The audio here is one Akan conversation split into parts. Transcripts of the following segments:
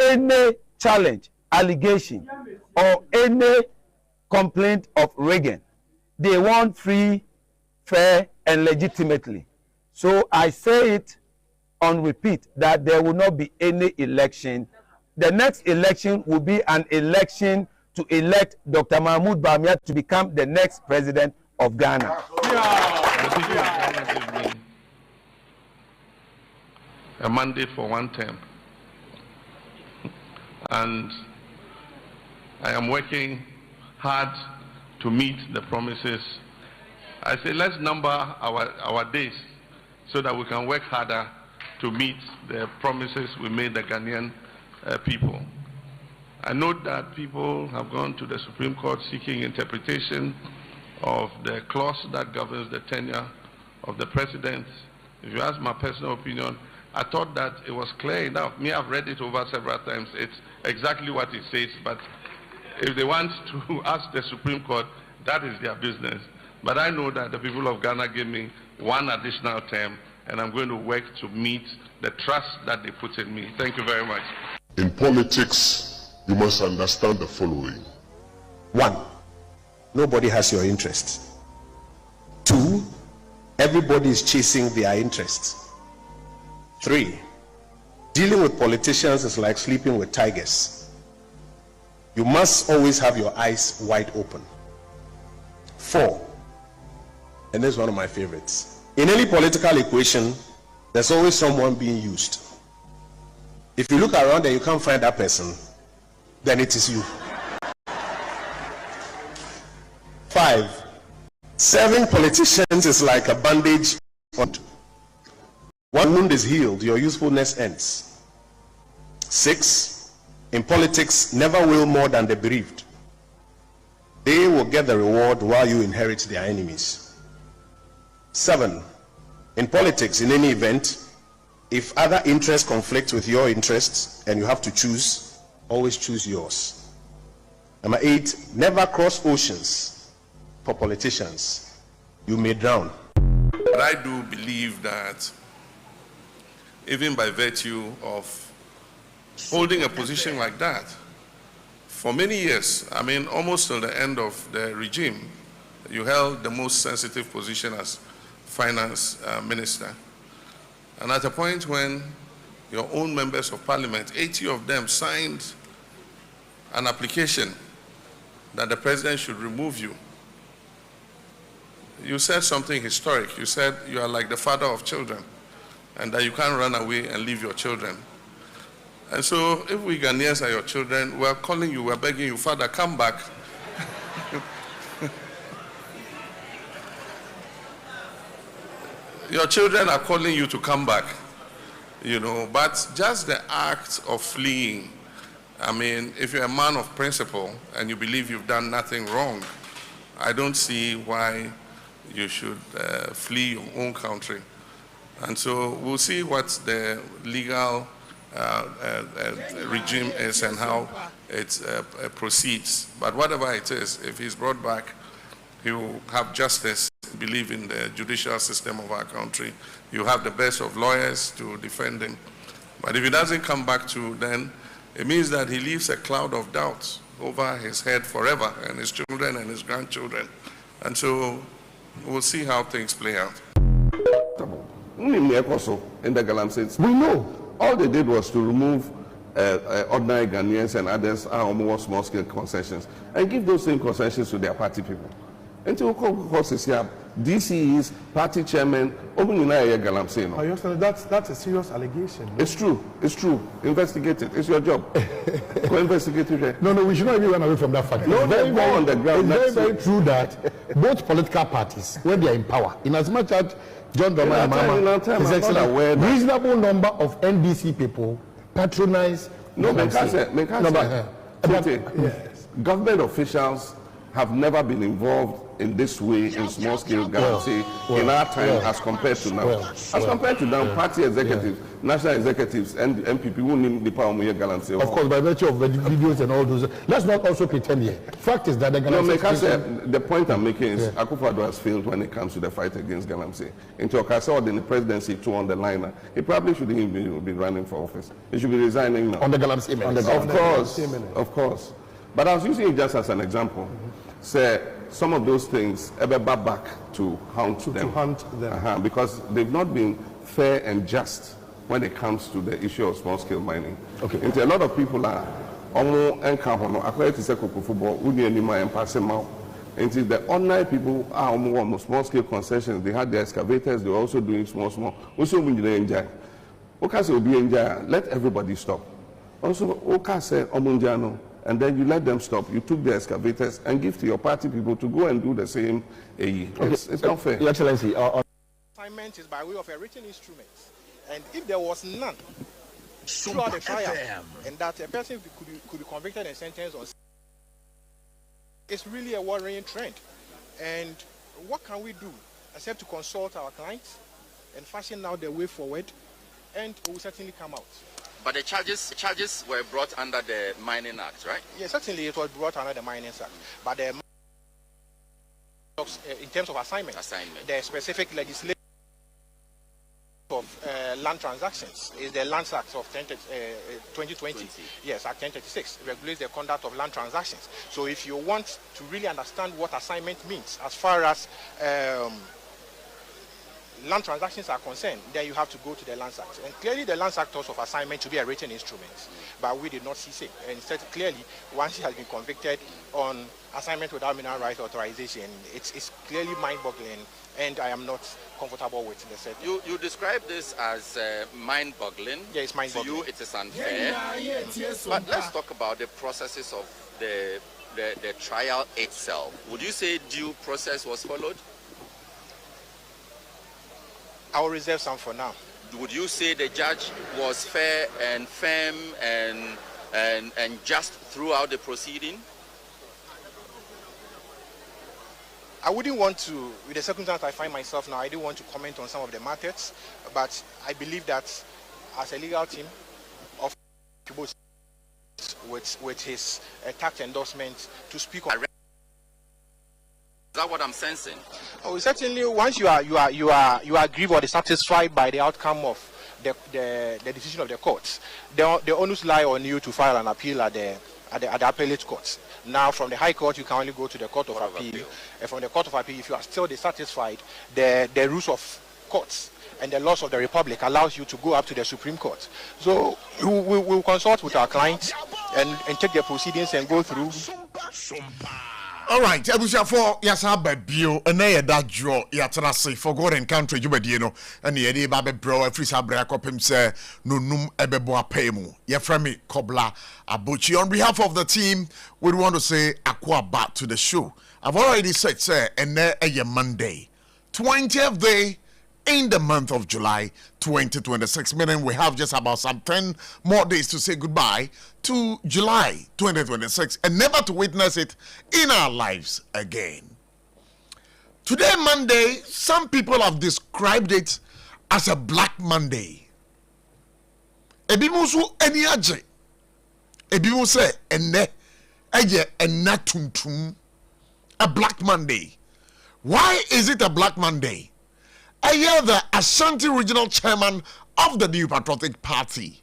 any challenge, allegation, or any complaint of rigging. They want free, fair, and legitimately. So I say it on repeat that there will not be any election. The next election will be an election to elect Dr. Mahmoud Bawumia to become the next president of Ghana. A mandate for 1 term. And I am working hard to meet the promises. I say let's number our days so that we can work harder to meet the promises we made the Ghanaian people. I note that people have gone to the Supreme Court seeking interpretation of the clause that governs the tenure of the president. If you ask my personal opinion, I thought that it was clear enough. Me, I've read it over several times. It's exactly what it says, but if they want to ask the Supreme Court, that is their business. But I know that the people of Ghana gave me 1 additional term, and I'm going to work to meet the trust that they put in me. Thank you very much. In politics, you must understand the following. 1, nobody has your interest. 2, everybody is chasing their interests. 3, dealing with politicians is like sleeping with tigers. You must always have your eyes wide open. 4, and this is one of my favorites. In any political equation, there's always someone being used. If you look around and you can't find that person, then it is you. 5, serving politicians is like a bandage on. One wound is healed, your usefulness ends. 6, in politics, never will more than the bereaved. They will get the reward while you inherit their enemies. 7, in politics, in any event, if other interests conflict with your interests and you have to choose, always choose yours. Number 8, never cross oceans for politicians. You may drown. But I do believe that even by virtue of holding a position like that, for many years, I mean almost till the end of the regime, you held the most sensitive position as finance minister. And at a point when your own members of parliament, 80 of them, signed an application that the president should remove you, you said something historic. You said you are like the father of children, and that you can't run away and leave your children. And so if we Ghanaians are your children, we're calling you, we're begging you, Father, come back. Your children are calling you to come back, you know, but just the act of fleeing, I mean, if you're a man of principle and you believe you've done nothing wrong, I don't see why you should flee your own country. And so we'll see what the legal regime is and how it proceeds. But whatever it is, if he's brought back, he will have justice. Believe in the judicial system of our country. You have the best of lawyers to defend him. But if he doesn't come back to, then it means that he leaves a cloud of doubt over his head forever, and his children and his grandchildren. And so we'll see how things play out. In the Galam states, we know all they did was to remove ordinary Ghanaians and others are more small-scale concessions and give those same concessions to their party people. Until DCE's party chairman, that's a serious allegation. No? It's true. It's true. Investigate it. It's your job. Go investigate it. No, we should not even run away from that fact. No, it's very, on the ground. It's very true that both political parties, when they are in power, in as much as John Doma and Mama, His Excellency, reasonable number of NDC people patronize. Government officials have never been involved in this way in small scale Galamsey in our time as compared to now. As compared to now, party executives, national executives, and MPP who need the power of Galamsey. Of course, by virtue of the videos and all those. Let's not also pretend here. Fact is that the Galamsey. The point I'm making is Akufo-Addo has failed when it comes to the fight against Galamsey. In Okasa, in the presidency too on the line, he probably shouldn't even be running for office. He should be resigning now. On the Galamsey. Of course. But I was using it just as an example. Say some of those things ever back to hunt them. Because they've not been fair and just when it comes to the issue of small scale mining. Okay. And a lot of people are almost encountered according to football, and passing out. And the ordinary people are almost small scale concessions. They had the excavators, they were also doing small. Also, when you enjoy, let everybody stop. Also, Oka said, and then you let them stop. You took the excavators and give to your party people to go and do the same. It's not fair. Your Excellency, assignment is by way of a written instrument, and if there was none throughout the trial, and that a person could be convicted and sentenced on, it's really a worrying trend. And what can we do except to consult our clients and fashion out the way forward, and we will certainly come out. But the charges were brought under the Mining Act, right? Yes, certainly it was brought under the Mining Act. But the, in terms of assignment, the specific legislation of land transactions is the Land Act of 2020. Yes, Act 1036 regulates the conduct of land transactions. So if you want to really understand what assignment means as far as land transactions are concerned, then you have to go to the Land Act. And clearly the Land Act also of assignment to be a written instrument, but we did not see it. And instead, clearly, once he has been convicted on assignment without mineral rights authorization, it's clearly mind-boggling, and I am not comfortable with the set. You describe this as mind-boggling. Yeah, it's mind-boggling. To you, it is unfair. But let's talk about the processes of the trial itself. Would you say due process was followed? I will reserve some for now. Would you say the judge was fair and firm and just throughout the proceeding? I wouldn't want to, with the circumstance I find myself now, I don't want to comment on some of the matters, but I believe that as a legal team of with his tax endorsement to speak on. Is that what I'm sensing? Oh, certainly. Once you are aggrieved or dissatisfied by the outcome of the decision of the courts, the onus lie on you to file an appeal at the appellate courts. Now, from the High Court, you can only go to the Court of Appeal. And from the Court of Appeal, if you are still dissatisfied, the rules of courts and the laws of the Republic allows you to go up to the Supreme Court. So we will consult with our clients and take the proceedings and go through. All right, Abuja for Yasa Babio, and they that draw Yatanasi for God and country, you know, and the Eddie Babe Bro, a free sabra copim say, no num ebeboa paymu. Yefremi Kobla ABOTCHIE. On behalf of the team, we want to say aqua back to the show. I've already said, sir, and there a Monday, 20th day in the month of July 2026, meaning we have just about some 10 more days to say goodbye to July 2026 and never to witness it in our lives again. Today, Monday, some people have described it as a Black Monday. Ebimusu eni aje. Ebimu say ene eye enatuntum. A Black Monday. Why is it a Black Monday? I hear the Ashanti Regional Chairman of the New Patriotic Party,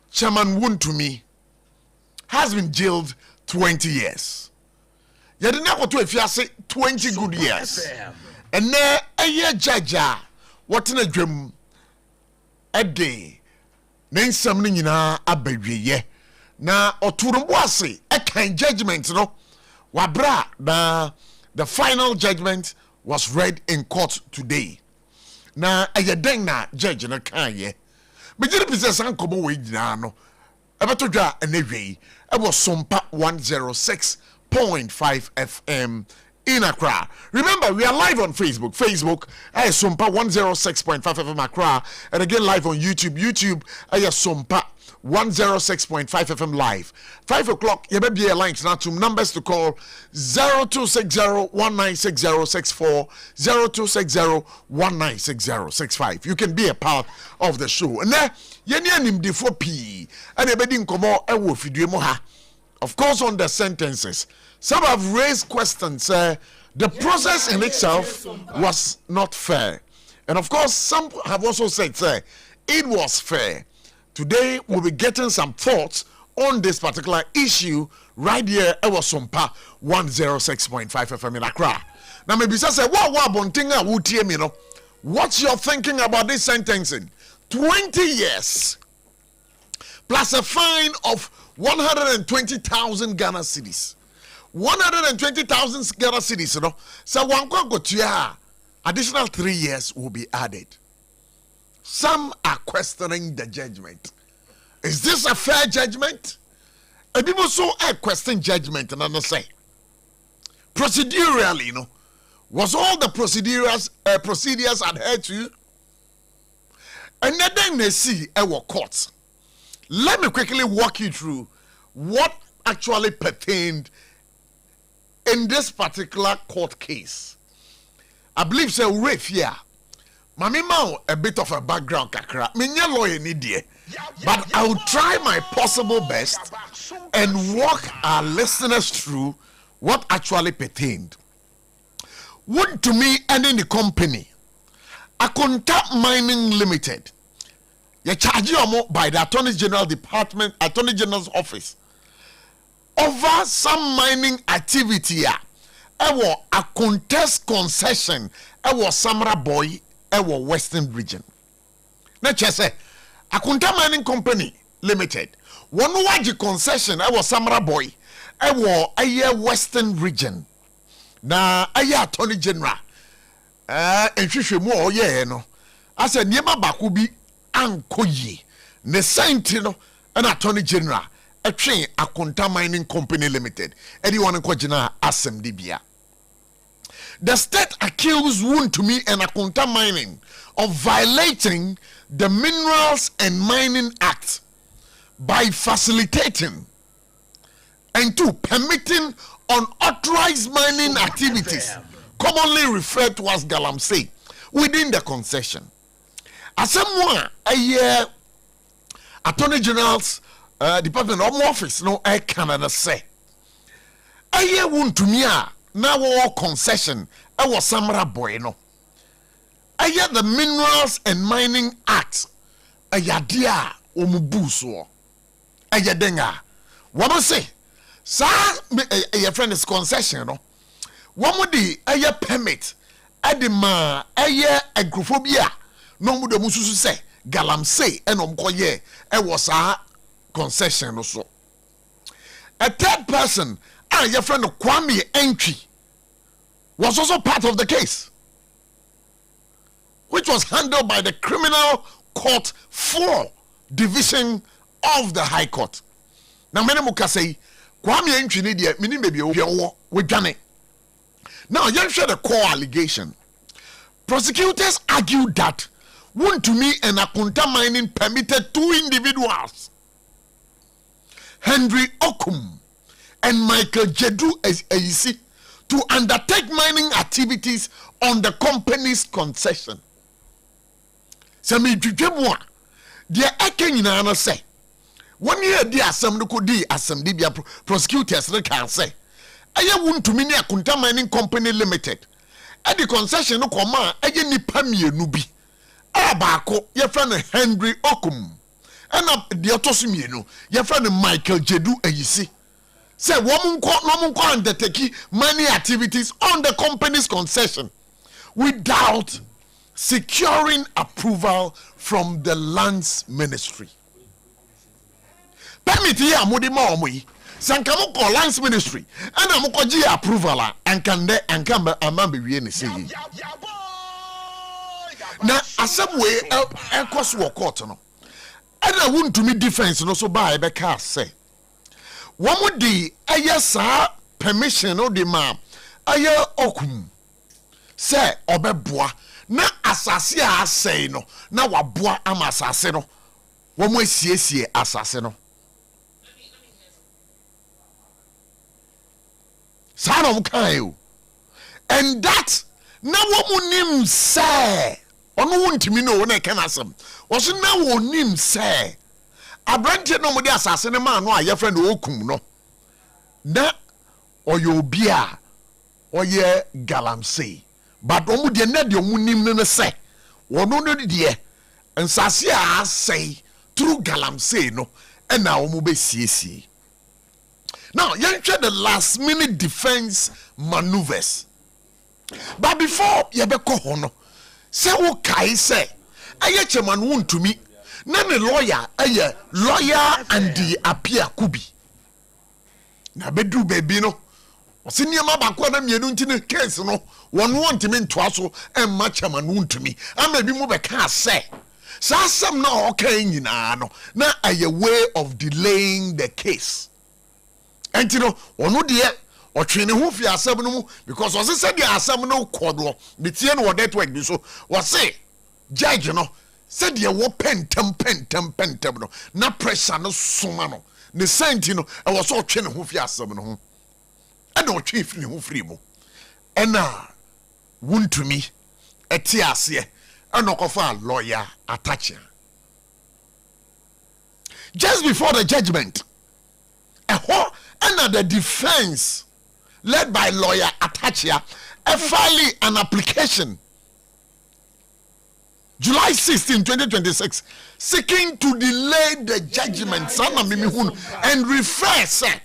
Chairman Wuntumi, has been jailed 20 years. Yadina ko to if you say 20 good years. And there a year jaja, what in a dream a day. Then something in our abbey. Na oturumwase a kind judgment, no. Wabra na the final judgment was read in court today. Na ayedeng na judge na kanye. Bejiri pise san komo we jina no. Ebeto dwa enehwei. E was SOMPA 106.5 FM in Accra. Remember, we are live on Facebook. Facebook is SOMPA 106.5 FM Accra. And again live on YouTube. YouTube is SOMPA 106.5 FM live. 5 o'clock, you may be a line now to numbers to call 0260-196064, 0260-196065. You can be a part of the show. And then, for P, and a bedding come out, of course, on the sentences. Some have raised questions. The process in itself was not fair. And of course, some have also said, it was fair. Today, we'll be getting some thoughts on this particular issue right here at SOMPA 106.5 FM in Accra. Now, maybe say, what's your thinking about this sentencing? 20 years plus a fine of 120,000 Ghana cedis. 120,000 Ghana cedis, you know. So, one go to additional 3 years will be added. Some are questioning the judgment. Is this a fair judgment? And people so question judgment and I say, procedurally, you know, was all the procedures adhered to? And then they see our courts. Let me quickly walk you through what actually pertained in this particular court case. I believe it's a rape here. Mami Mao, a bit of a background kakra. Minya lawyer need but I will try my possible best and walk our listeners through what actually pertained. Would to me and in the company, Akonta Mining Limited, you charge you by the Attorney General Department, Attorney General's office, over some mining activity. A contest concession. Samra Boy. Western region. Now, say, Akunta Mining Company Limited. One waji concession. Samra Boy. Western region. Na Attorney General. And more no. I said, Niema Bakubi Ankoyi. Ne Saintino, an Attorney General. A train Akunta Mining Company Limited. Anyone in Kojina Asem Dibia. The state accused Wontumi and Akunta Mining of violating the Minerals and Mining Act by facilitating and permitting unauthorized mining activities, commonly referred to as galamsey, within the concession. As someone a year Attorney General's Department of Office, no I can say. A year Wontumi now all concession was Samra Boy no. The Minerals and Mining Act dia omubuso. Denga. What say? Sa your friend is concession no. What di permit edema agrophobia no mu de mususu say galamsey enomkoye was concession no so. A third person, your friend Kwame Entry, was also part of the case, which was handled by the Criminal Court 4 Division of the High Court. Now, many muka say, Kwame Entry need ye, mini baby we done it. Now, you share the core allegation. Prosecutors argued that Wontumi and Akunta Mining permitted two individuals, Henry Okum and Michael Jedu Ayisi, to undertake mining activities on the company's concession. Sami Jujemwa, the Akenina say, 1 year the assembly could be assembly prosecutors can say, I want to mini Akunta Mining Company Limited. At the concession no command, I ni pamie nubi. Abako, your friend Henry Okum, and up the Otosimieno, your friend Michael Jedu Ayisi. Say woman undertake many activities on the company's concession without securing approval from the lands ministry. Permit here amudi sankamo call lands ministry and amukoji approval and can amambe wie ne say. Na asabwe ekos wo court no. And I want to me defense no so by be car say. One di ayesa permission o di ma aye okum say obeboa na asase a say no na waboa ama asase no One more CSA assassin. Son of Kayo. And that now woman say, or no one to me know when I can ask him. Was it now one name say? A branch no more assassin man, no, your friend Okum no. Na or your beer or ye galamsey. But omu de net your munim no say. One no dear. And Sasia say through galamsey no. And now omu be CC. Now, you try the last minute defense maneuvers. But before you be hono, say what Kai say, I chairman won to me. None a lawyer and the appear kubi. Na bedu baby no. Senior mabakwa me no case no. One want him in twaso and my chairman won to me. I may be more can say. So some no okay no. Now a way of delaying the case. And you know, ono de or training who fi asem no because was said the asem no kodo be tie no that work bi so was say judge no said the wo pentem no na pressure no soma no ne senti no e was so training who fi asem no ho e do twi fi ho free mo e na wuntumi e tie ase e no kofa lawyer attach just before the judgment and the defense led by lawyer Atachia filing an application July 16, 2026 seeking to delay the judgment and refer say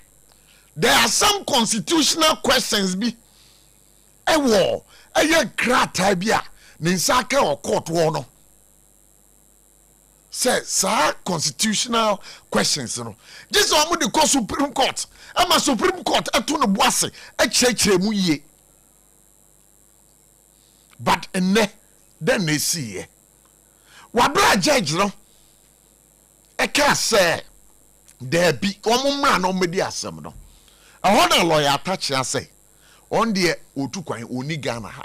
there are some constitutional questions be a war a year gratabia ninsaka or court war no says sir constitutional questions no this one the call Supreme Court ama Supreme Court eto no boase e chekire mu ye but enne then they see wabra judge no e ka say there be omumra no medi asem no a hoda lawyer attach ya say on the otu kwan oni Ghana ha.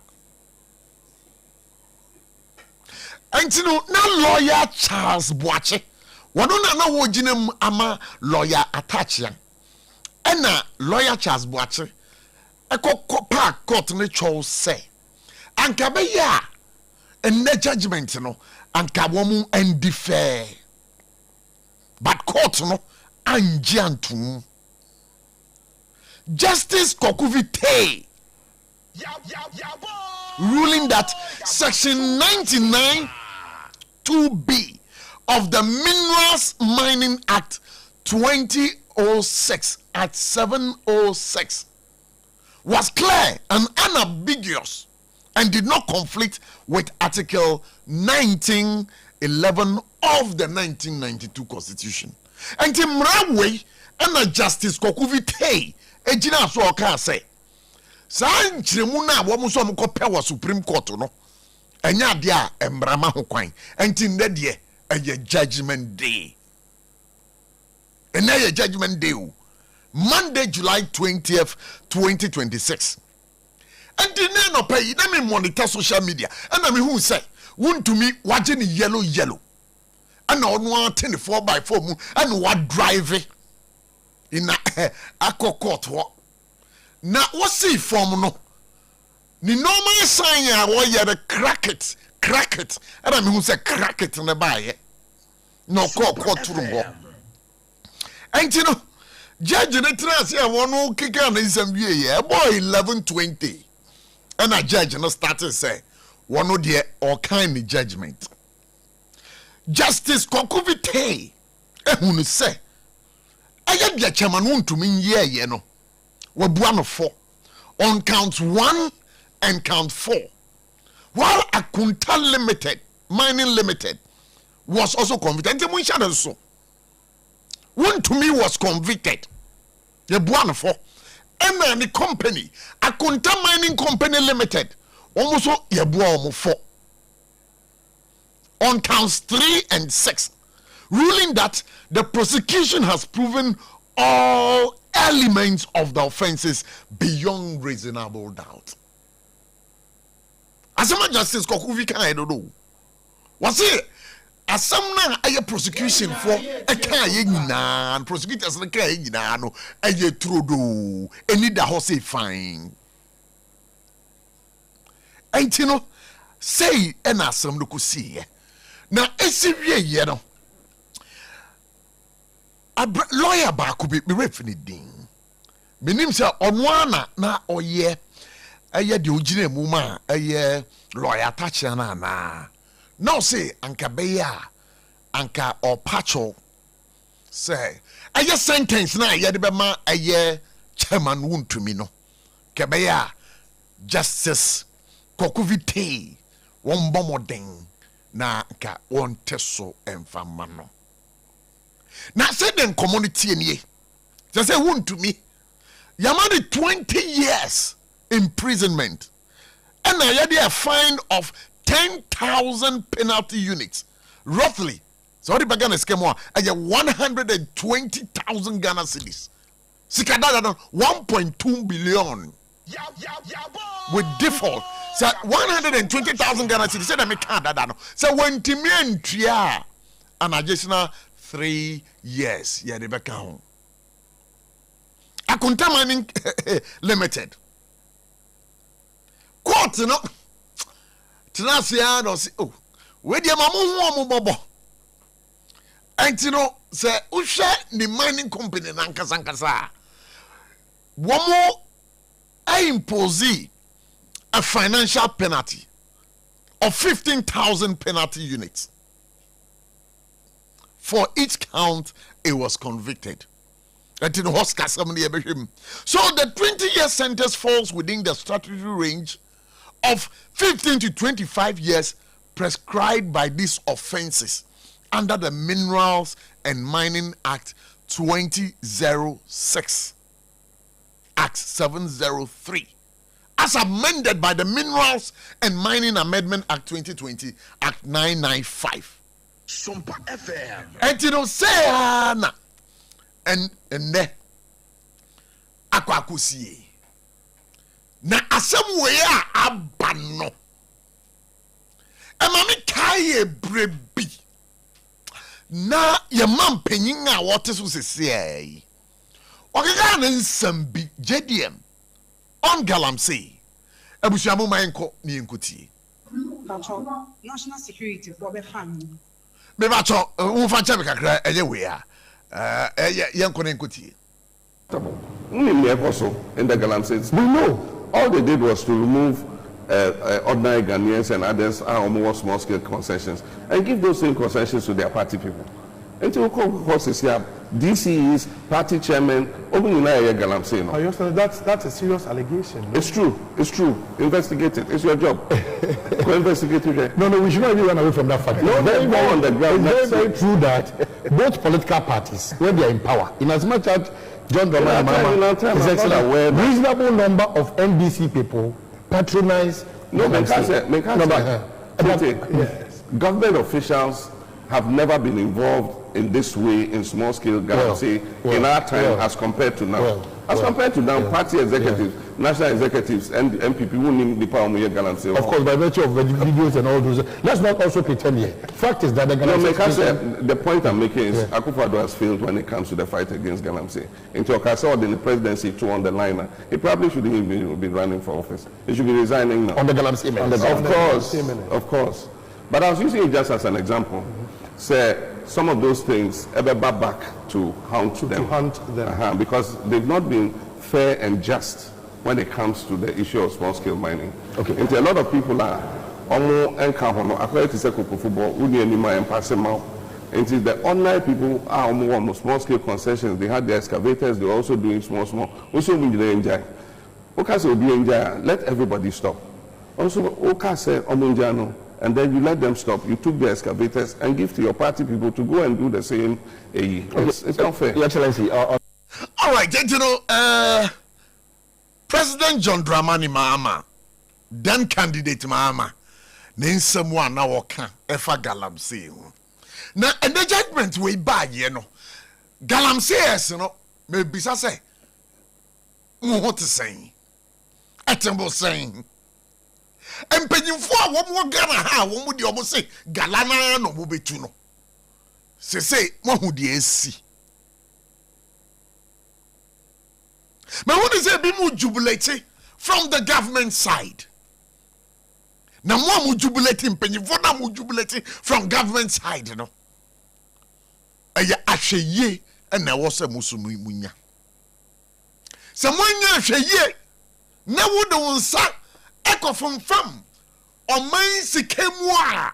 And you know, now lawyer Charles Boache, one na wojinem ama lawyer Atachia. And na lawyer Charles Boache, a park court ne chose say, and kabeya, and ne judgment no, and kawomu and defer. But court no, and jantum. Justice Kokuvite ruling that section 99 2B of the Minerals Mining Act 2006 at 706 was clear and unambiguous and did not conflict with Article 1911 of the 1992 Constitution. And in Mrawe and Justice Kokuvite ejina so oka say san chiremu na wo so mo kopɛ Supreme Court no enya de a embrama ho kwan enti nde de eye judgment day enya judgment day Monday July 20th 2026 enti ne no pay na me monitor social media and na me who say wontumi waje ni yellow and ono 4x4 mu and what drive in a court na what see form no ni normal sign ya wo ye the crack it and I mean who say crack it na buy no court room ho and you know judge the trans ya won kick am isam wie ye boy 11:20 and a judge no started say one no there all kind of judgment Justice Kokuvite ehunu say I get chairman won to mean ye no. We buano 4 on count 1 and count 4. While Akunta Limited, Mining Limited, was also convicted. And so one to me was convicted. The buano 4. And then the company, Akunta Mining Company Limited, almost ye buano 4. On counts 3 and 6. Ruling that the prosecution has proven all elements of the offenses beyond reasonable doubt. As a Justice Kokuvika, I don't know. Was it asam na aye prosecution for eka ye nyina prosecutors na ka ye nyina no aye trodo eni da ho say fine enti no say ena asam no kusi ye na esiwie ye no lawyer ba ko be refini din menim say ono ana na oye aye de ogire mu ma aye lawyer touch na now say anka beya anka or pacho say aye sentence na aye de be ma aye chairman wuntumi no kebeya justice kokuvite won bomoden na anka won teso emfama no na say den community enie just say wuntumi yamani 20 years imprisonment and aye de a fine of 10,000 penalty units, roughly. So what began a scheme? I get 120,000 Ghana cedis. Sikadada 1.2 billion with default. So 120,000 Ghana cedis. Said I make that. So when Timian Tria an additional 3 years, yeah, they back home. Akunta Mining Limited. Court, you know. Tenasia no say oh we dey mamu hu bobo enti no say uhwe ni mining company na nkasa womo impose a financial penalty of 15,000 penalty units for each count it was convicted. So the 20-year sentence falls within the statutory range of 15 to 25 years prescribed by these offenses under the Minerals and Mining Act 2006, Act 703, as amended by the Minerals and Mining Amendment Act 2020, Act 995. SOMPA FM. And you know, say, and ne, akwakusiye. Na asem we a abano emami kaye brebi na ye man panyin a wote so sese okeka na nsam bi JDM on galamsey abusuamu manko ni enkuti national security for be family me ba cho unfa che be kakra eye we a ye nko na enkuti in the Galamsey. We know all they did was to remove ordinary Ghanaians and others almost small scale concessions and give those same concessions to their party people. Until DCE's party chairman, Galamsey. That's a serious allegation. No? It's true. Investigate it. It's your job. Go investigate it. No, we should not even run away from that fact. No, it's very true that both political parties, when they are in power, in as much as John Dramani Mahama is excellent, reasonable number of NDC people patronize. Government officials have never been involved in this way in small scale Galamsey in our time as compared to now. Compared to now, party executives, national executives, and MPP who need the power of Galamsey. Of course, by virtue of the videos and all those. Let's not also pretend here. Fact is that the Galamsey. The point I'm making is Akufo-Addo has failed when it comes to the fight against Galamsey. Into Okasa in the presidency too on the line. He probably shouldn't even be running for office. He should be resigning now. On the Galamsey. Of course. But I was using it just as an example. Say some of those things ever back to hunt them. Because they've not been fair and just when it comes to the issue of small scale mining. Okay. And a lot of people are almost according to football, and passing out. And the ordinary people are almost small scale concessions. They had the excavators, they're also doing small. Also, let everybody stop. Also, and then you let them stop. You took the excavators and give to your party people to go and do the same. It's not fair. Your Excellency. All right, you know, President John Dramani Mahama, then candidate Mahama, name someone now okay, Efa Galamsey. Now, and the judgment way bad, you know. Galamsey, you know, maybe I say, what to say? Atembo saying. And penny for one more Ghana, one would almost say Galana no Mubetuno. say mo hu de esi me who say be mu jubilate from the government side na mo mu jubilate mpanyifo na mu jubilate from government side no aya ahweye na wo se musumu munya se monya ahweye na wo de wonsa ekofomfam oman sikemu a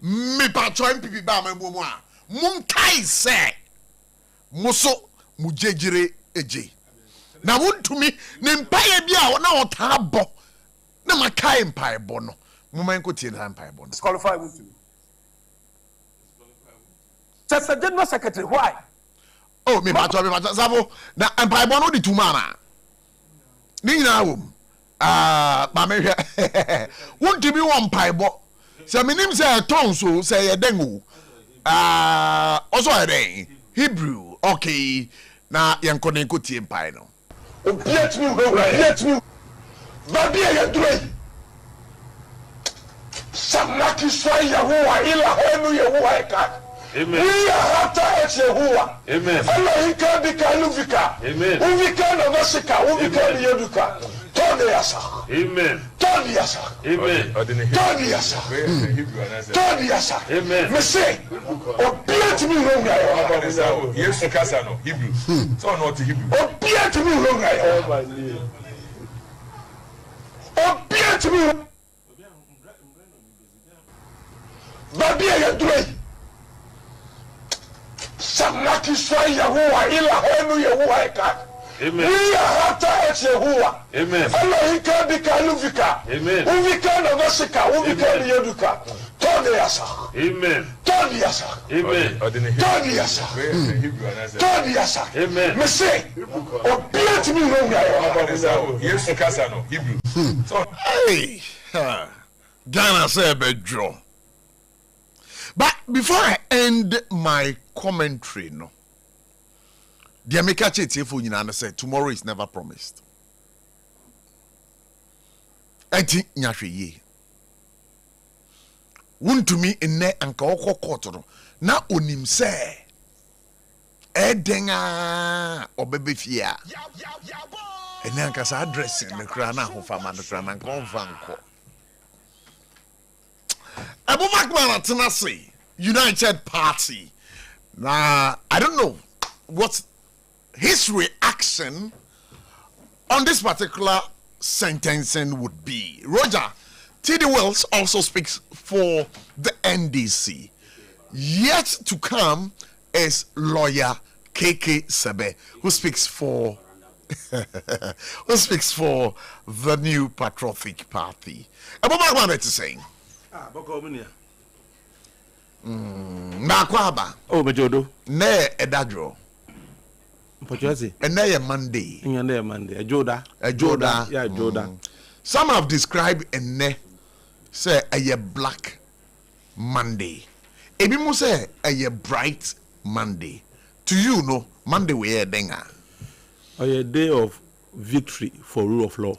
me patro MPP ba mamu a munkai se muso mujejire eje na wontumi ne mpaye bia na otabo na makai mpaye bo no mumman ko tie na mpaye bo no disqualify wontumi just a general secretary why oh me patro sabo na mpaye bo no di tumana ni nyina wom ba me hwe wontumi wo mpaye bo se minim se ton so se ye dengu also ere Hebrew okay na yankone ko tie mpaye no obiet me babi ya dure samaki swai ya huwa ila henu ya huwa eka amen we hata eche huwa amen Allah inka bika luvika amen uvika na vasika uvika ni yeduka tode yasa amen tode yasa amen tode yasa tode yasa amen mese obiet me wrong ayo yes kasa no Hebrew so not Hebrew obiet me wrong ayo obiet me babi ya dure samaki swai ya huwa ila henu ya huwa eka amen we hata eche huwa amen Allah inka bika luvika amen uvika na vasika uvika ni yeduka tode yasa amen tode yasa amen tode yasa tode yasa amen mese obiet me wrong ayo yes kasa no Hebrew so hey Ghana say bedro. But before I end my commentary, no, the American Chetiefo said tomorrow is never promised. I think nyahwe ye. Wuntumi enne anka okokotoro na onim se edenga obebefia. Enne anka sa address me kra na hofama no kra na konfanko. Abubakar Atenase United Party. Now, I don't know what his reaction on this particular sentencing would be. Roger T.D. Wells also speaks for the NDC. Yet to come is lawyer K.K. Sebe, who speaks for the New Patriotic Party. Abubakar is saying. Nakwaba. Oh, Majodo. Ne edadro. Pochasi. And ne Monday. Ne Monday. Joda. Joda. Yeah, Joda. Some have described ne say a black Monday. Ebi mo say a bright Monday. To you, no Monday we denga. A day of victory for rule of law.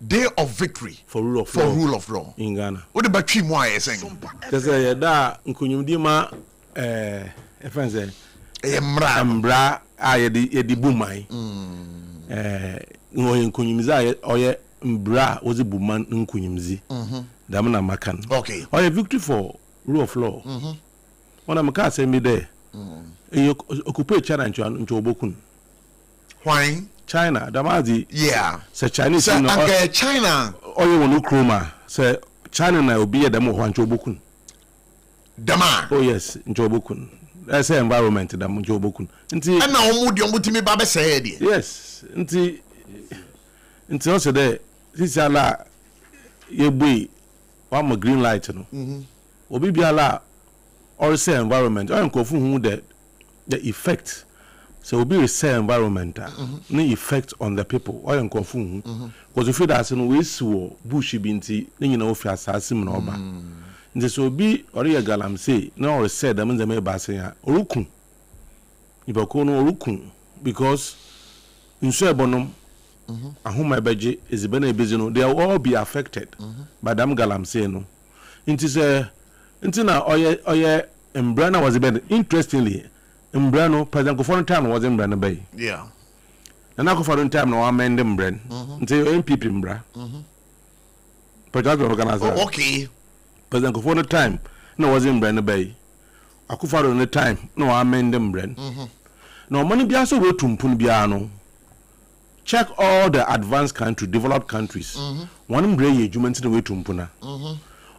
Day of victory for rule of law in Ghana. What about three more saying? Because that nkunyumdima friends mbra yedi bumai nkunyumza oye mbra ozi buman nkunyumzi damna makan. Okay. Oye victory for rule of law. Ona maka say me there. Occupy China nchobokun. Why? China, Damazi, yeah. Say Chinese, China. Or you want to chroma. Say China, na will be a demo of Jobokun. Dama. Oh, yes, Jobokun. That's the environment, Dam Jobokun. And now, would you want to me, Baba said? Yes, until also there, this is la ye boy, one more green light, no. Obi be la or say environment. I am confused that the effect. So will be the same environment, no effect on the people. I am confused because if you that we saw bushy binti, you know, if you assassin no ba. This will be or a galam say no said the men may basaya orukun. Ibakono orukun because in Sebonum, a whom my budget is a benebizino, they will all be affected by them galam say no. It is a intina or Mbrana was a bit interestingly. Mbrano, President Kufon time was in Brana Bay. Yeah. And I Kufon time no amend them Bren. Until MPP Mbra. President organizer. Oh, okay. President Kufon time no was in Brana Bay. I Kufon the time no amend them Bren. No money be also wrote to Mpunibiano. Check all the advanced countries, developed countries. One bray ye jument in the way to Mpuna.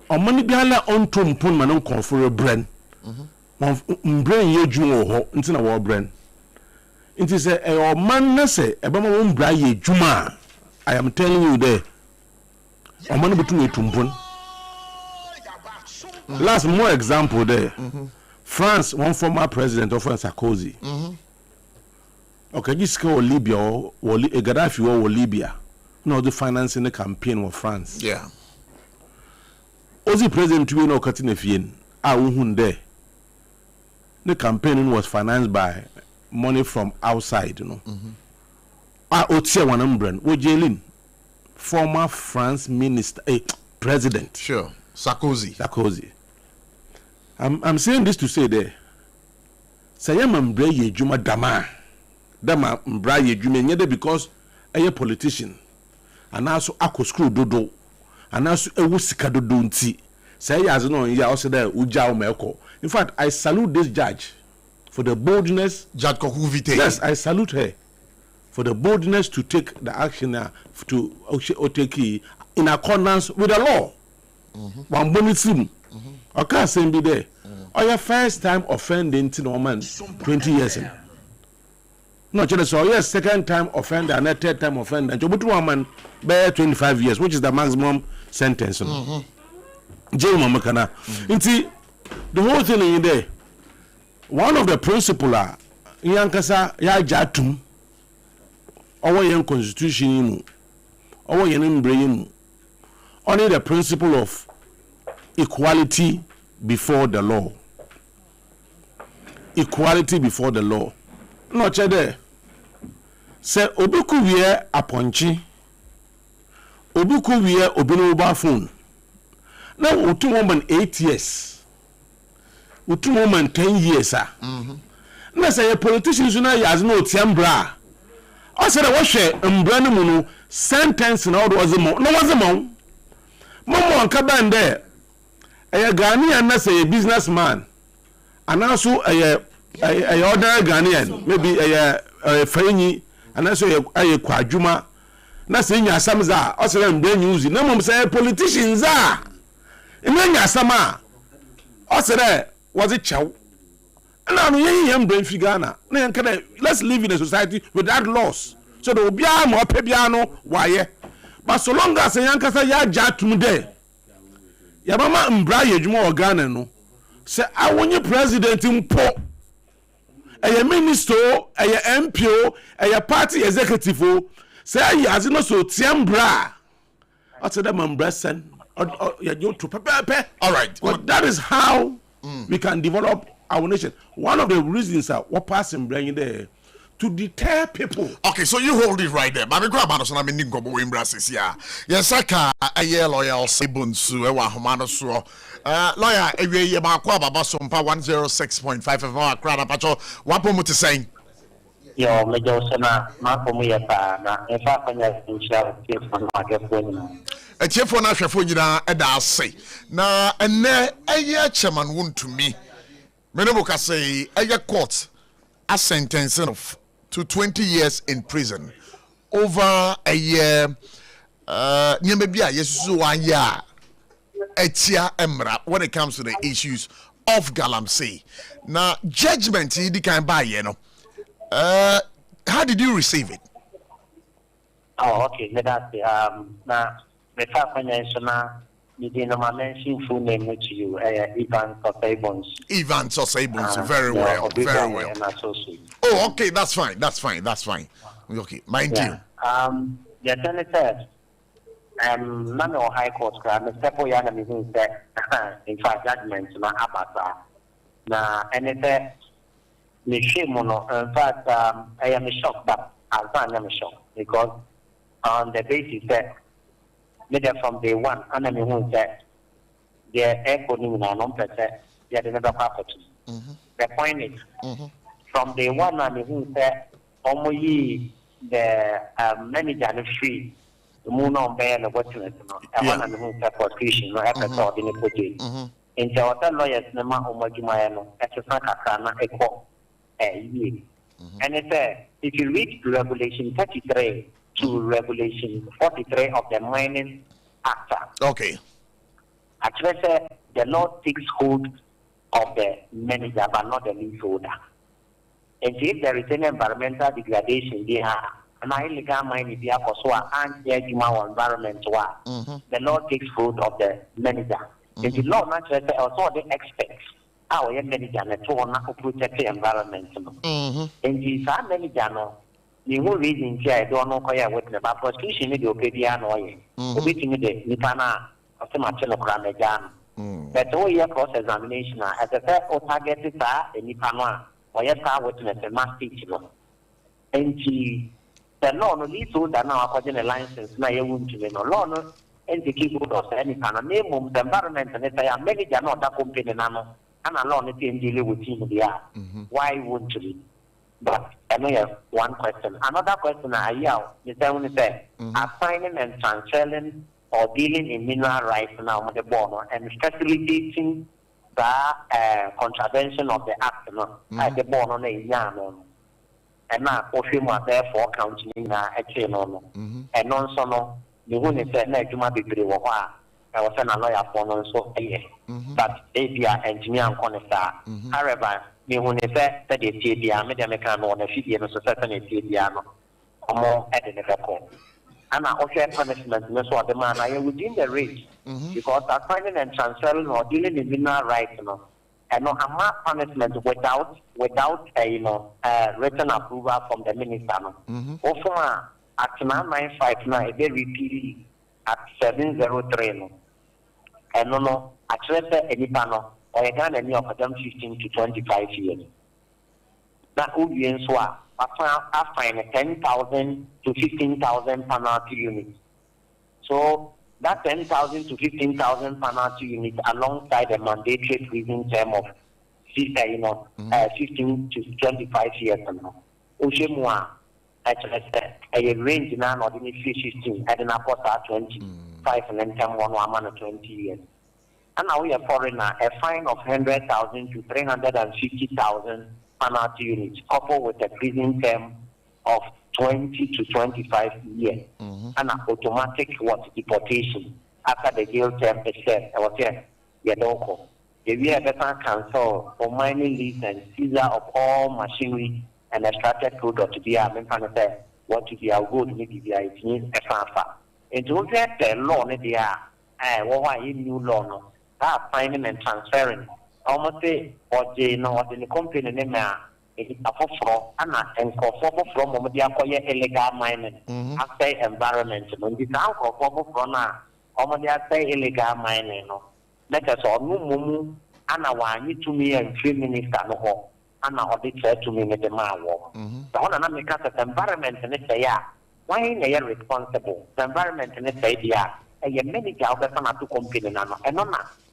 Or money be ala on to Mpun manon confer a Bren. Brain ye jumo ho into a war brain. It is a man say a bama won bra ye juma. I am telling you there. A man between a tumpun. Last more example there. France, one former president of Sarkozy. Okay, this go Libya or Gaddafi or Libya. No, the financing the campaign of France. Yeah. Ozi president we no cutting a fien. There. The campaign was financed by money from outside, you know. Otia Wanambren, Ojelin, former France minister, president. Sure, Sarkozy. I'm saying this to say there. Sayam mbraye juma dama mbraye juma nyede because a politician, and also ako screw dodo, and also a wusika dodo nti. Say as no ya also there uja umeko. In fact, I salute this judge for the boldness. Judge Kokuvite. Yes, I salute her for the boldness to take the action to take in accordance with the law. One bonus okay, same be there. Or your first time offending to no man 20 years. No, so yes, second time offender and a third time offender. And you one man bear 25 years, which is the maximum sentence. The whole thing in there, one of the principles are Yankasa ya jatum our young constitution our young brain only the principle of equality before the law. Equality before the law. No chede. Say obuku wie aponchi. Obuku wie obino phone. Now, two women 8 years, two women 10 years. Now, say a politician has no tiambra. I said, I wash a umbrella sentence and all was a mo. No, was a mo. Momo and Kaban there. A Ghanaian, and say a businessman, and also a ordinary Ghanaian, maybe a Frenny, and also a Kwajuma. Nothing, ya Samza, also I'm brand using. No, mom say politicians are. Imenya sama osere was it chow na no yen brain figana na yen let's live in a society without laws so the obia mo pebia no waye but so long as yen kasa ya jatum there ya mama mbra yedwuma organa no se awonye president mpo eye minister eye MPO eye party executive se ayi no so tiambra ot them mbra sen. All right. But that is how we can develop our nation. One of the reasons are what passing bringing there to deter people. Okay, so you hold it right there. But grab so I mean go in Brazil. Yes, I lawyer Sebunsu ewa homano so. Lawyer ewe ma kwa baba SOMPA 106.5 of crowd pacho wapo muti saying. Yo mejo sana mapo mu ya pa na efa kwanya insha for market a chief for national phone eda say na ene eye chairman won to me meneboka say eye court a sentence of to 20 years in prison over a year nyame bia yesusu 1 year etia emra when it comes to the issues of galamsey na judgment di kan ba ye no how did you receive it? Oh, okay, let us see. Now the financial you didn't mention full name to you, Ivan Sosabons. Very well, very well. Oh, okay, that's fine. Okay, mind you. The attorney said, none of High Court, Mr. Poyana means that, in fact, judgment, not Abasa. Now, and it's the shame, in fact, I am shocked, but I am shocked because on the basis that maybe from day one, enemy who said their economy non-protect, yeah, they never profit. The point is, from the one and who said, only the manager and free, the moon on bear and what's it, and one and who said prosecution, no episode in the body. In the other lawyers, Nema Omajumayano, at the Sakana, echo a year. And it said, if you read Regulation 33 to Regulation 43 of the Mining Act, okay. Actually, the law takes hold of the manager but not the leaseholder. And if there is any environmental degradation, there an illegal mining there for so and environment, the law takes hold of the manager. And the law naturally also the expects our manager to protect the environment. And the manager no, the whole reason here I don't know why I went about prosecution in the Opedia no, waiting the Nipana of the Machino Gramajan. But all your cross examination as a fair or targeted in Nipana, or yes, I witness a mass teaching. And the law no leads to that now according to license, now you won't to no law no, and the keyboard of any kind of name, the environment, and if I am many are not that company, and alone it in dealing with him. Why won't you? But I know you have one question. Another question I yell is that when you say assigning and transferring or dealing in mineral rights now with the board and facilitating the contravention of the act at the board on the yarn. And now, if you are therefore counting in a chain on and also no, the one is that you might be pretty well. I was a lawyer for so a year, but API engineer and connoisseur. However, the one is that the TDA, Mediamecan or the Fidian Society TDA, or more at the record. And I offer punishment, that's what the man I within the range because assigning and transferring or dealing in mineral rights, and no amount punishment without a written approval from the minister. Also, at 959, they repeat at 703. And no, actually, any panel or a gun any of them 15 to 25 years. That would be in Swa. I find a 10,000 to 15,000 penalty units. So that 10,000 to 15,000 penalty units alongside the mandatory prison term of 15 to 25 years. Ushemwa, actually, a range now of 15 at an apostle 25 and then 20 years. And now we are foreigner a fine of 100,000 to 350,000 penalty units, coupled with a prison term of 20 to 25 years, and an automatic deportation after the jail term is set. I was here, Yadoko. The year better cancel for mining lease and seizure of all machinery and extracted product to be a member what to be a good maybe it means a fanfa. And to get the law, they are what I new law no. That finding and transferring. Almost say or they know what in the company name a for and from the illegal mining after environment. When the town for now, almost say illegal mining. Let us all move and I need to me and 3 minutes and I audit to me with the maw. The one and make the environment and it say, why are you responsible? The environment and it say, a many jobs that are to compete and not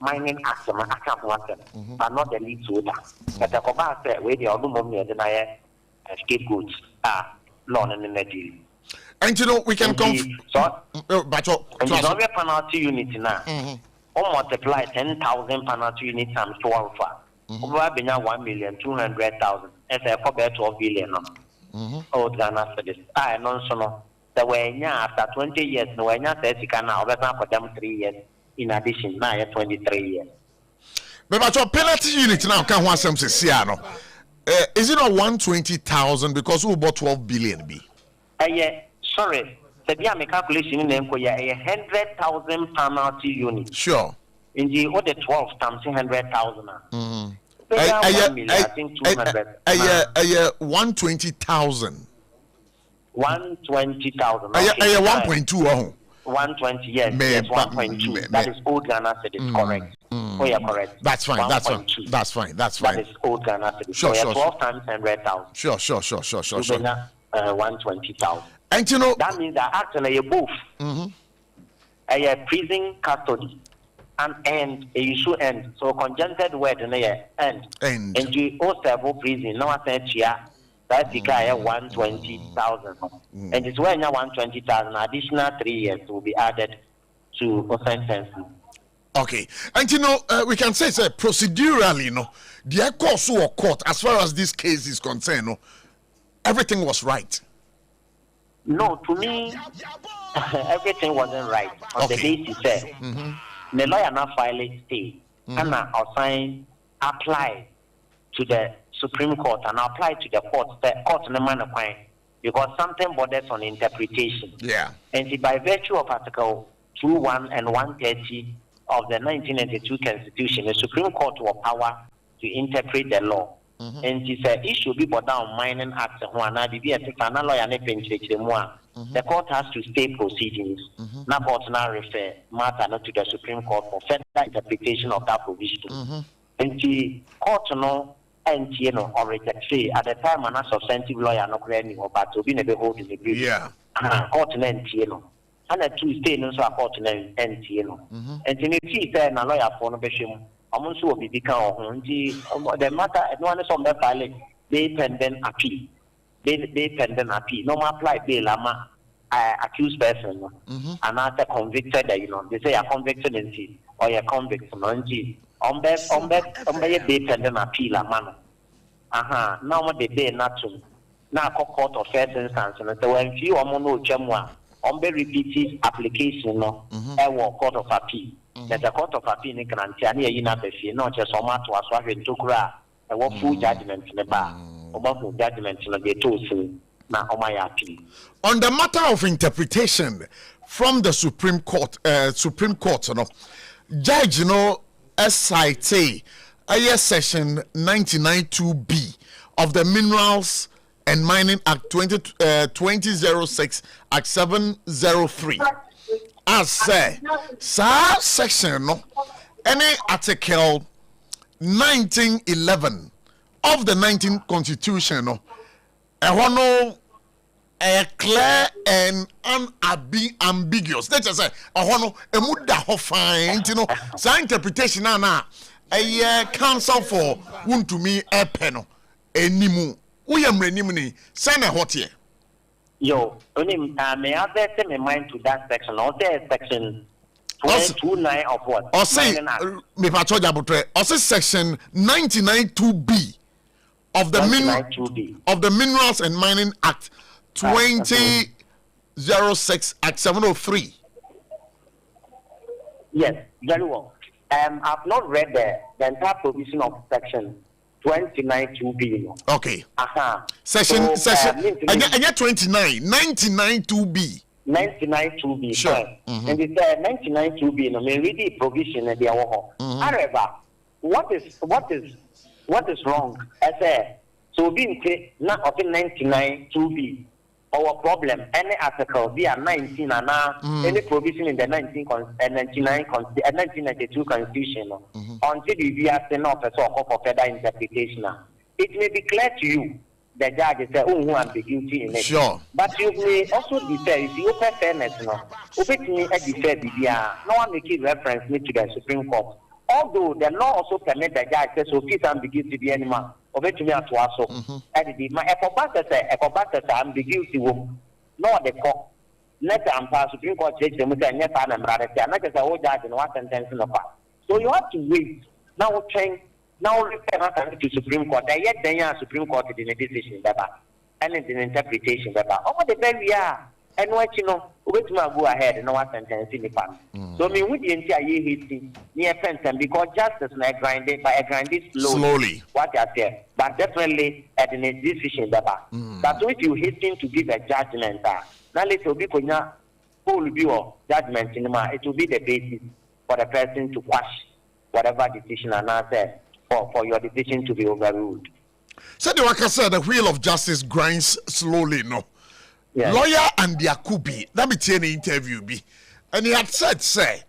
mining action, I can't want them, but not the lead to that. But the Coba said, where the other deny scapegoats are law and energy. And you know, we can come. So, but your penalty unit now, or multiply 10,000 penalty units times 12. Over 1,200,000 as a for 12 billion. Oh, Ghana for this. I know. The way after 20 years, no way says you can now for them 3 years. In addition, now 23 years. But your penalty unit now can want some Siano. Is it not 120,000 because who bought 12 billion? Yeah, sorry. The Biami calculation in them 100,000 penalty units. Sure. In the other 12 times 100,000. I think 200. 120,000. 120,000. Okay, 1.2. 120, yes, 1.2. That is old Ghana cedis, correct. Oh, yeah, correct. That's fine. That's fine. That's fine. That's fine. That is old Ghana cedis. Sure, so 12 times 100,000. Sure. 120,000. And you know that means that actually you both a prison custody an end, a issue end. So conjuncted word in the end. End. And you also prison. No, I said, yeah, that's the guy 120,000. And it's when you 120,000, additional 3 years will be added to sentence. Okay, and you know, we can say procedurally, the course or court, as far as this case is concerned, everything was right. No, to me, everything wasn't right. On the basis that the lawyer now filed a stay and assign apply to the Supreme Court and apply to the court. The court no man acquire because something borders on interpretation. Yeah. And by virtue of Article 21 and 130 of the 1992 Constitution, the Supreme Court will have power to interpret the law. And she said it should be brought down mining act. The court has to stay proceedings. Now court now refer matter not to the Supreme Court for further interpretation of that provision. And she court no and or reject at the time an substantive lawyer no granting or but to be never holding the brief. Yeah. Court no and a two stay no so court no and and in it said na lawyer for no beshim. Almost will be become the matter at one is on the file, they pending appeal. They pending appeal. No more apply bail, accused person, and after convicted, they say a convicted in see or a convict on G. On bed, they pending appeal, a man. Now the day not to now court of first instance, and so when few or no chamwa, on the repeated application, court of appeal. That the court of appeal in Grantiania, not just so much was what we took a full judgment in the bar, or full judgment in the two now on my appeal. On the matter of interpretation from the Supreme Court, Judge, SIT, section 99(2)B of the Minerals and Mining Act 2006 Act 703. As say, section any article 1911 of the 19th Constitution, clear and unambiguous. Let's just say, a muda ho fine, interpretation a counsel for won to me a penno, enimu. We am renimini, send a hot here. Yo, may I set my mind to that section? Or there section 29 of what? Or say, me patroja or say section 99(2)B of the Minerals and Mining Act 2006 Act 703. Yes, very well. I've not read the entire provision of section 29(2)B. Okay. Session. And 99(2)B. 99(2)B. Sure. And it's 99(2)B. No, may read the provision and the however, what is wrong? I say so being not of 99(2)B. Our problem, any article via 19 and any provision in the 1992 Constitution until the VS officer for further interpretation. It may be clear to you the judge say, who will be guilty in it. Sure. But you may also defer if you open fairness. Open me a defer no one make reference me to the Supreme Court. Although the law also permits the judge to so peace ambiguity to the animal. Over to me at Wasso. My ecobatter ambiguity will no the court. Let them pass Supreme Court judge them with a net and rather than not as a whole judge in one sentence in the past. So you have to wait. Now train now refer to Supreme Court. Yet then Supreme Court in a decision and in interpretation over the very year. And what wait to go ahead and no one sentence in the past. So me with the entire history near Penton because justice na grinded slowly. What I say, but definitely at an decision That's what you hasten to give a judgment. Now let will be full view of judgment in it will be the basis for the person to quash whatever decision and answer for your decision to be overruled. So the worker said the wheel of justice grinds slowly, no. Yes. Lawyer and Yakubi, let me tell you the interview be. And he had said, say,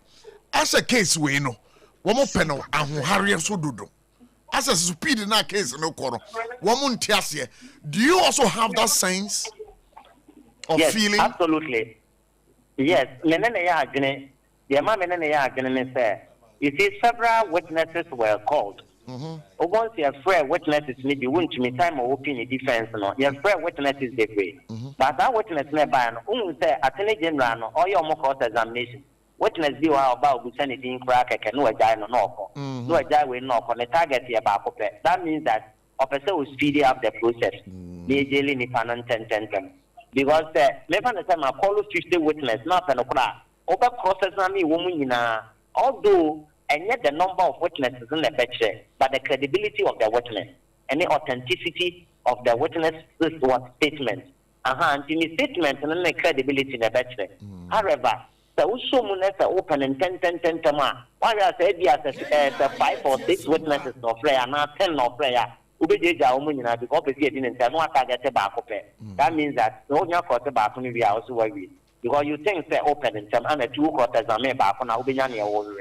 as a case we know, one more panel and Harry so do. As a speed in that case, no quarter. One more tiasia. Do you also have that sense of feeling? Absolutely. Yes. The You see, several witnesses were called. Once you have fair witnesses, maybe won't me time or open defense. No, you have fair witnesses they way. But that witness never say Attorney General or your more cross examination. Witness you are about anything crack and no guy no guy will knock on the target here about that means that officer will speed up the process. They daily need an 10 because never the time I call 50 witness, not an okra. Over process me woman although and yet the number of witnesses in the picture, but the credibility of the witness and the authenticity of the witness statement. And in the statement and the credibility in the picture. However, the Usumuness are open and 10 tama. Why I said yes, 5 or 6 witnesses of prayer, and not 10 of prayer. Ubija because we didn't tell no target back. That means that no quarter back on the also worry. Because you think they're open and some other 2 quarters are made back on our Ubijani over.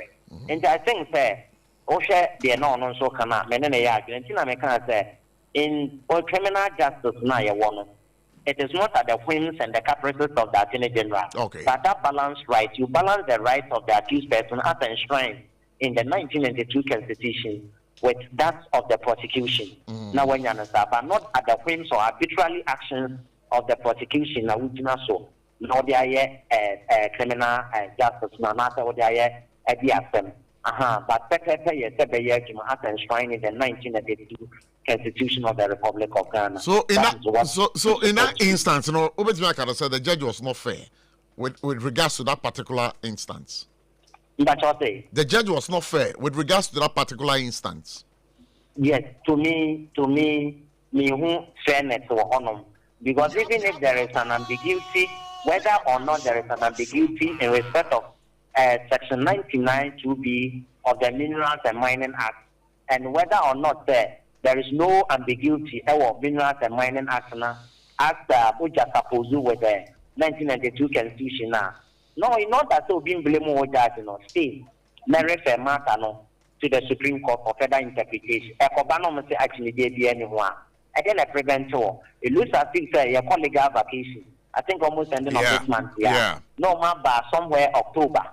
And I think say, Osha, they are not so can not many Argentina can say in all criminal justice now woman. It is not at the whims and the caprices of the Attorney General. Okay. But that balance right, you balance the rights of the accused person as enshrined in the 1992 Constitution with that of the prosecution. Now when you understand, but not at the whims or arbitrary actions of the prosecution now we do not so. Nor they are criminal justice, no matter what they are. But secretary said the year as enshrined in the 1992 Constitution of the Republic of Ghana. So in that instance, you know, the judge was not fair with regards to that particular instance. That's what I say. The judge was not fair with regards to that particular instance. Yes, to me, who fairness or honor. Because even if there is an ambiguity, whether or not there is an ambiguity in respect of Section 99 2B of the Minerals and Mining Act, and whether or not there is no ambiguity of Minerals and Mining Act as the ABOTCHIE supposed with the 1992 Constitution now. No, in order to be blamed or judge, stay, may refer matter to the Supreme Court for further interpretation. Ekobano say actually they be anyone. Again, a prevent all. It looks as if a legal vacation. I think almost ending of this month. No, but somewhere October.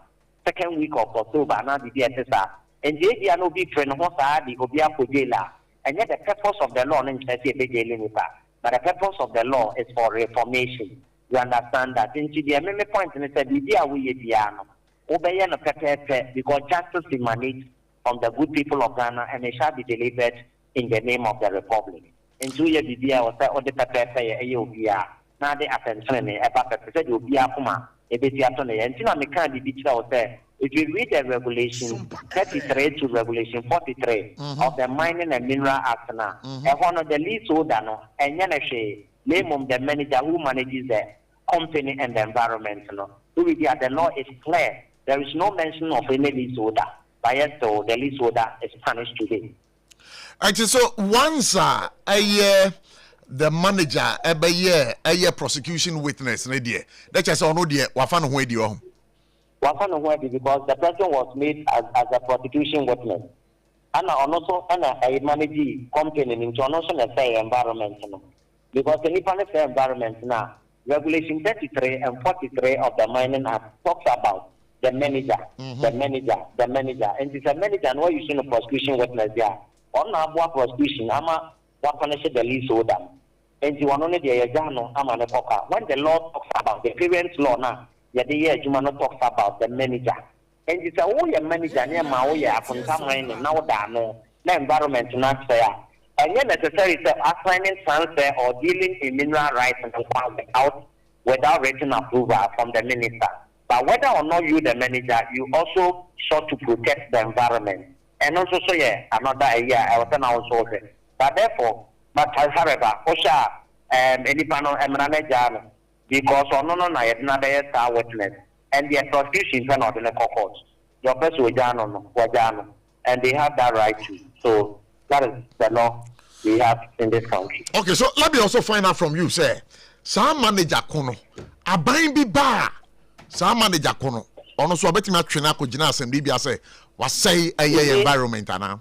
Second week of October, now the DSSR. And the no big friend, the Obia Pujela. And yet the purpose of the law, but the purpose of the law is for reformation. You understand that? Into the amendment point, and it said, obey and prepare because justice emanates from the good people of Ghana and it shall be delivered in the name of the Republic. And 2 years, the was the prepare AOBR. Now they attention about the said Obia Kuma. If you read the regulation 33 to regulation 43 of the Mining and Mineral Act now, and one of the leaseholder and Yanashe, name of the manager who manages the company and the environment. The law is clear. There is no mention of any leaseholder. But yes, so the leaseholder is punished today. Actually, so once the manager every year prosecution witness that's just on the wafano because the person was made as a prosecution witness and also a managing company in international fair environment because the fair environment now regulation 33 and 43 of the Mining Act talks about the manager and it's a manager and what you see in the prosecution witness there on our prosecution what punish the leaseholder. And you want only the Yajano Amanepoka. When the law talks about the previous law now, Yadia Jumano talks about the manager. And it's a manager near Maoya upon Tamine and now Dano, the environment not fair. And yet necessary to assigning transfer or dealing in mineral rights and out without written approval from the minister. But whether or not you the manager, you also sought to protect the environment. And also another area I was also there. But therefore, but however, Osha any panel manager because another star witness and the prosecution cannot in the court. Your person Wajano, and they have that right to. So that is the law we have in this country. Okay, so let me also find out from you, sir. Some manager kono, abain bi ba. Some manager kono. Ono so betimi atwena ko gina asem bibia say was say environment ana.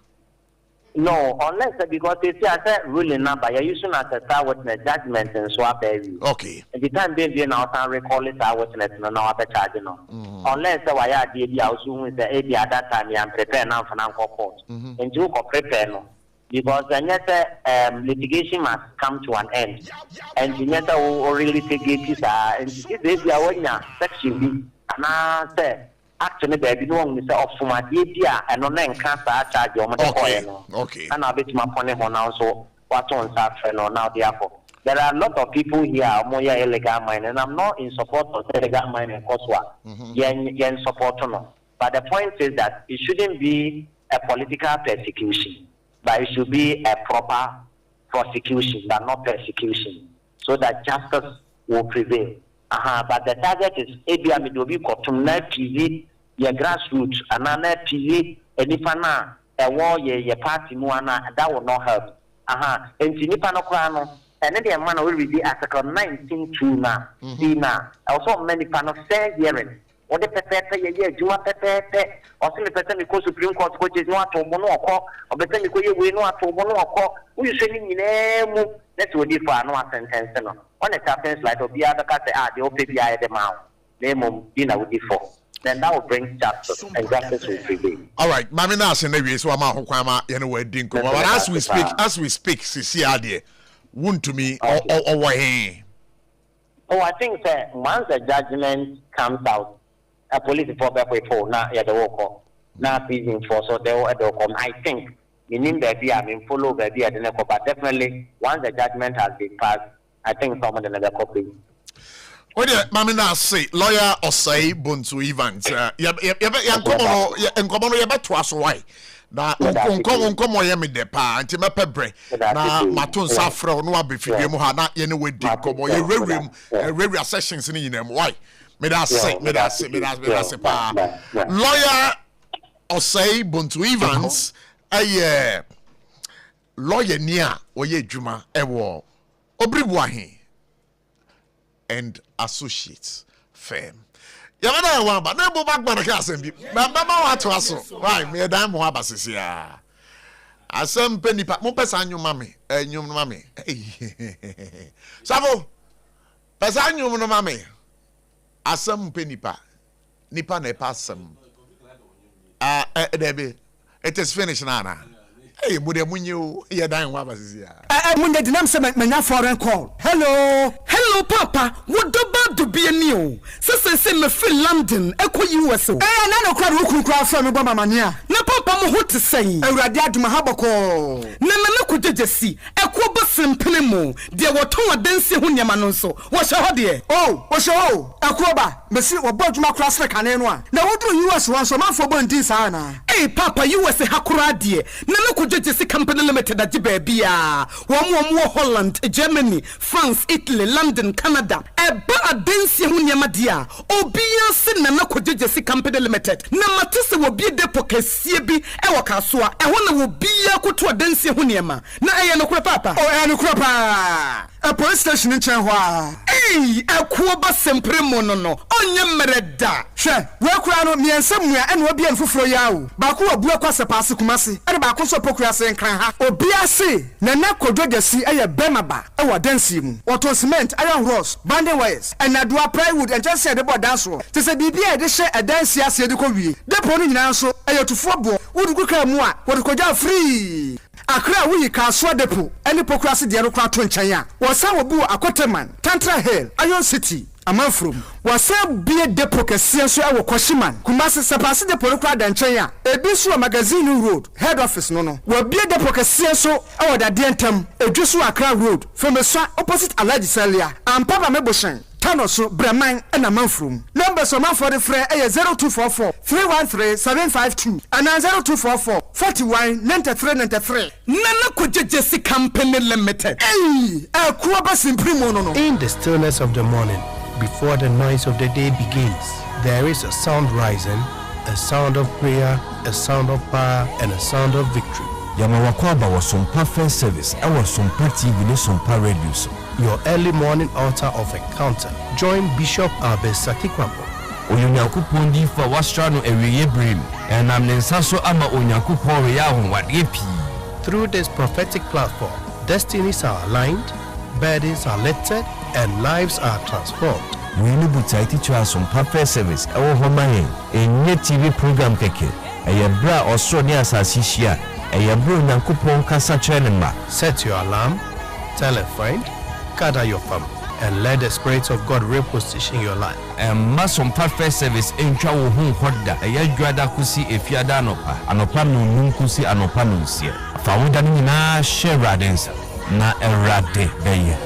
No, unless because they say I said ruling number, you're using as a star witness judgment and swap every. Okay. At the time being now, I recall it star witness and now I'm charging on. Unless the wire did also with the AD at that time, I'm prepared now for non court. And you can prepare no. Because the litigation must come to an end. And the matter will really take it and this is our section B. And I said, actually, baby, no one is off from my idea and on then cancer charge your money. Okay. And I'll bet my money on now. So, what on SARFO now, therefore. There are a lot of people here, more illegal mine, and I'm not in support of illegal mine and Koswa. Yen support no. But the point is that it shouldn't be a political persecution, but it should be a proper prosecution, but not persecution, so that justice will prevail. But the target is ABM will be cotton TV, your grassroots, and another TV, and if a war, your party, that will not help. And Tinipano Crano, and then the man will be Article 19 to now. See now, also many panels say hearing. What the Pepe, Juma Pepe, or some person because Supreme Court, which is not to Mono or better we know to Mono or who you saying in a that's what if I know a sentence. On it happens like the other cat, the OPBI at the mouth, name of dinner with before. Then that will bring justice and justice will prevail. All right, Mamina, and maybe so I'm out anyway, Dinko. But as we speak, Sisi wound to me or why? Oh, I think that once the judgment comes out, a police report now at the walk now season for so they will come. I think meaning baby, I mean follow baby at the neck, but definitely once the judgment has been passed, I think someone another copy. What did Mamina say? Lawyer or say Buntu Evans? Why? Na unkomo ye me depa anti mepebre na maton safra no abefidie mu ha na ye ne wedi komo ye rewrem sessions ni yinam why me da say pa lawyer Osei Buntu Evans lawyer nia oye adwuma ewo obribu ahe and associates firm. Yamana wa ba na bo back man ka asem bi mama wa to aso why me dan mo abasisi a asem pe nipa mo pesa anyum mame anyum no mame sabo pesa anyum no mame asem pe nipa na pasem debi it is finished na hey mude munyu ye dan wa abasisi a munde dinam se manya foreign call hello papa what do be a new say me feel London eko US na no kra ukru from me baba mania na papa mo ho te say awurade aduma haboko na ko jejesi eko bosem pene mu de woton adansi ho nyama no so wo hye ho de wo hye ho eko ba me si wo boduma kra sre kane no a na wodru US wan so man fo bondin sa na papa US hakura de na ko jejesi company limited agi ba bia wo Holland, Germany, France, Italy, London, Canada. Eba adensi ho nyama dia. Obia se na kojejesi company limited. Na matese wo bi depo kesie bi e wo kasoa. E ho na wo bia koto adensi ho nyama. Na eye no kura papa. No kura pa. A police station in Chenhua. Akuo ba sempre mo no. Onye mereda. Hwe, we kura no miensam nua ene obi enfoforo yawo. Ba ko obu akwase paase kumase. Ene ba ko so pokura se nkran ha. Obia se na kodojesi eye bemaba e wa dansi mu. Wato cement, iron rods, banding wires, and adua plywood and just said the board dance roll. To say bibia de share a dance ase de ko wie. Depo no nyina so eye tofo bo. Wodu kuka mu a, wodu koja free. Akra wuyi kaso depo ene pokrasi de no kwa to nchen a wo sa wo bu akoteman Tantra Hill Iron City Amanfrom wo sa bie depo kese so e wo Koshiman Kumasi sepase depo no kwa da nchen a ebi so magazine road head office no wo bie depo kese so e wo da de ntam edwuso Akra road from so opposite Alhaji Salia ampaba meboshen Tanoso Breman and Amanfrom numbers of man for the free 0244 313 752 and 0244 41 93 Nana Kojejesi Company Limited. In the stillness of the morning, before the noise of the day begins, there is a sound rising, a sound of prayer, a sound of power, and a sound of victory. Yamawakwaba was SOMPA First Service. I was SOMPA TV, SOMPA Radio. Your early morning altar of encounter. Join Bishop Abesaki Kwampo. Onyankopon di fa wasra no eweye brim. Enam nensa so ama Onyankopon we ya ho wade pi. Through this prophetic platform, destinies are aligned, burdens are lifted, and lives are transformed. We need to take it to our SOMPA First Service. Our home in TV program keke. A bra or so near Sasisia. A bro na kupon kasa chenema. Set your alarm, tell a friend, gather your family, and let the Spirit of God reposition your life. And SOMPA First Service in Chawu Hoda. A yagada kusi if yada anopa. Anopa no nunkusi anopa nunsia. Fawida na share radensa. Na erade beye.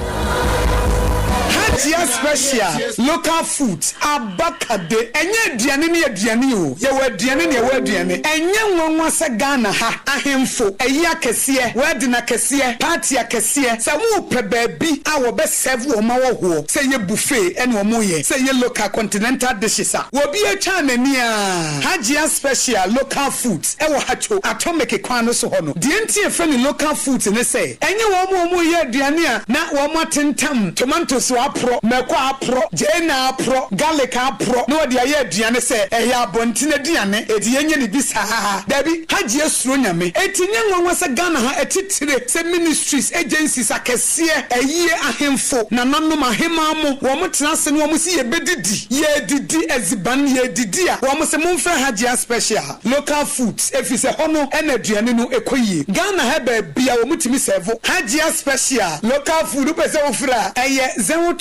Hatia special local foods abakade enye aduane ne aduane o ye wa aduane ne ye wa aduane enye nwanwa se Ghana ha ahemfo eyi akese wedding akese party akese se wo pe baabi a wo be serve wo ma wo ho se ye buffet ene wo mo ye se ye local continental dishes a wo bi atwa nani a Hatia special local foods e wo hacho atomic kwan no so ho no de ntie fe ni local foods ne se enye wo mo ye aduane a na wo mo atentam tomatoes apro meko apro jena apro garlic apro no de aye aduane se ehya abontine aduane edi yenye ni bisa dabi Hagia suro nyame etinye nwanwa se Ghana ha etitire se ministries agencies akese eyiye ahemfo na nanom ahema mo wo mo tenase no mo si ye bedidi ye didi eziban ye didi a wo mo se mo mfa Hagia special local foods efise hono ena aduane no ekoyie Ghana ha ba bia wo mutimi serve Hagia special local food pese wo fra eye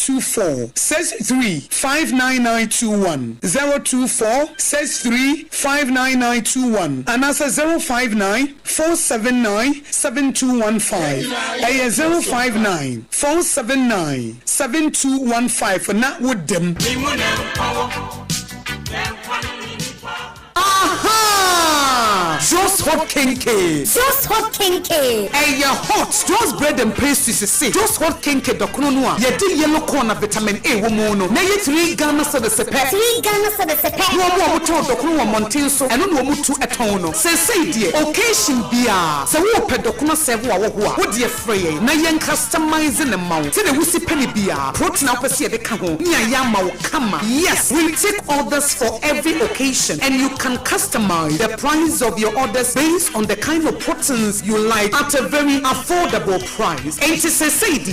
02463599921 02463599921 and answer 05947972115 05947972115 for not with them. Aha! Just hot kinky. Just hot kinky. Hey, your hot. Just bread and pastries is sick. Just hot kinky. Dokunua. Ye di yellow corner vitamin A womono. Na ye 3 Ghana so the sepe. 3 Ghana so the sepe. No more muto dokunua montinso. And no mutu etono. Say dear. Occasion bia. Se wo pe dokuna sevu wa wohua. Wo die free. Na ye customizing the mount. Se the wusi penny bia. Protein apesi de ka ho. Ni ayama wo kama. Yes, we'll take orders for every occasion and you can customize the price of your orders based on the kind of proteins you like at a very affordable price. And to say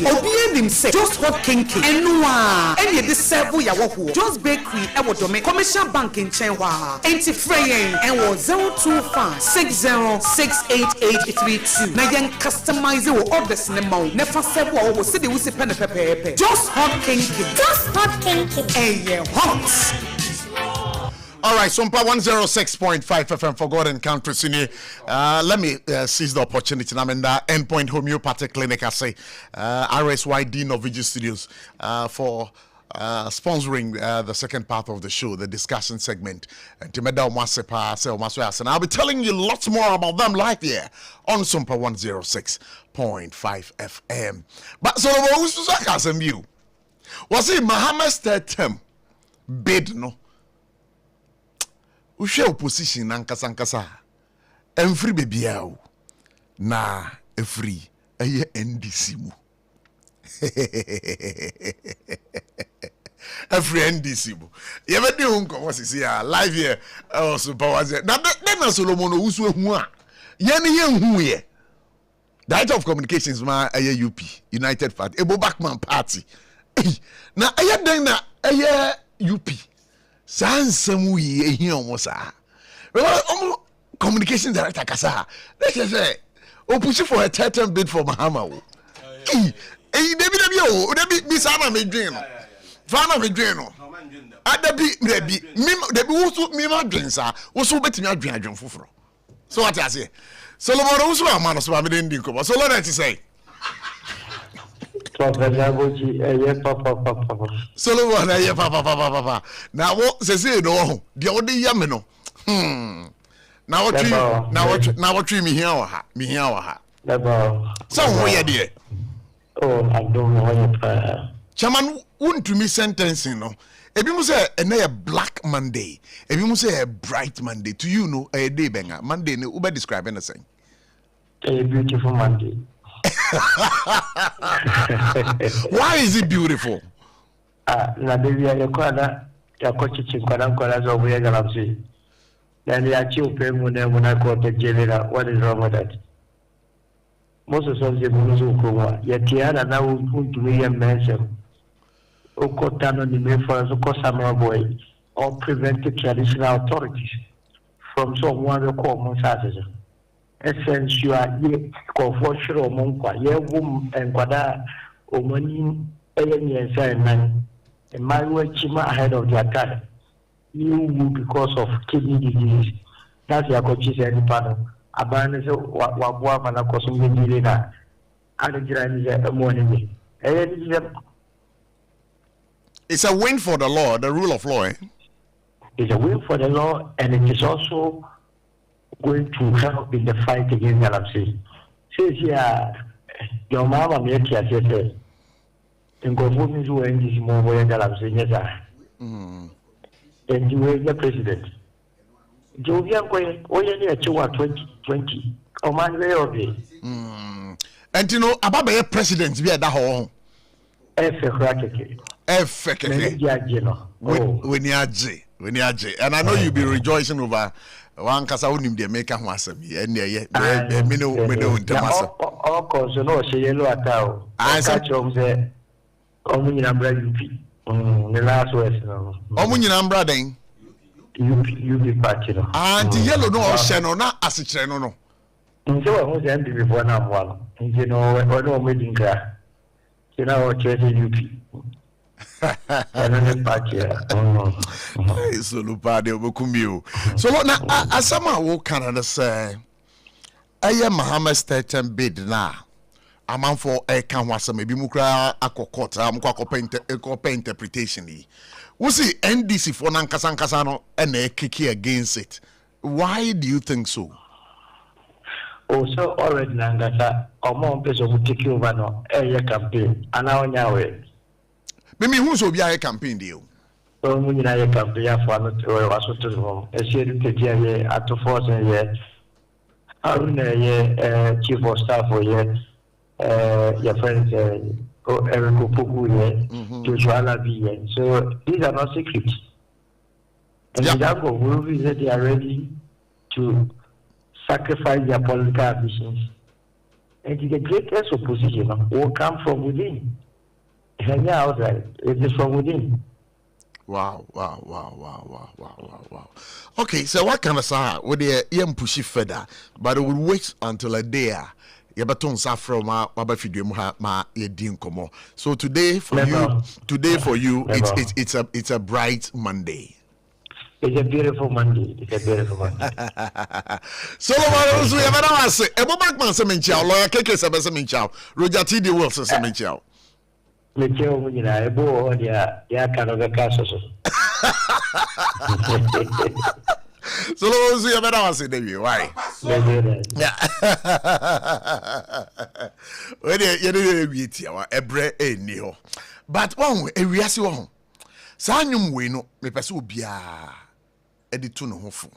obi say just hot kinky enwa any de serve ya wo just bakery e wo dome commercial bank in chenwa enti freying and wo 02560688832 na yen customize your orders ne maw never serve wo se de wusi pen pepepe just hot kinky hot. All right, SOMPA 106.5 FM for God and Country Sini. Let me seize the opportunity. I'm in the Endpoint Homeopathic Clinic, I say, RSYD Norwegian Studios, for sponsoring the second part of the show, the discussion segment. And I'll be telling you lots more about them live here on SOMPA 106.5 FM. But so you was it Muhammad's third term bid, no? Ushe opposition nankasa every baby out na every eye NDC mu every NDC mu ye be dey unko was see live here also power na na Solomon usu ehu a ye ne ye hu ye Director of Communications ma eye UP United Party Ebo Backman Party na eye den na eye UP Sansemu ye here almost communication director kasa. Let's say push for a third bid for Mahama. Debi sana me dream. Fana me dream no. Adabi debi wusu me ma dream sa. Wusu betimi adwen foforo. So what I say? Solomon wusu amano so me dey ko. So let us say. Solomon aye papa na wo sese no de wo de yame no na wo twi me hia wa ha so wo ye de I don't know what chairman untumi sentencing no ebi mu say na black Monday ebi mu say bright Monday to you no a day benga Monday ne uber describe anything a beautiful Monday. Why is it beautiful? Na baby ya kwada ya kochichi kwada zo buye galapsi. Then ya chi upe muna ko te jelera. What is wrong with that? most of the bonus of Kowa, yet Tiana now will put to me a mention. Okotano the main for us, Okosama boy, or prevent the traditional authorities from someone to call Monsaza. Essence, you are ye, confortion or monqua, ye womb and quada, or money, and man, and my way chima ahead of their time. You because of kidney disease. That's your coaches and panel. Abandon what woman of course will be that. And the morning. It's a win for the law, the rule of law. It's a win for the law, and it is also going to help in the fight against Galamsey. Says here, your mama made here, says, and go for me to end this more than Galamsey. And you were the president. Jovian Quay, only a 2020. Oh, man, way of it. And you know, about the president, we are that home. When you and I know you'll be rejoicing over one cause I wouldn't be a maker who and all cause you know, say yellow at all. I catch on the the last West now. Omunyinambra then. You be party no. And the yellow no sheno na asichre no. Nje wa ho zan bi before na mwa no. Nje no no medin kra. Kina o chese UP. Ana ne party. So lupa de obokumio. So na asama wo Canada say aye Muhammad Staten bid na. Amanfo can was maybe mukra akokota mukwa interpretation ni. We see NDC for Nankasankasano and a kiki against it. Why do you think so? Oh, so already Nangasa or more person will take over no a campaign and now nyawe. Maybe who's will be a campaign deal? Oh, when I campaign for was to home. A shade to at the force and yet. Aruna chief of staff for yet. Your friends Eric Opoku Joshua Labi. So these are not secrets. And example, we say they are ready to sacrifice their political ambitions. And the greatest opposition will come from within. And outside, it is from within. Wow. Okay, so what kind of say with the young pushy further, but it will wait until a day. Yabaton Safro ma yedin komo. So today for you, it's a bright Monday. It's a beautiful Monday. So we have another say. Ebo Backman semenchao, lawyer Keke semenchao, Roger T. D. Wilson semenchao. Mechao mujina ebo ya kanoga kaso. So we have another say David. Why? Yeah. When you didn't meet here, ebre eni ho. But one e wiase wo ho. Sa anyum we no me pese obia editu no ho fo.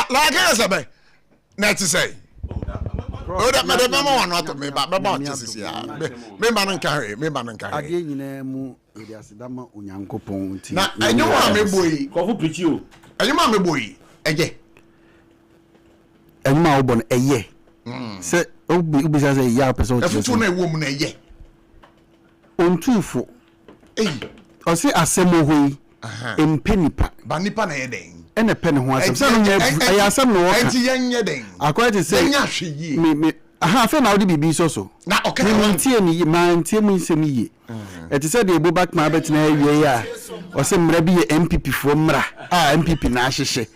Like I said, not to say. Oh, that madam, not to me, but about this is me man carry. Again, you know, Dama Unyanko Ponti. Now, I know I'm a boy, who preach you. And you, mamma boy, again. And Malbon, a ye. Say obi say ya person. Efutu na ewo mu na ye. Ontufo. O say asemo hoyi. Empe nipa. Ba nipa na ye den. Ene pe ne ho asem. Say no nya ya asem no wo ka. Enti yenye den. According to say. Nya hwe Me aha fe na odi bibi so. Na okay. Me tie ni man tie mu nsem yi. Eti say dey go back ma betina awie ya. O say mra bi ye MPP fo mra. MPP na ahyehye.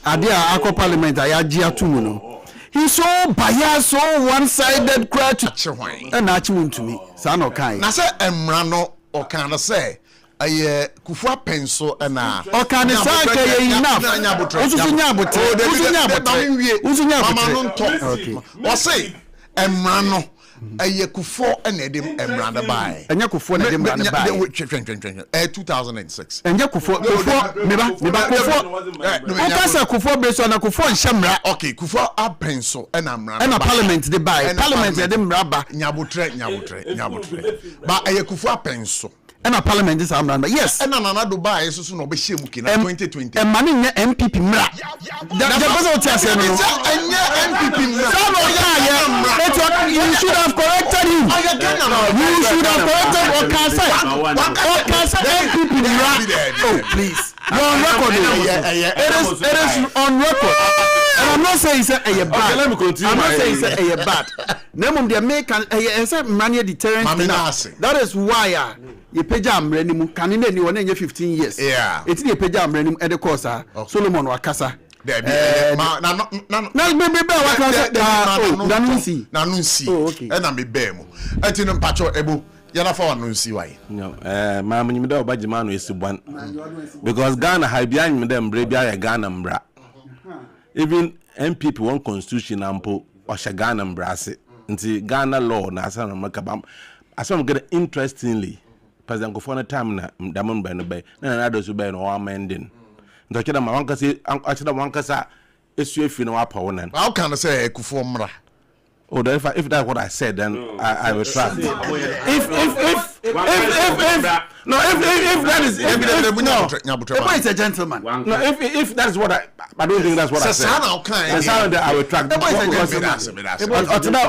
Ade a akọ parliament ayaji atumu no. He's so biased, so one-sided crutch. And actually to me, son of kind. Na say emrano or can say a kufa pencil and a or can say enough. Or say emrano a kufo and edim emranda by and yakufo and edim by 2006 and yakufo kufo based on a kufo and shamra. Okay, kufo a pencil and amranda and a parliament they buy parliament edim raba nyabutre but a kufo pencil and a parliament is amranda yes and another Dubai is so no be shame 2020 and money MPP mra that was what MPP you should have corrected him. You should have corrected Okasa MPP mra. Oh please, you're on record. It is on record. And I'm not saying it's a bad. Let me continue. I'm not saying it's a bad. Name the American money deterrent. That is why you pay jam renimu kanine ni one 15 years. Yeah. It's the pay jam renimu at the course. Solomon Wakasa. Nanunsi. And I'm a bemo. I didn't patch your ebo. Yana for Nanunsi. Why? No, Mamma, you know, Bajimano is one because Ghana had behind them, Brebia, Ghana, Bra. Even MPP one constitution ample or Shaganam Brass until Ghana law, Nasa Makabam. As some get interestingly, President Kofona Tamna, Damon Benobay, and others who ban or amending. Doctor Mawanka say, Uncle Wankasa is you if you know our opponent. How can I say Kufomra? Oh, if that's what I said, then I will try. If that is it's a gentleman. No, if that's what I don't think that's what I said. That's how I will track.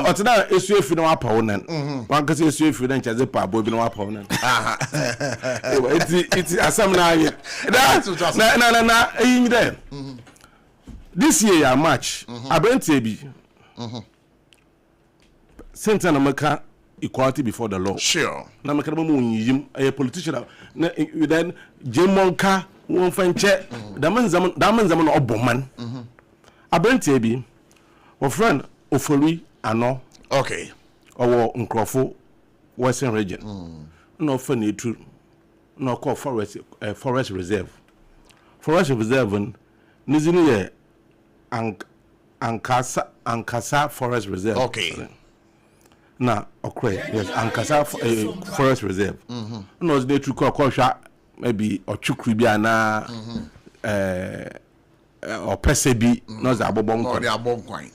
Otina is you if you know our opponent. One can say you if you don't have a pub, you know our opponent. It's a some now. This year, March, I went to be. Center America equality before the law. Sure. Na America mo a politician then Jemonka won fanche da man zaman oboman. Abente bi o friend Ofori ano. Okay. Owo Nkrofo Western region. No fa na etu no call forest reserve. Forest reserve nizini ye Ankasa forest reserve. Okay. Na okay, yes, Ankasa forest reserve. No, they took a caution, maybe or Chukribi na or Pesebi, not the Abobon or the Abon.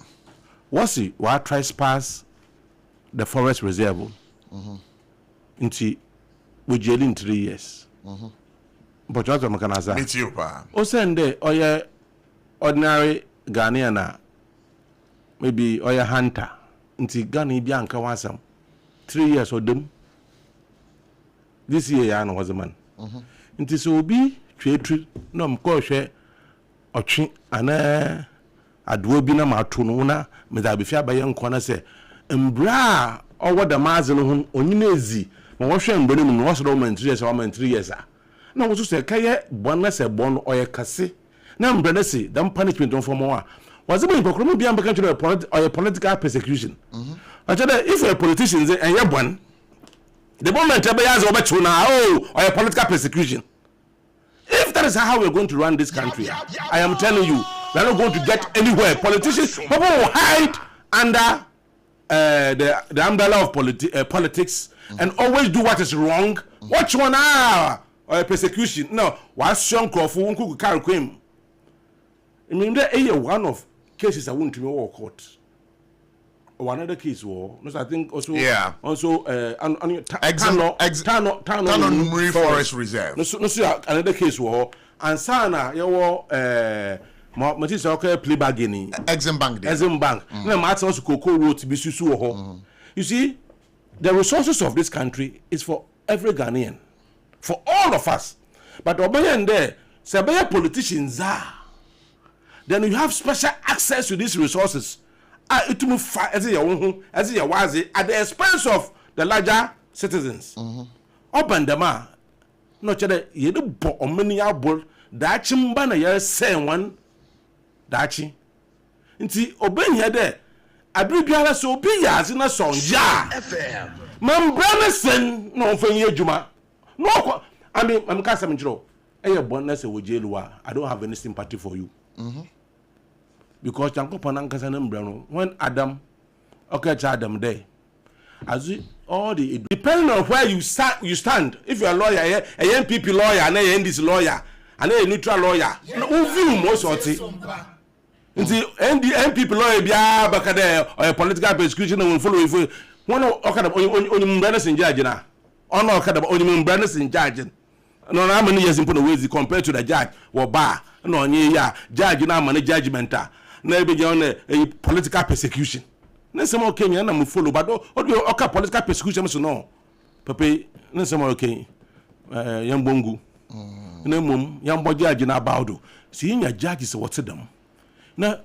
What's it? What trespass the forest reserve into we jail in 3 years. But what am I gonna say? It's you, pa. O send or your ordinary Ghanaian, maybe or your hunter. Nti Ghana Bianca wasam 3 years or them. This year I was a man. Nti so be trade no mko hwe otwe ana adwo na matono na me da be fia ba yanko na se mbra owo da maze no ho onyina ezi ma wo hwe mbere mu no wo so do man 3 years or man 3 years a na wo so se kaye bona se bon oye kase na mbra na se dam punishment on for mo was it because be ambassador or a political persecution? If you're a politician and you're one, the moment or a political persecution. If that is how we're going to run this country, I am telling you, we're not going to get anywhere. Politicians, people will hide under the umbrella of politics and always do what is wrong. Watch 1 hour or a persecution. No, what's young Crawford who carry him? I mean, there is one of cases I want to know court. Or another case war. No, I think also also Tano Forest Reserve. No, another case war. And Sana, you Mati say okay play bargaining. Exim Bank. Exim Bank. Na Mati also Cocoa Road to be susu ho. You see, the resources of this country is for every Ghanaian, for all of us. But Obayan there, say politicians are. Then you have special access to these resources. It will as your was at the expense of the larger citizens. Open them are not you do or many able that chimbana ya say one dachi. Inti obey here there. I bring you so be as in a song. Ja, Mam Branison, no for you, Juma. No, I mean, I'm Casam Joe. I don't have any sympathy for you. Because Janko Panankasan Brano, when Adam, okay, Adam there, as all the depending on where you stand. If you're a lawyer, a NPP lawyer, and a NDC lawyer, and a neutral lawyer, who view most of it. The NPP lawyer be or a political persecution will follow if one of brothers in judge now. On all brothers in judge. No, how many years in put away compared to the judge or bar. No, yeah, judge now money judgment. Maybe on a political persecution. Next time okay, and I'm follow, but okay, political persecution so no. Papa, next time okay, young bongo. No mum, young boy judge in about seeing your judges what's them. Now,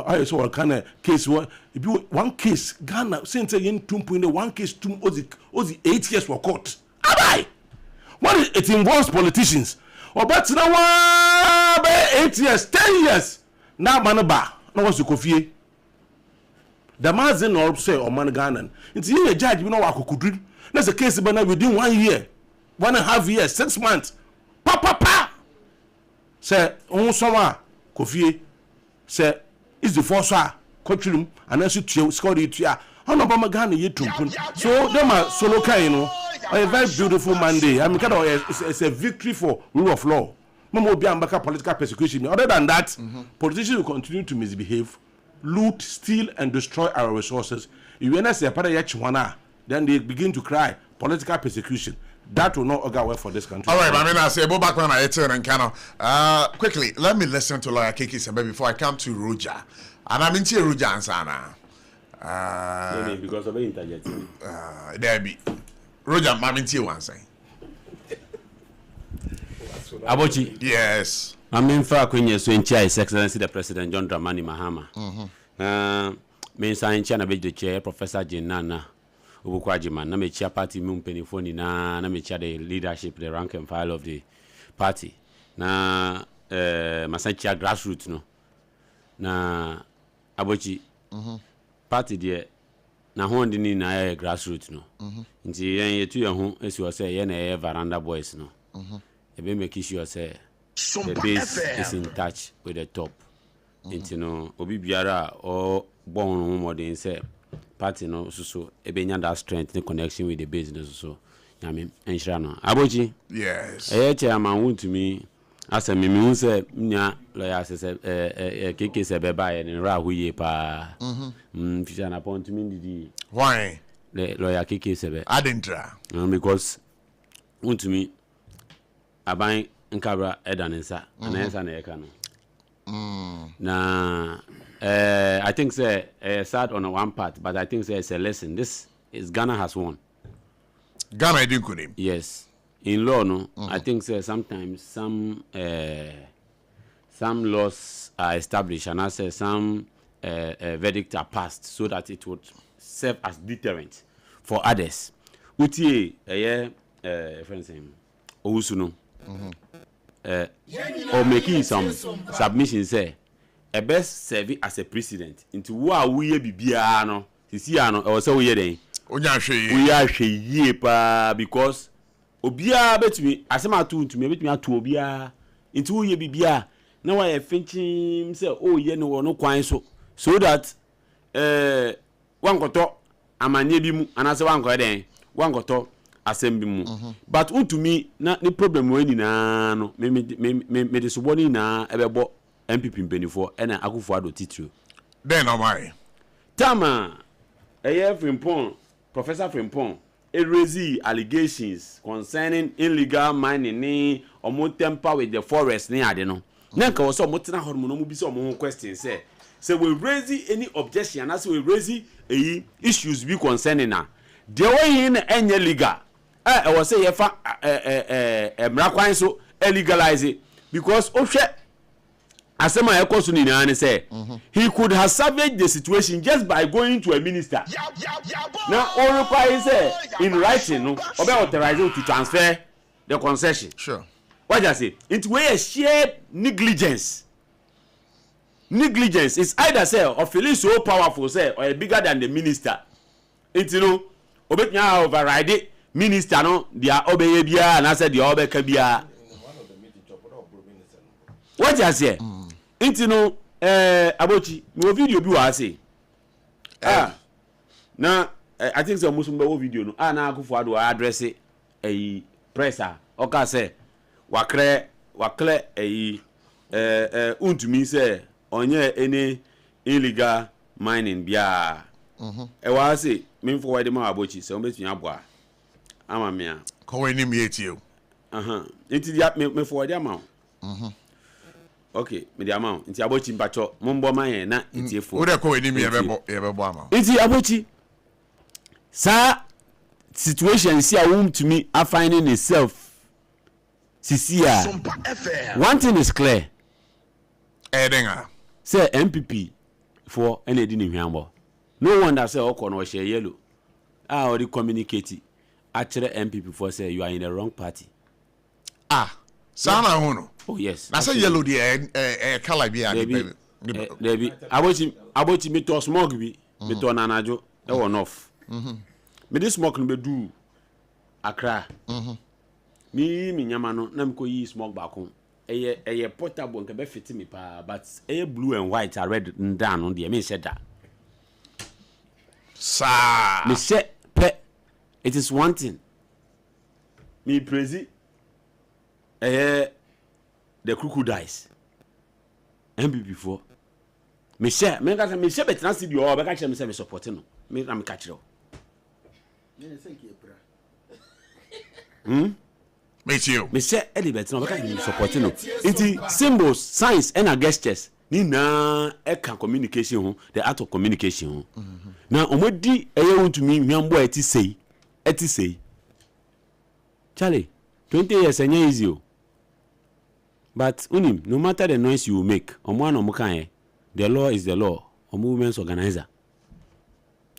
I saw a kind of case one case, Ghana, since in Tumpu, one case, Ozi 8 years for court. Aye! What it involves politicians. Or but now, 8 years, 10 years. Now, Manaba, no was the coffee. The Mazin or say, or man Ghana. It's in a judge, you know what could do. That's a case within 1 year, 1.5 years, 6 months. Pa! Say, on summer, coffee. Say, is the first courtroom and then you score it here. How about Ghana yet to so them are solo you know. A very beautiful Monday. I mean, kind of it's a victory for rule of law. Mamo be ambaka political persecution. Other than that, politicians will continue to misbehave, loot, steal, and destroy our resources. If you say then they begin to cry political persecution. That will not go well for this country. All right, I mean, I say, go back when I turn and kind of quickly. Let me listen to Lawyer Kiki Sembe before I come to Roger. And I'm into Roger and Sana. Because of the internet. There be Roger, I'm into one saying. Abochi. Yes. I'm in fact when you're so in chair, His Excellency the President John Dramani Mahama. Me sign China be the chair, Professor Jinana. Ubukwajiman, na mechia party mumpenifoni na mechia the leadership, the rank and file of the party. Na masachia grassroots no. Na Abochi party there na hondi ni na grassroots no. Nti yen yetu ye ho esi o say ye na veranda boys no. Ebe make sure say the base is in touch with the top. Nti no obi biara o bon modern say party no so ebenya that strength in connection with the business so yami enhira no Abochi yes chairman want to me as me hu say nya lawyer say keke se beba ye ni ra huye pa future na appointment didi why the lawyer keke se be adentra because want to me aban nkabra edanensa anensa na yeka no na I think say sad on one part, but I think say it's a lesson. This is Ghana has won. Ghana didn't couldn't. Yes, in law no. I think say sometimes some laws are established and I say some verdicts are passed so that it would serve as deterrent for others. Utie friends Owusu or making some submissions say. A best serve as a president into what we be biano, Sisiano, or so we then. We are she pa because Obia bet me as a to me bet me to Obia into ye be bia. Now I think him say, oh, ye no quine so that one got to a man nebimu and as one got then one got to assembly. But to me, not the problem when no me the subordinate na about. MPP Benifo and Akufo-Addo titru. Then am I. Tama, Frimpong, Professor Frimpong, raised allegations concerning illegal mining or more temper with the forest near Adeno. Nanka was so much hormone be some question say we raise any objection as we raise issues be concerning now. The way in any legal I was say if mrakwan so legalize it because Asema Ekosuni Nane say he could have salvaged the situation just by going to a minister. Now all requires say in writing no about authorizing to transfer the concession. Sure. What does it? It's where a shared negligence. Negligence is either say or feeling so powerful say or bigger than the minister. It's obey now override it. Minister no dia obey bia and I said the obey bia. What does it? Into Abochi, no video be was say. Now I think so Musumba video no. Na akufo ado address a presser. Oka say wakre untumi say onye any illegal mining bia. E wa say me forward ma Abochi say o betun aboa. Ama me a. Ko any me etio. Into dia me forward am. Okay, me the amount. Inti Abochi mpacho mombo man na itiefo. Wo de ko enim ye bebo ama. Inti Abochi sa situation see a womb to me are finding itself. Sisia. One thing is clear. Edenga. Say MPP for any din hwambo. No wonder say okọ no share yellow. Already communicate actually MPP for say you are in the wrong party. Sana hono. Oh yes. Na say yellow the color be Debi abochi me to smoke bi me to nanajo e won off. Me this smoke no be do Accra. Me nyama no na me ko yi smoke back home. Eye portable nke be fit me pa but blue and white are red down on there me said that. Sa me say it is one thing. Me praise the crocodiles MPP before me share better see the or catch me say me support no me na me catch you me share any better no catch me support no it symbols signs and gestures ni na e can communication ho the art of communication ho na omodi want to me hwambo eti sei Charlie 20 years anya easy. But unim, no matter the noise you make, the law is the law. Or women's organizer.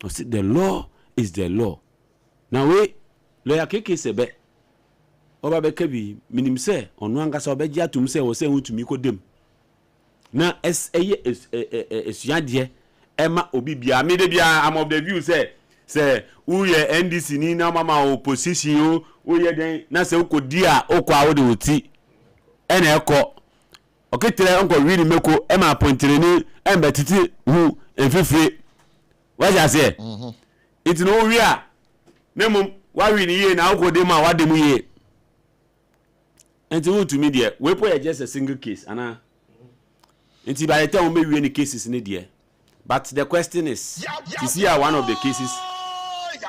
The law is the law. Now we lawyer keke sebe. Oba bekebi minim se onu angasa obeji atum se wo se ntumi kodem. Na esuade ema obi bia me de bia am of the view say who ye NDC ni na mama opposition o ye den na se ukodi a okwa wo de oti ena eko oketere onko really meko ema appointere ni embetiti hu enfifire what you say it no we a nemu wa wi ni ye na okode ma wa dem ye enti who to me there we po just a single case ana enti by the time we wi any cases ni there but the question is see one of the cases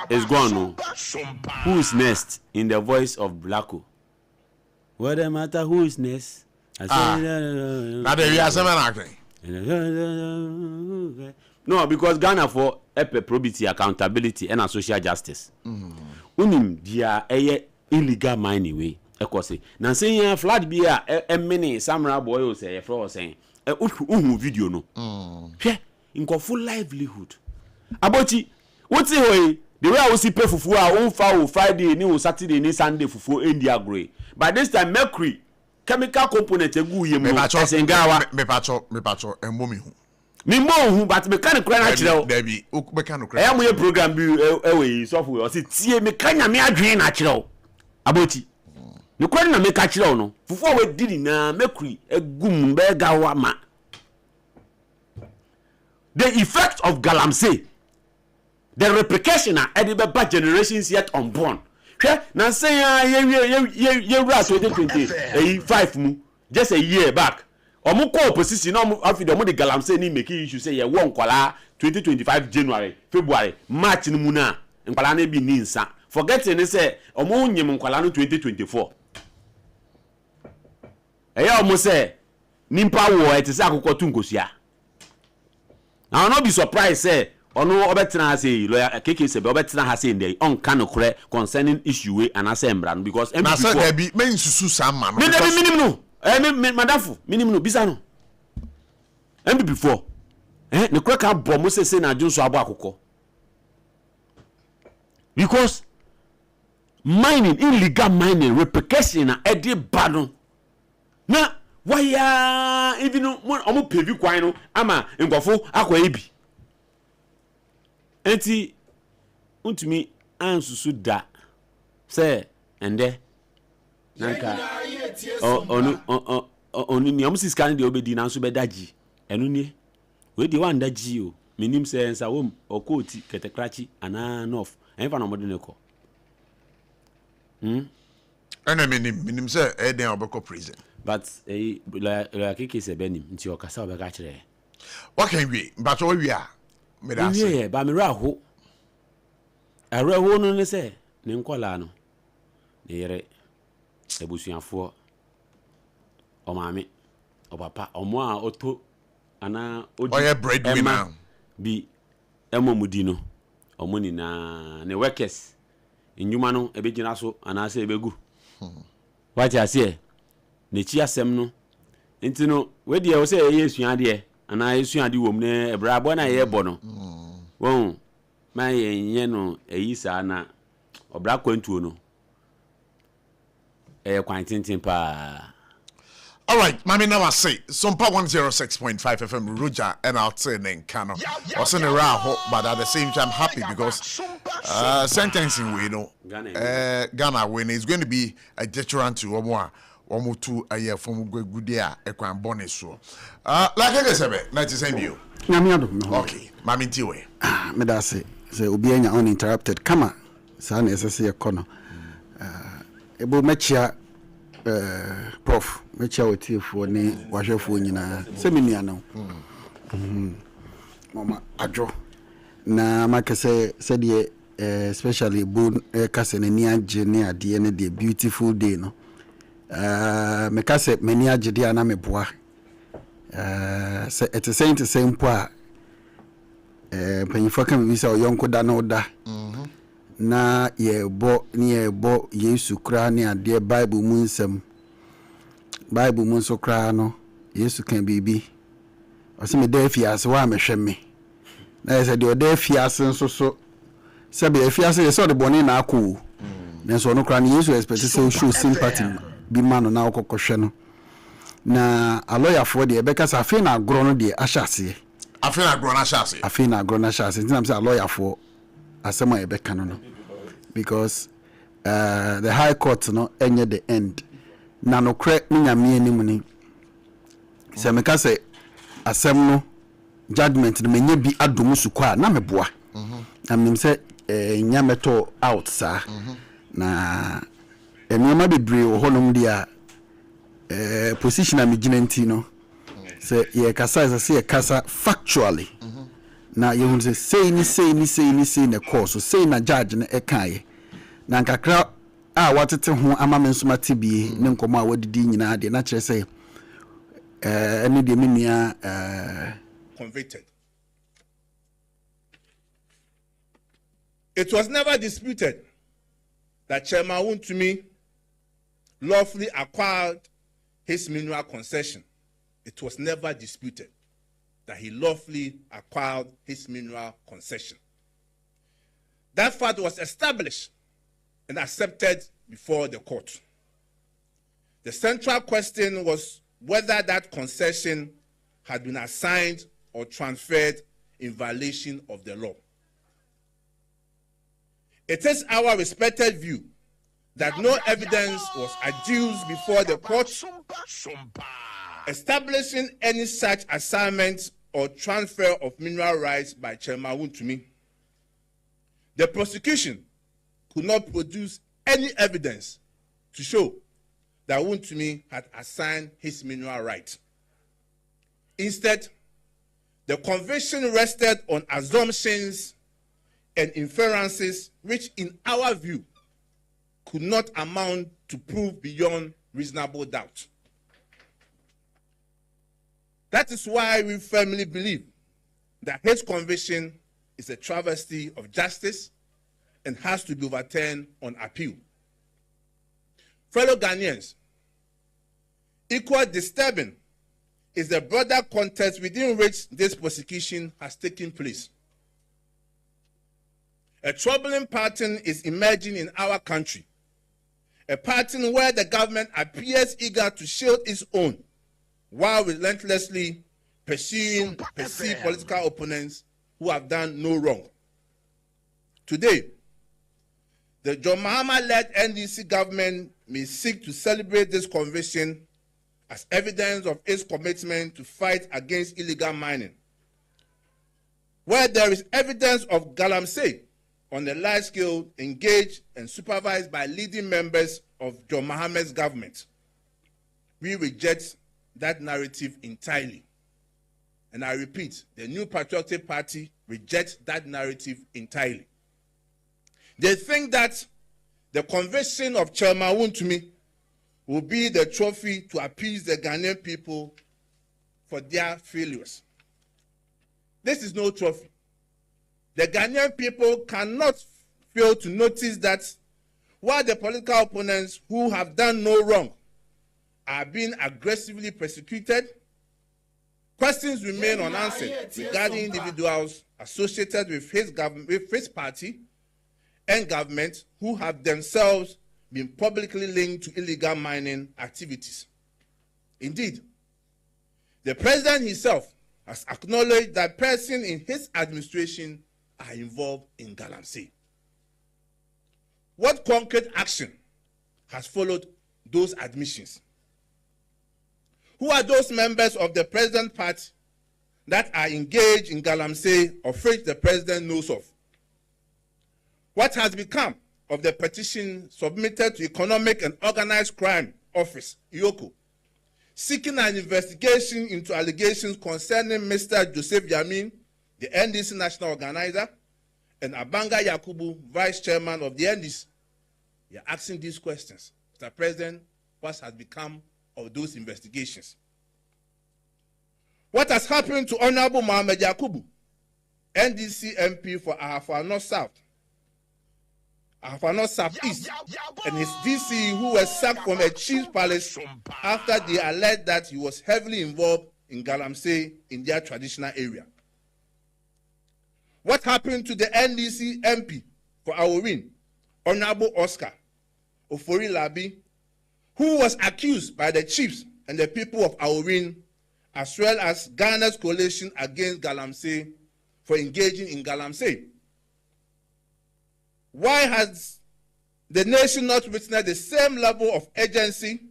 is gone no. Who is next in the voice of Blacko? What the matter who is next? Now there are some no, because Ghana for probity, accountability and social justice. Unim dia illegal mining way. Ekose. Na say flood be a many samurai boy say for saying video no. Hwe inko full livelihood. Abochi, what's it the way I will see pay fufu on Friday ni Saturday ni Sunday fufu India grey. By this time mercury chemical component egu ye mu asengawa me pacho embo hu. Me mo hu but me kan kra na kire o. Debi o be kan kra. E mo ye program bi we software o se tie me kanya me adwen na kire o. Abochi. Me kra na me ka kire o no. Fufu we didi na mercury egu mu be gawa ma. The effect of galamsey, the replication are edible generations yet unborn. Now say ye 2025 mu just a year back. Omo ko opposition no afi de mo de galamsey ni make issue say ye won kwala 2025 January, February, March ni mu na nkwala na bi ni nsa. Forgetting say omo nyem nkwala no 2024. Eya omo say nimpa wo e te say akoko tunkosia now no be surprised say ono obetena say lawyer keke say obetena ha say ndey on kan kore concerning issue we and asembra no because na say there be men susu sama no minimum no madafu minimum no bisa no before ne kore ka bom mo say na adwunso abo akoko because mining illegal mining repercussion na edi bad na waya even omo pevi kwan no ama ngofo akwa ebi enti untumi ansusu da say ende nanka onu ni omo siska de obedi na nso bedaji enu ni we di wan daji o minim say nsa wom okoti ketekrachi ana north enfa no modene ko ana minim say e den obeko prison but la keke se benim nti okasa obeka kire what can we but we are me da say yeah ba me raho no ne say ne nkola no ne yere ebusuafo o maame o papa o mo a oto ana oye breadwinner bi emomudi no o mo ni na ne workers enjuma no ebegina so ana say ebegu what you say ne chi asem no enti no we de o say yesuade ana yesuade wom ne ebrabo na ye bo no won ma ye no eyisa na obra kwantuo no kwantintin pa. All right, mami na say SOMPA 106.5 FM Roger and out in Kano. Was in a raho, but at the same time happy because sentencing we know Ghana when is going to be a deterrent to Omo to a year from Gudia Equan bonus so. Like I said, nice to send you. Okay, mami tiwe. Medase say Obianya uninterrupted. Come on, son is a see a corner. Ebo mechia prof mechia otiefo ne wahwefo nyina seminia no mama adwo na makese said especially bon kase ne niaje ne ade ne the beautiful day no me kase me niaje dia na meboa at the same point panyifo kan bi say oyonko da no da na yebo Yesu kra ne ade Bible mu nsem Bible mu so kra no Yesu kan bibi ose me da fiase wa mehwe me na say de oda fiase nso so se be fiase ye so de boni na akọ na so no kra ne Yesu expect say show sympathy bi ma no na okokohwe no na a lawyer for de ebeka sa afi na agro no de ahyase afi na agro na hyase ntinam say a lawyer for asema ebeka no because the high court no enye the end na no kre nyame anim ni se meka se asem no judgment no menye bi adomu sukwa na meboa amnim se nyame to out sa na enoma bebre wo honom dia position am ginenti no se ye kasa se ye kasa factually na you say ni na course say na judge na ekaye na nkakra a watete ho ama me nsoma tibie ne nkomo a wadidi nyina de na kire say ene de menua convicted. It was never disputed that Chairman Wontumi lawfully acquired his mineral concession. It was never disputed that he lawfully acquired his mineral concession. That fact was established and accepted before the court. The central question was whether that concession had been assigned or transferred in violation of the law. It is our respected view that no evidence was adduced before the court establishing any such assignment or transfer of mineral rights by Chairman Wontumi. The prosecution could not produce any evidence to show that Wontumi had assigned his mineral right. Instead, the conviction rested on assumptions and inferences which, in our view, could not amount to proof beyond reasonable doubt. That is why we firmly believe that his conviction is a travesty of justice and has to be overturned on appeal. Fellow Ghanaians, equally disturbing is the broader context within which this prosecution has taken place. A troubling pattern is emerging in our country, a pattern where the government appears eager to shield its own while relentlessly pursuing perceived political opponents who have done no wrong. Today, the John Mahama-led NDC government may seek to celebrate this conviction as evidence of its commitment to fight against illegal mining. Where there is evidence of galamsey on a large scale engaged and supervised by leading members of John Mahama's government, we reject that narrative entirely. And I repeat, the New Patriotic Party rejects that narrative entirely. They think that the conviction of Chairman Wontumi will be the trophy to appease the Ghanaian people for their failures. This is no trophy. The Ghanaian people cannot fail to notice that while the political opponents who have done no wrong are being aggressively persecuted, questions remain unanswered regarding individuals associated with his party and government who have themselves been publicly linked to illegal mining activities. Indeed, the president himself has acknowledged that persons in his administration are involved in galamsey. What concrete action has followed those admissions? Who are those members of the president's party that are engaged in galamsey of which the president knows of? What has become of the petition submitted to Economic and Organized Crime Office, EOCO, seeking an investigation into allegations concerning Mr. Joseph Yamin, the NDC national organizer, and Abanga Yakubu, vice chairman of the NDC? We are asking these questions. Mr. President, what has become of those investigations? What has happened to Honorable Mohamed Yakubu, NDC MP for Ahafo South, Ahafo South East, and his DC, who was sacked from a chief's palace after they alleged that he was heavily involved in galamsey in their traditional area? What happened to the NDC MP for Aworin, Honorable Oscar Ofori Labi, who was accused by the chiefs and the people of Aworin, as well as Ghana's coalition against galamsey, for engaging in galamsey? Why has the nation not witnessed the same level of urgency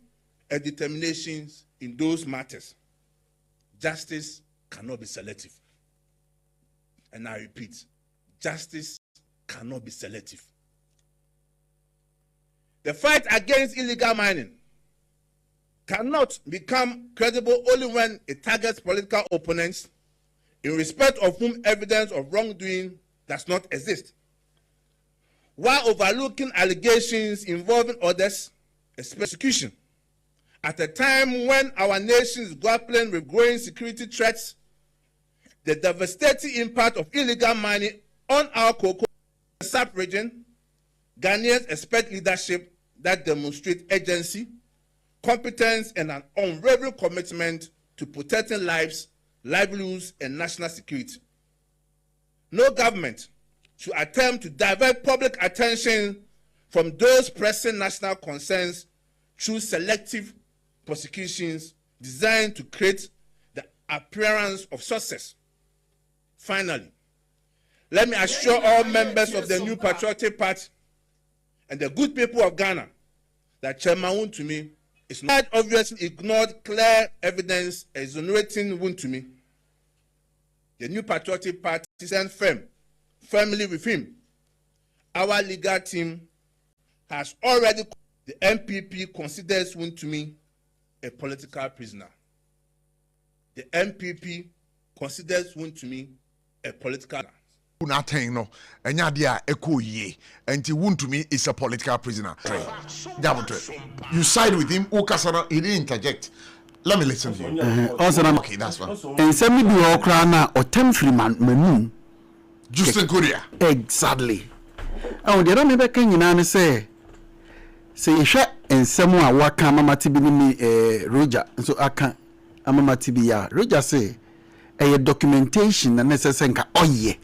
and determinations in those matters? Justice cannot be selective. And I repeat, justice cannot be selective. The fight against illegal mining cannot become credible only when it targets political opponents in respect of whom evidence of wrongdoing does not exist, while overlooking allegations involving others, especially persecution, at a time when our nation is grappling with growing security threats, the devastating impact of illegal mining on our cocoa sub-region. Ghanaians expect leadership that demonstrates agency, competence, and an unwavering commitment to protecting lives, livelihoods, and national security. No government should attempt to divert public attention from those pressing national concerns through selective prosecutions designed to create the appearance of success. Finally, let me assure all members of the New Patriotic Party and the good people of Ghana that Chairman Wontumi is not obviously ignored clear evidence exonerating Wontumi. The New Patriotic Party stands firmly with him. Our legal team has already. The MPP considers Wontumi a political prisoner. The MPP considers Wontumi a political prisoner. Nothing, no. And yadia eko ye. And Wontumi is a political prisoner. You side with him. Ukasana, he didn't interject. Let me listen to you. Okay, that's fine. And some be all crana or 10 free man. Justin Korea. Exactly. Oh, the other maybe can you say you shot and someone what can Mama Tibi me Roger, so I can't. Mama Tibi ya Roger say a documentation and necessary. Oh, yeah.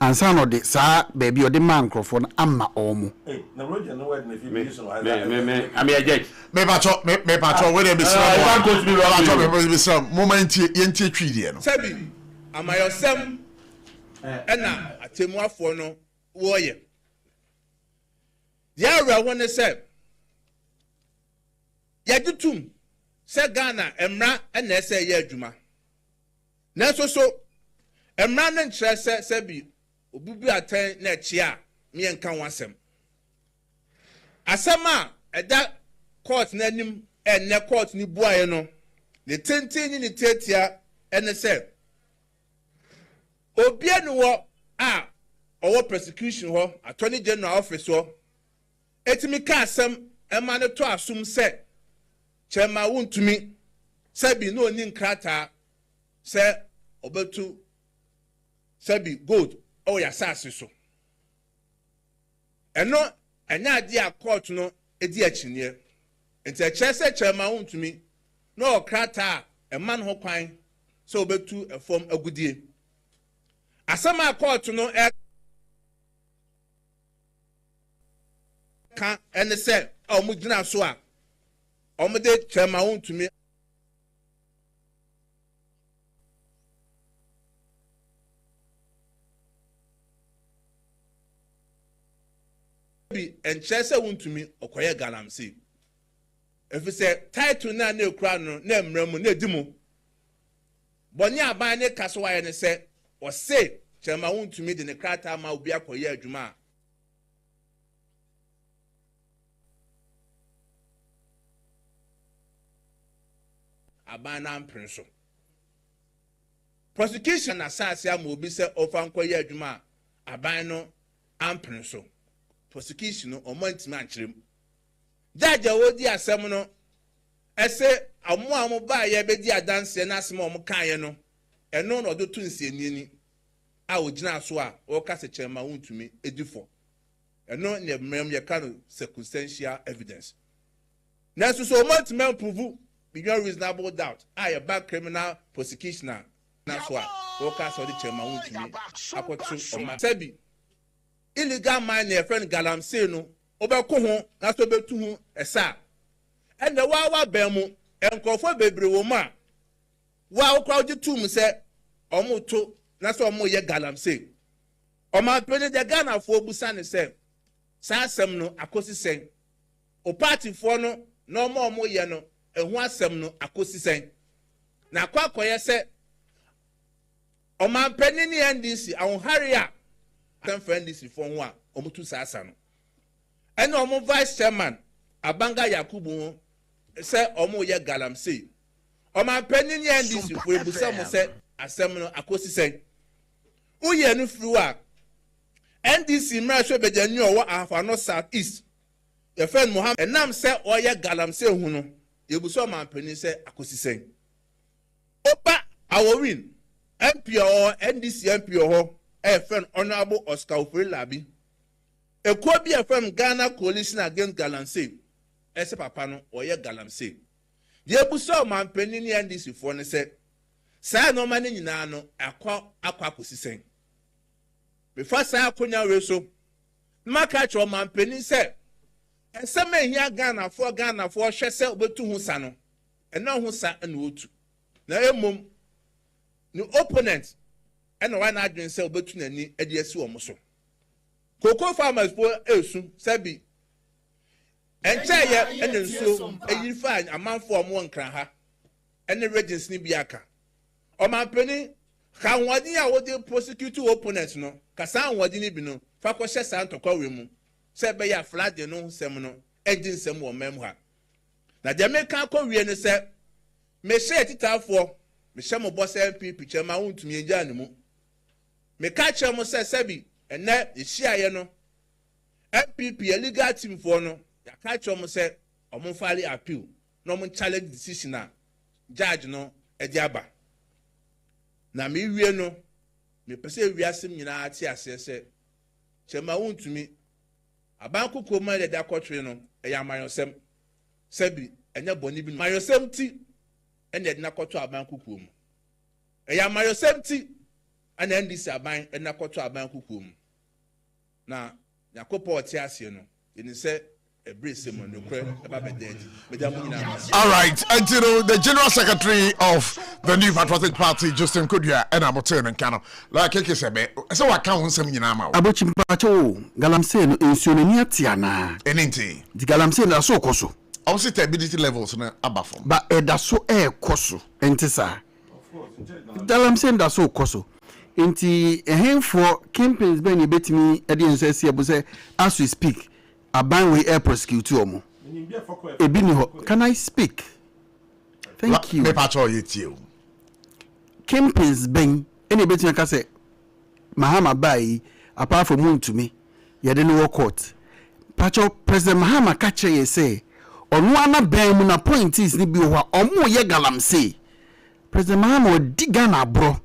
And some of the sir, baby, or the microphone, Amma Omo. Hey, now Roger, no word if you use no. I mean, I get. Me patrol, where they be some. I can't go to be some moment. Yenti treaty, no. Sebi, am I yourself? Ena atemwa for no warrior. Yara one said, Yadutum, said Ghana, Emra, and Nessa Yajuma. Naso so, Emran and Chessa Sebi, Ububi attend next year, me and Kawansem. Asama, at that court name and ne court ni buayano, the 10 in the 30 and the said. Obianu or persecution ho attorney general office ho etimi ka asem emane to asum se chema wuntumi se bi no ni nkrata se obetu se bi gold o ya sase so eno enya ade a court no edi achinie enti a chese chema wuntumi no krata eman ho kwan se obetu efom agudie asama court no kan ene se omu gina so a omu de chema wontumi bi enchese wontumi okoye galamse efi se title na na ekura no na emramu na edimu boni aban ne kaso wa ne se o say chema wontumi de ne krata ma obi akoye adwuma aban na mprenso prosecution asase am obi se ofa nkoye adwuma aban no amprenso prosecution no omantima ankyerem judge wodi asem no ese amu ba ye bedi adanse na asem o mkaye no eno no do tu nsienieni a ogina so a o ka se chema wontumi edifo eno ne mmem ye ka no circumstantial evidence na so omantima prove beyond reasonable doubt a bad criminal prosecution na so a o ka so de chema wontumi akotu o ma sabi illegal mine e friend galamsey no obeko ho na so betu ho esa ene wa bemu enkofo bebre wo ma wa okra oji tum se omuto na so omo ye galamsey o ma pene de Ghana fo busa ne se sa asem no akosi sen o party fo no na omo ye no ehu asem no akosi sen na kwakoye se o ma pene ni NDC awon haria kan friend NDC fo ho a omutu sa asa no ene omo vice chairman Abanga Yakubu se omo ye galamsey omo pene ni NDC fo ebusa mo se asem no akosi sen uye no fru a NDC mrasho bejani owo afano south east ye friend Mohammed enam se oye galamsey hu no yebuso man pani se akosisen opa awowin MP or NDC MP ho e friend honorable Oscar Ofrelabi eko bi e friend Ghana coalition against galamsey ese papa no oye galamsey yebuso man pani ni NDC fo ne se sa no man nyina no akwa akosisen before sa akonya we so maka cho man pani se ensema hia Ghana fo hwe se obetu hu sa no ena hu sa na otu na emom ni opponent ena wa na adwen se obetu nani ade asi wo so Cocoa farmers po esu sabi enche ye ena nsuo eyi fa amanfo omo nkran ha ena regents ni biaka o man pani ka wodi a wodi prosecute opponents no kasa wodi ni bi no fa ko hye sa ntokwa we mu se be ya flag no sem no engine sem wo mem ha na de me kan ko wie ne se me share titafo me hye mo boss MP picture ma wontumi enja ne mu me ka che mo se sebi ene e hia no MPP legal team for no ya ka che mo se omo file appeal no mo challenge decision judge no ediaba na me wie no me pese wiasem nyina ati asese chema wontumi abanko koma de da kotwe no eya mayosem sebi enya boni bi mayosem ti ene de na koto abanko kuom eya mayosem ti ana ndisi aban ena koto abanko kuom na yakopo oti ase no eni se all right, and you know the General Secretary of the New Patriotic Party, Justin Kudia, and I'm turning Kano. Like I said, so I can't some Yanama. Abotchie Mpacho, Galamsey no insunia tiana. Eninti. The Galamsey na so koso. Also stability levels na abafom. But da so koso entisa. Galamsey da so koso. Enti ehemfo campaigns ben yebetimi e de nsese abuse as we speak. Aban we air prosecute omo. Ebini ho. Can I speak? Thank you. Me patrol you. Campaigns ben any betting can say Mahama bai apart from moon to me. You didn't work court. Patrol President Mahama catch ye say on one ben mun appointees ni bi wa omo ye galamsey. President Mahama digana bro.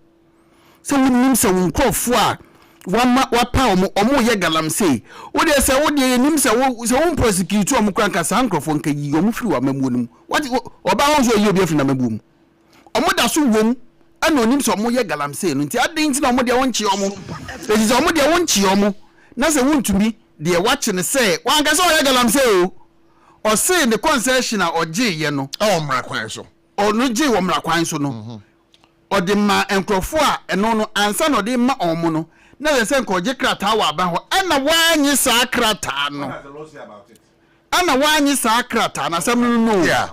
So we nim say won crofo a wapa omo ye galamsey wo de se wo de nim se wo prosecute omo kranka sa ankrofo nka yi omo firi wa mamuonum what oba won so ye obi afiri na mabuom omo da so wom ana onim se omo ye galamsey no nti adin nti na omo de wonchi omo ezi se omo de wonchi omo na se wontumi de watch ne se wan ka se ye galamsey o say the concession a oje ye no o mra kwan so ono je wo mra kwan so no o de ma enkrofo a eno no ansa no de ma omo no na le sen ko je krata wa ba ho ana wanyi sa krata no ana wanyi sa krata na asem no yeah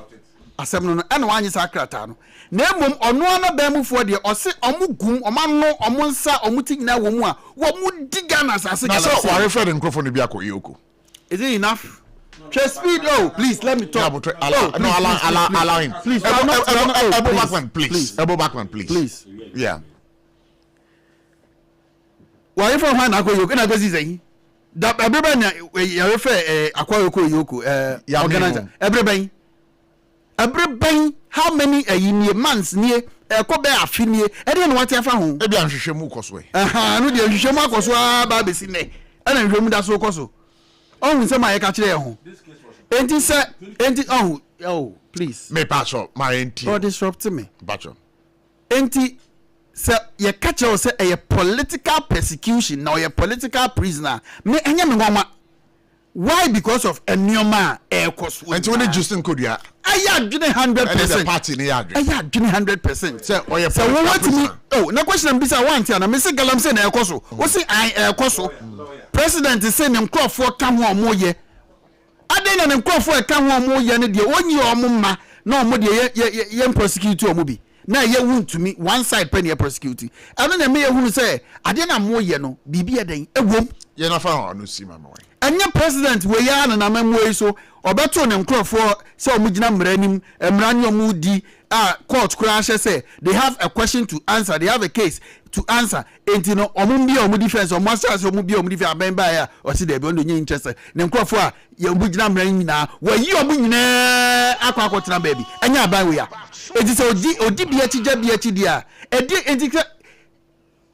asem no ana wanyi sa krata no na emom ono ana ba mufo de o se omugum omano omonsa omutigina wo mu a wo mu diga na asase na so wa refer the microphone bi akọ yoko is it enough? Speed, oh, please let me talk. Allow him. Please, Elbow backman, please. Please. Yeah. Why if I na go yoko na go say that everybody ya refer akwa yoko organizer everybody how many months near ko be afinie e dey no what afa ho e bia nhwehwemu koso e no dey nhwehwemu akoso ba be si ne e na nhwehwemu da so koso ohun se ma ye ka kire ho enti oh please me pacho my enti or disrupt me pacho enti se ye catch us say a political persecution now a political prisoner me enya me nwanwa why because of enioma ekos enti when Justin Kodua aya adwene 100% and the party ni adwene aya adwene 100% say o ye so we want me oh na question am bisa want na me say galamsey na ekoso o say I ekoso president say ne nkrofo ka ho omoye ade na ne nkrofo ka ho omoye ne de onyi omma na omo de ye prosecute omo bi na ye wuntumi one side pen ye prosecute eno na me ye hunu say ade na moye no bibi eden ewom ye na fa no si mama anya president we ya na mamuoi so obeto ne nkrofo say omugina mranim mrani omudi court kura say they have a question to answer, they have a case to answer enti no omumbi omu defense omu asase omumbi omu defense abemba ya o si de be ndo nyi interest ne nkrofo a ye omugina mrani na wa yi omu nyina akwa baby anya aban we ya enti say odi bia chija bia chidi a edi enti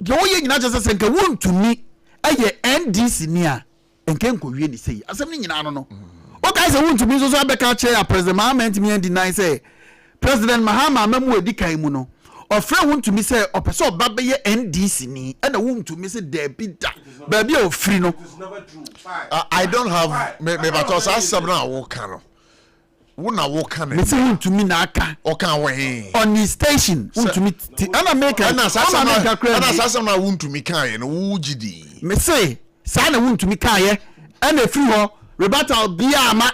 yo ye nyina chese nka wontumi aye NDC ni a enke nkowie ni sei asem ni nyina no o kai say wontumi so abeka chair president Mahama ntimi deny say President Mahama mamu edi kan mu no ofre wontumi say opeso oba be ye NDC ni e na wontumi say there be da ba bia ofri no I don't have me because asem na wo kan no wona wo kan me say wontumi na aka o kan we on the station wontumi ana make ana sasem na wontumi kan ye no wo gidi me say sa na wontumi kan ye ana free ho rebuttal bia ama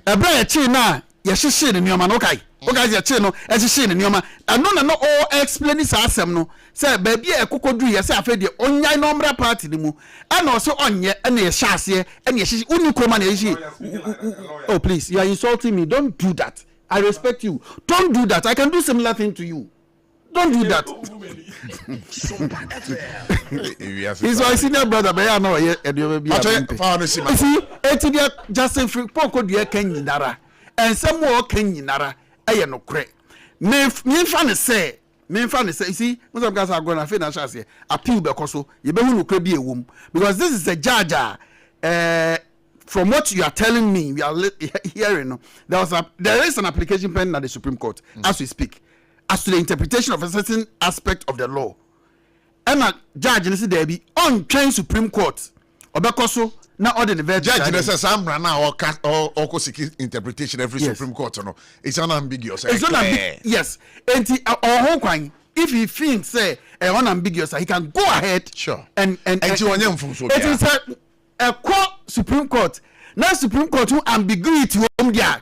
ebra ye chi na ye hyehyɛ ne nneɛma no kai oga ye chi no e hyehyɛ ne nneɛma ano na no all explain this asem no say ba bia ekokodu ye say afa de onyai no mra party ni mu ana so onye na ye hyɛ ase e na ye hyehyɛ uni kroma na ye hyehyɛ oh please you are insulting me, don't do that. I respect you, don't do that. I can do similar thing to you. Don't do that. He's my senior brother, but I know you see, Justin Free Poko, dear Kenny Nara, and some more Kenny Nara. I am no crack. me fan say you see most of guys are going to financial say appeal because so you be who no be a womb because this is a judge from what you are telling me we are hearing there is an application pending at the Supreme Court as we speak as to the interpretation of a certain aspect of the law and a judge in there be on train Supreme Court obekoso na order the judge says some now or interpretation every Supreme Court no it's unambiguous yes and if he thinks say unambiguous he can go ahead sure and it is a court Supreme Court now Supreme Court who ambiguity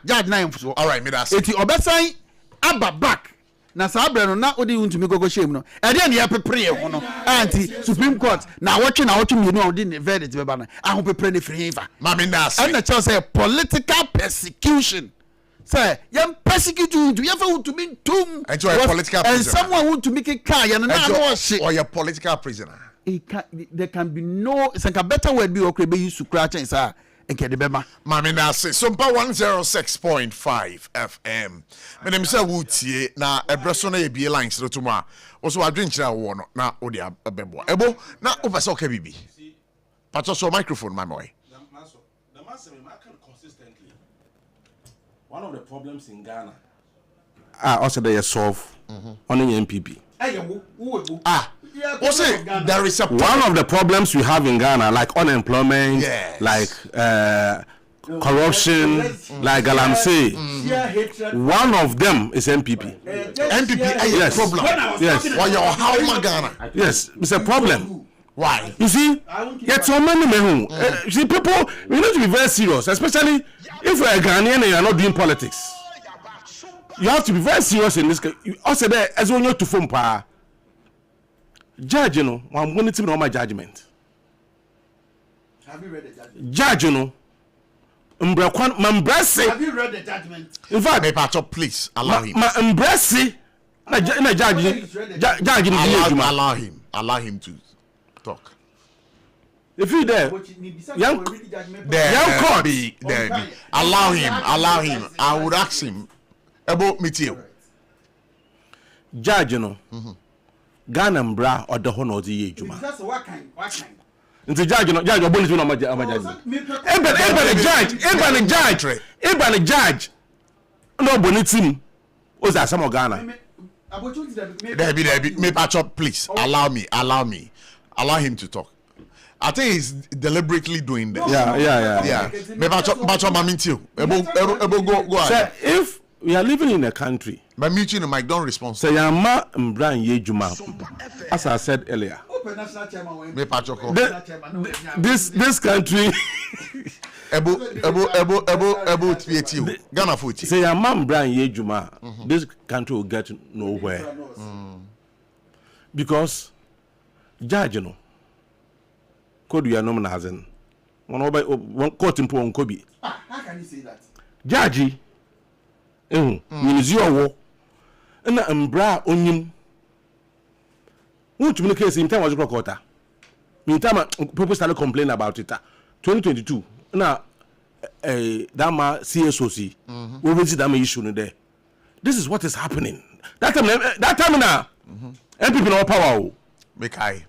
judge na info all right me that's it obesan aba back na sabre no na odi untumi gogo shame no e dey na ya pepre ho no anti Supreme Court na watch me no odi ne verdict be ba na aho pepre ne friva mama ndas and na say political persecution say yam persecute you you ever want to be tum and you are a political prisoner and someone want to make a car you know or you political prisoner there can be no it's like a better word be okay be use to scratch and say Mami na say SOMPA 106.5 FM. Me dem say wutie na ebreso na ebie lines to ma. Also adwenkyira wo no na odi abebo. Ebo na opese o ka bibi. Pacho so microphone my boy. The man say me can consistently. One of the problems in Ghana also they solve on the MPP. There is one of the problems we have in Ghana, like unemployment, like corruption, like Galamsey. One of them is MPP. MPP, yes. Problem. Yes. How Ghana? Yes, it's a problem. Why? You see, get so many men. See, people, we need to be very serious, especially if you're a Ghanaian and you're not doing politics. You have to be very serious in this case. Also, there as well, you to form power. Judge, you know, I'm going to know my judgment. Have you read the judgment? Judge, you know, have you read the judgment? In fact, Pacho, please allow him. Allow him to talk. If you there, young court, allow him. I would ask him about meeting. Judge, you know. Ghana mbra or the honor of the Juma. What kind? Into judge, you know, judge, judge. Even judge. No bonitim. Was that some of Ghana? Debbie, me Pacho, please allow me. Allow him to talk. I think he's deliberately doing this. Yeah. Me Pacho, maminti. Go ahead. If we are living in a country. By muting the mic, don't respond. Say Yama Mbran Yejuma. As I said earlier. This country Ghana foot. Say Yama Mbran Yejuma. This country will get nowhere. Because judge, you know, could we are nominalizing one court in Pong Kobe. How can you say that? Judge. Ministry of and Mbra onyim. Who to make case in time was quarter. Meantime, people started complaining about it. 2022. Now, Dama CSOC. We will see Dama issue there. This is what is happening. That time now. MPP no power. Make I.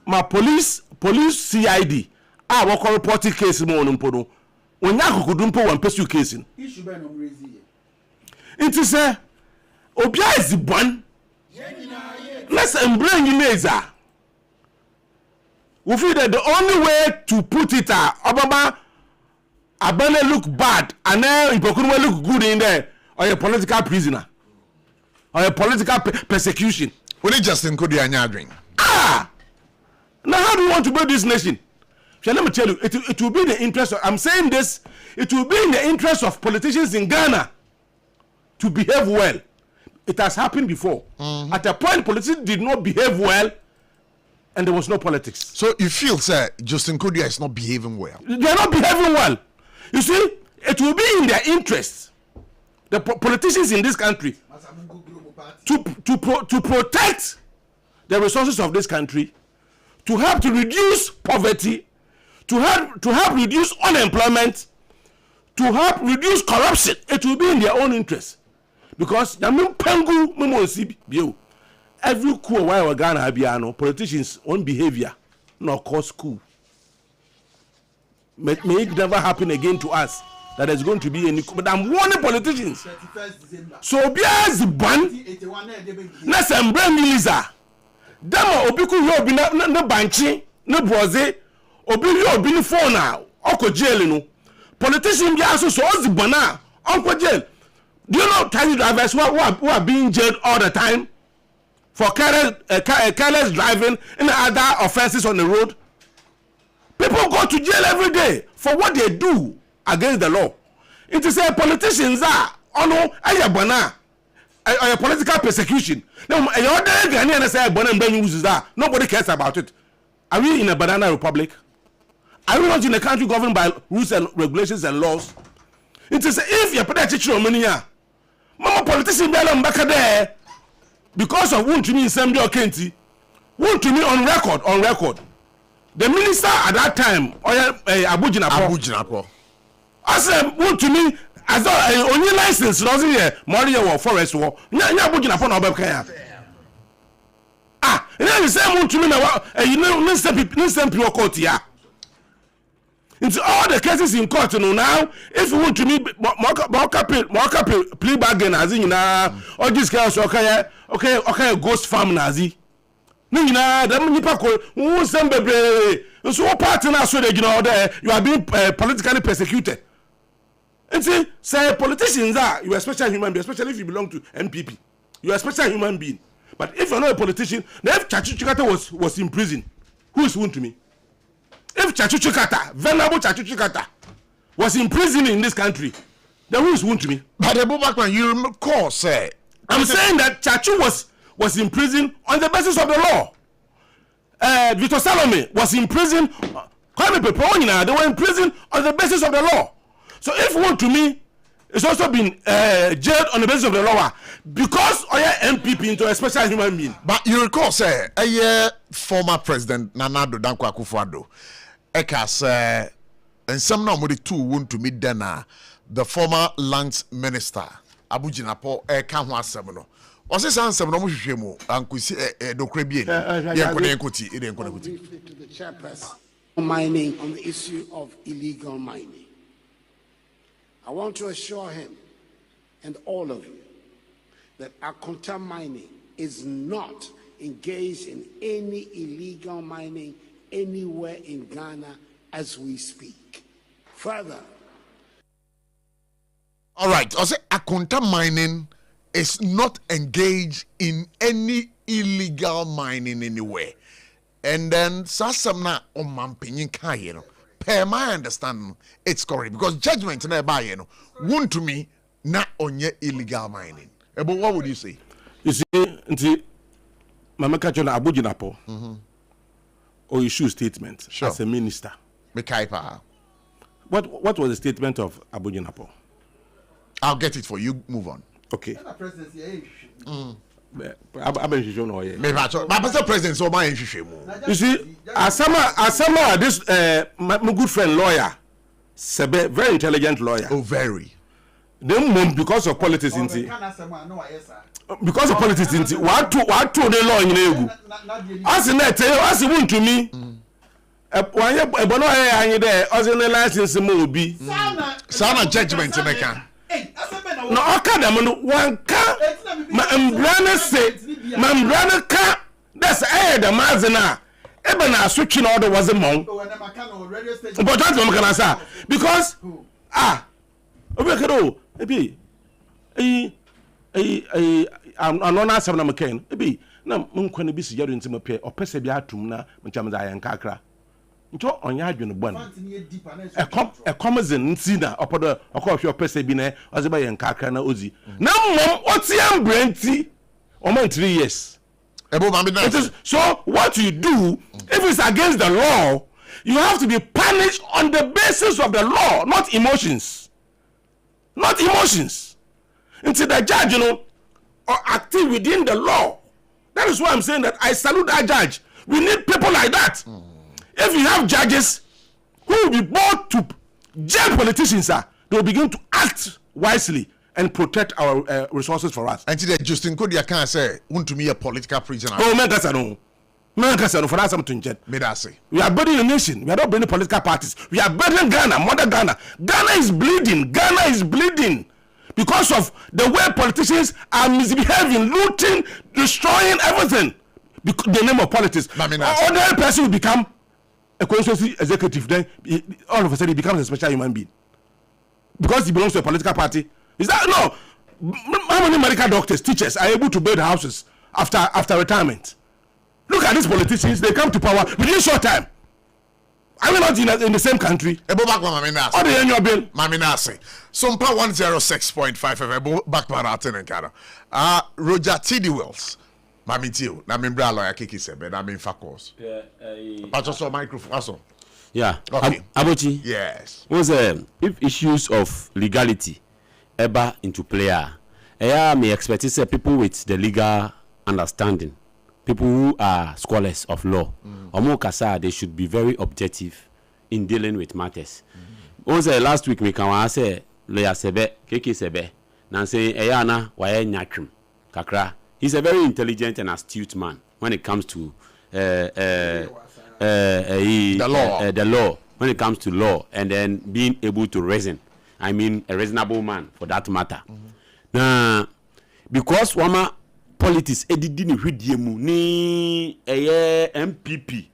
My police CID. I work on reporting case more on Pono. When you could do one pursue case in. It is a Obia is the one. Let's embrace you laser. We feel that the only way to put it Obama Abane look bad and then Ipokunwe look good in there or a political prisoner or a political persecution. When it Justin could be a drink. Now how do you want to build this nation? Shall let me tell you, it will be in the interest of, I'm saying this, it will be in the interest of politicians in Ghana to behave well. It has happened before. At a point, politicians did not behave well, and there was no politics. So you feel, sir, Justin Kodia is not behaving well? They are not behaving well. You see, it will be in their interest, the politicians in this country, to protect the resources of this country, to help to reduce poverty, to help reduce unemployment, to help reduce corruption. It will be in their own interest. because yamu pengu memo si bio. Every coup why we Ghana abiano politicians own behavior no cause coup. May it never happen again to us that there's going to be any coup. But I'm warning politicians. So bia's ban na sembre miliza. Dama obiku yo bi na banchi na broze obi yo bi ni phone na oko jail no. Politician bi aso so ozibana oko jail. Do you know taxi drivers who are being jailed all the time for careless driving and other offenses on the road? People go to jail every day for what they do against the law. It is a politicians are on a political persecution. Nobody cares about it. Are we in a banana republic? Are we not in a country governed by rules and regulations and laws? It is if you put a teacher on money, mama politician back there because of want to me in Assembly or Kenti, want to me on record. The minister at that time, ABOTCHIE, I said, want to me as only license doesn't hear Maria or Forest War. ABOTCHIE upon our back. And then the same want to me now, you know, listen to court here. Into all the cases in court now, if you want to me, more plea bargain as in all these guys, okay, ghost farm Nazi. No, the nipa ko who send bebre. So what partner so they there you are being politically persecuted. And see, say politicians are you are a special human being, especially if you belong to MPP. You are a special human being. But if you're not a politician, then if Chachu Chikata was in prison, who is wound to me? If Chachu Chikata, venerable Chachu Chikata, was in prison in this country, then who is wound to me? But the Bobakman, you recall, say, I'm saying that Chachu was in prison on the basis of the law. Victor Salome was in prison. They were in prison on the basis of the law. So if one to me, it's also been jailed on the basis of the law because I am MPP into a special human being. But you recall, say, former President Nana Addo Dankwa Akufo-Addo, Ekas, and some number two want to meet then the former lands minister ABOTCHIE Kanwa Semino. Was this answer no muhwehwemu ankusi dokrebie yenkode enkoti enkode kuti to the chairperson mining on the issue of illegal mining. I want to assure him and all of you that Akonta Mining is not engaged in any illegal mining anywhere in Ghana as we speak. Further, all right, I say Akonta Mining is not engaged in any illegal mining anywhere. And then Sasamna on Mampinin Kayeno. Per my understanding, it's correct because judgment nearby won't to me not on your illegal mining. But what would you say? You see, Mama Kachona ABOTCHIE or issue statement as a minister. What was the statement of ABOTCHIE? I'll get it for you. Move on. Okay. You see, as this my good friend lawyer, Sebe, very intelligent lawyer. Oh, very. Then because of politics in because of politics in what to the law in Egu. As in that, as you want to me. When you there, as in the license movie. Sana judgment in the can. No, okay, one car, my umbrella say, my umbrella car, that's the Mazana. Even a switching order was a monk. But that's what can I say. Because, I'm not asking them again. Maybe, no, Munkwani be suggesting to me, or Persebiatum, Muchamazai and Kakra. Nto onya adwene bɔ no ntina opodo okɔhwe opesebine ozeba yen kakra na ozi na mmom otiam branti oman 3 years so what you do if it's against the law you have to be punished on the basis of the law, not emotions until the judge or acting within the law. That is why I'm saying that I salute that judge. We need people like that. If you have judges who will be brought to jail politicians, they will begin to act wisely and protect our resources for us. And today, Justin Kodia can't say, want to be a political prisoner. Oh, man, that's no. Man, that's no. For us, I'm to we are building a nation. We are not building political parties. We are building Ghana, mother Ghana. Ghana is bleeding. Ghana is bleeding because of the way politicians are misbehaving, looting, destroying everything. Because the name of politics. Ordinary person will become a constituency executive. Then all of a sudden he becomes a special human being because he belongs to a political party. Is that no? How many medical doctors, teachers are able to build houses after retirement? Look at these politicians; they come to power within a short time. Are we not in the same country? Ebo back one, Maminasi. Or the annual bill? Maminasi. SOMPA 106.5 FM. Back to Araten Nkara. Roger T.D. Wells. Mamitio. Na membra lawyer kiki sebe. Na memfa course. Yeah. Pacho microphone. Aso. Yeah. Okay. Abochi. Yes. Was if issues of legality ever into play, I may expect to say people with the legal understanding. People who are scholars of law, they should be very objective in dealing with matters. Also, last week, we can say, lawyer sebe, keke sebe, na say, eyana, wae nyakrim, kakra. He's a very intelligent and astute man when it comes to the law. When it comes to law, and then being able to reason. I mean, a reasonable man for that matter. Now, because wama politics edidi ni hwidiemu ni MPP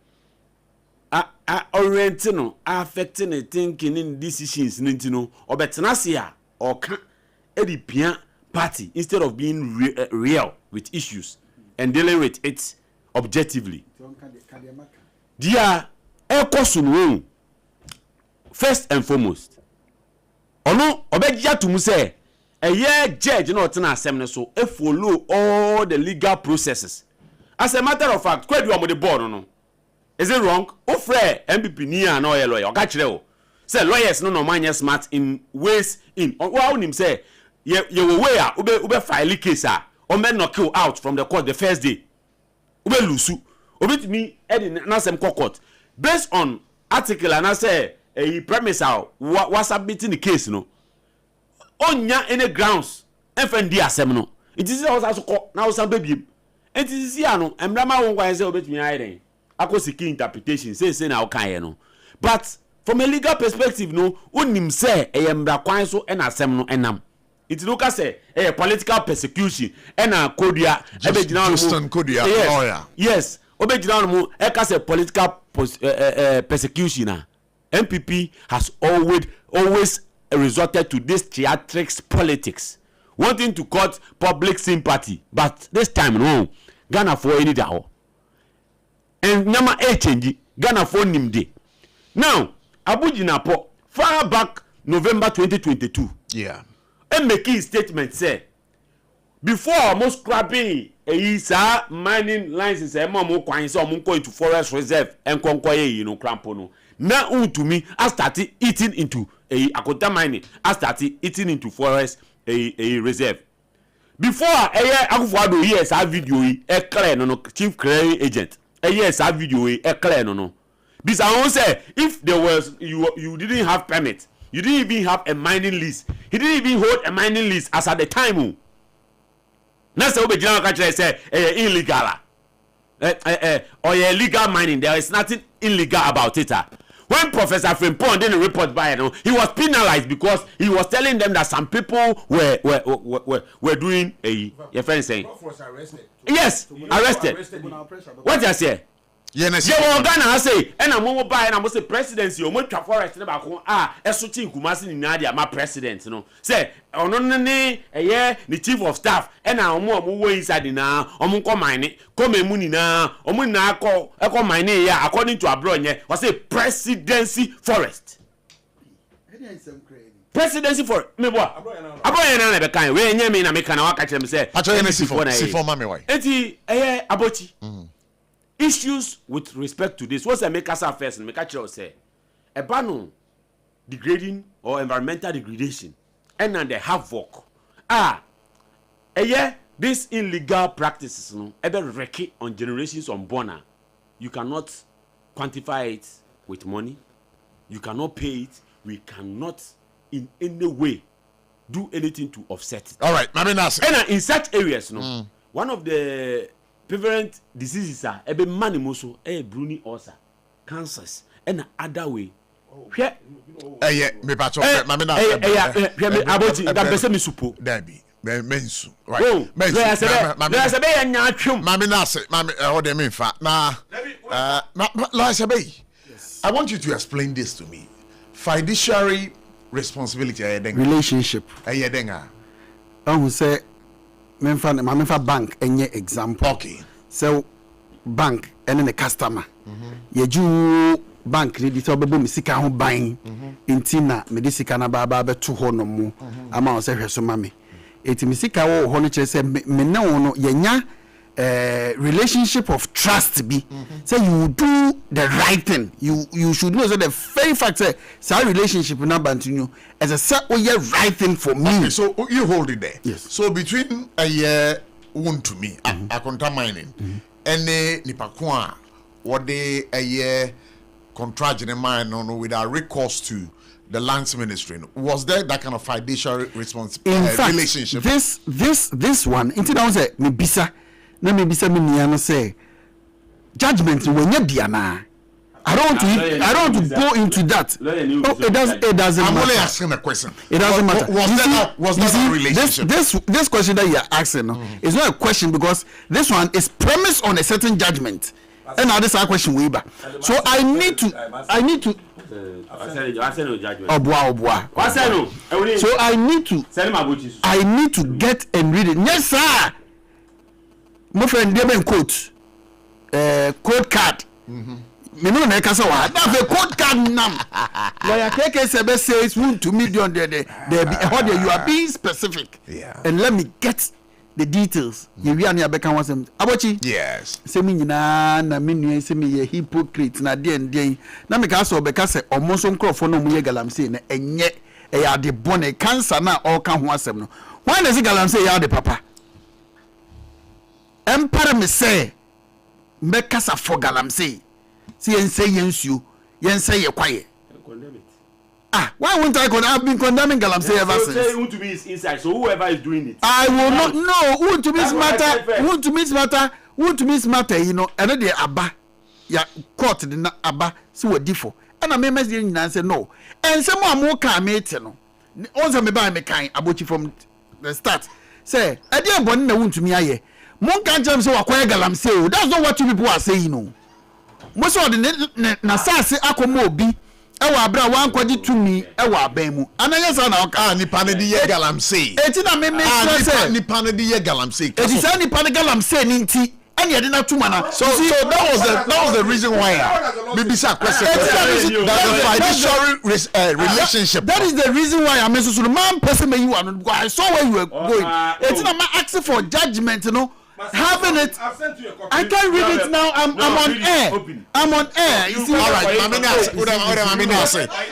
orienting affecting the thinking in decisions nintino obetenasia or can edipia party instead of being real with issues and dealing with it objectively. Dia ekosunwo first and foremost ono obegya to mu say a year judge not na asem so e follow all the legal processes. As a matter of fact, kwadu am the board no. Is it wrong? O frere MPP ni an oil lawyer. Oga kire o. Say lawyers no man smart in ways in. Wa unim say ye way a ube file case a o men knock you out from the court the first day. Ube lusu. Obi me e na sem court based on article and I say a premise how was submitting the case no. Onya any grounds FND asem no it is also call now some baby it is here no emrama won kwan say obetumi ayren akosiki interpretation say na okan no but from a legal perspective no onim say emra kwan so na asem no enam it no ka say political persecution na kodia ebegina Justin Kodia lawyer yes obegina no e ka say political persecution na MPP has always resorted to this theatrics politics, wanting to cut public sympathy, but this time no, Ghana for any day. And Nama change Ghana for nimde. Now, Abuji Napo far back November 2022. Yeah. And making statement say before almost scrapping a mining license and more coins or going to forest reserve and conquer crampono. Now to me, I started eating into a akota mining. I started eating into forest a reserve. Before a year ago, yes, I video a clear no chief clearing agent. A yes, I video a clear no. This I won't say if there was you didn't have permit, you didn't even have a mining lease. He didn't even hold a mining lease as at the time. Now say we general catch say illegal. Or illegal mining. There is nothing illegal about it. When Professor Frimpong did a report by he was penalized because he was telling them that some people were doing your friend saying was arrested. Yes, arrested. What you say? Yes. Yeah, Ghana say, and I'm more by and I'm say presidency or much forest about Esutin Kumasi Nadia, my president, say, on a year, the chief of staff, and I'm more inside now, Omunko mine, come muni na, Omuna call mine, according to Abronya, was a presidency forest. Presidency for me, what? Abronya, the kind where you mean I make an catch them say, I try to see for mommy. Eti, Abochi. Issues with respect to this. What's a make us first and make a say a ban degrading or environmental degradation and then the havoc. This illegal practices no ever wreck on generations unborn. You cannot quantify it with money. You cannot pay it. We cannot in any way do anything to offset it. All right, and in such areas, no, one of the prevalent diseases are ebe mani moso, bruni ulcer, cancers, and other way. Yeah, me pacho. Abochi, that person me supo. Debbie, mensu. Right. I want you to explain this to me. Fiduciary responsibility relationship who say memfa bank enye example. Okay. So bank and the customer you bank ni dito bebo mi sika ho ban intina me de sika na baba beto ho no mu ama o se hweso mame eti mi sika wo ho no kire se me na wo no yenya relationship of trust be say you do the right thing, you should know that the very fact say relationship na continue as a say oh yeah right thing for me. Okay, so you hold it there. Yes. So between a year one to me a contra mining and nipa ko a what they a year contract in mine no without recourse to the lands ministry, was there that kind of fiduciary relationship? This one until now say me bisa na me bisa me nia no say judgment when you bia na I don't want to go into that. It doesn't I'm matter. only asking a question. It doesn't matter. Was that a relationship? This question that you are asking is not a question because this one is premised on a certain judgment. And now this is a question way back. So I need to So I need to get and read it. Yes, sir. My friend Deben quote code card. Me no na kasa wa that a code card nam. Lawyer KK Sebe says wound to million there you are being specific. Yeah. And let me get the details. You and your become wasn't Abochi. Yes. Say me na me say me a hypocrite na dey. Na me ka so be ka say almost on crop for no mu ye galamsey na enye e ya de bone cancer na all kan ho asem no. Why does galamsey ya de papa? Empire me say me kasa for galamsey. See yen say yensu, yen say ye quiet. Why won't I I've been condemning galamsey ever since. Say who to be is inside, so whoever is doing it. I will not know who to miss matter, you know, and they abba ya court the na abba so we differ. And I message you say no. And some more can mate no. Also me buy me kind Abochi from the start. Say, I didn't born na won to me aye. Mon can jam so acquire galamsey. That's not what you people are saying, no. Most of the na sase akomo obi ewa abra wan kwaji tumi ewa aban mu ananyesa na oka nipa ne de ye galamsey eti na me say nipa ne de ye galamsey eti say nipa ne galamsey ni nti ene ye de na tuma na so that was the reason why maybe say question that fiduciary relationship that is the reason why I'm so man person me you and I saw where you were going eti na ma ask for judgment, you know. Having it, I can't read it now. I'm on air. I'm on air. You see, all right,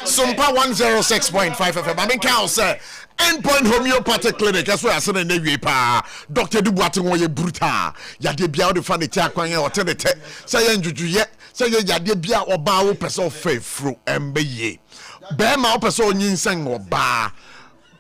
SOMPA 106.5 FM. I mean, count, sir. Endpoint homeopathic clinic. That's where I said in the pa. Dr. Dubuati woye bruta. Ya de bia de fa ne tia kwan e hotel de te. Say yen juju ye. Say ya de bia oba wo person fefro embe ye. Be ma wo person nyinsen oba.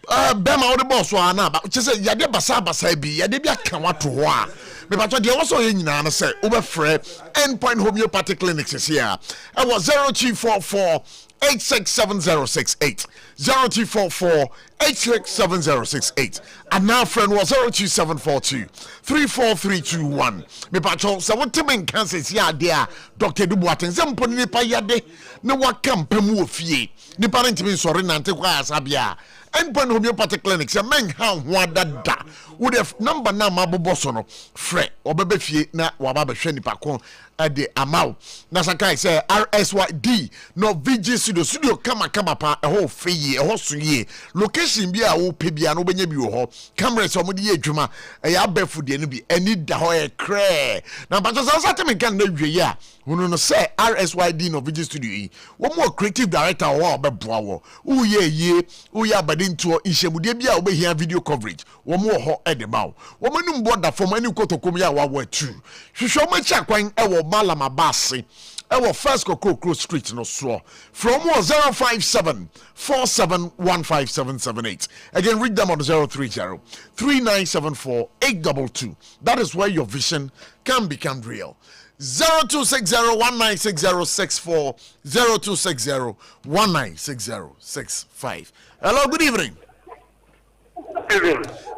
Bema wo de boss wa na ba che say ya de basa bi ya de bia kan wato ho a me ba to de wo so ye nyina na say wo be frɛ Endpoint homeopathic clinics is here. I was 0244 867068 0244 867068 and now friend was 02742 34321 me ba to say what team cancer is here there Dr. Dubuaten zempo ni pa yade ne wa kampamu ofie ni parent me sorry nante kwa asabia Endpoint homeopathic clinics, a man how one that would have number na mabobosono, fre, or bebe fie na wababa sheni pakon at the amount. Nasakai say RSYD, no VG studio kama pa a whole free year, a whole year. Location be a whole pibiano benye bi ho. Camera so mudi ye juma, a yabe food ye be any da ho cray. Now, but just as me can know ya. Who no say RSYD no VG studio. One more creative director or beboawo. Ooh ye, ooh ya into Ishemudia bia obe here video coverage. One more ho edema. Woman board that from any kotokomia wa 2. She show me check when ewo Malam Abasi. Our first Cocoa Street no so. From 057-4715-778. Again, read them on 030-3974-822. That is where your vision can become real. 0260-196064, 0260-196065. Hello, good evening.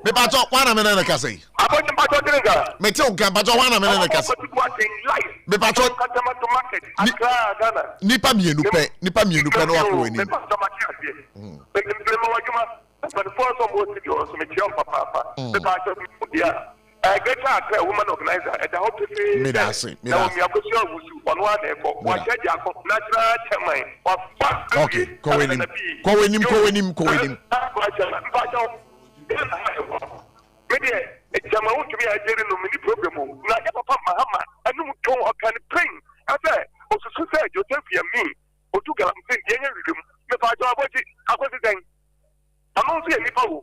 Me pato wana me na kasi. Abonye pato dinga. Me te onka pato wana me na kasi. Me pato nipa mienu pe no akọ ni. Me pato makiase. Me mo wajuma. But for some more to go so me tiom papa. Me pato dia. Greater Accra woman organizer at the hope to say me da say. Now me akosia wusu one one e ko. Wa cheja ko natural chairman. Wa fuck. Okay, ko wenim. Maybe a Jamaun to be a general mini program. Like Papa Mahama, I know Tom or can pain. I said, also said, you tell me, or to get something, the part of what I was saying. I'm not saying any power.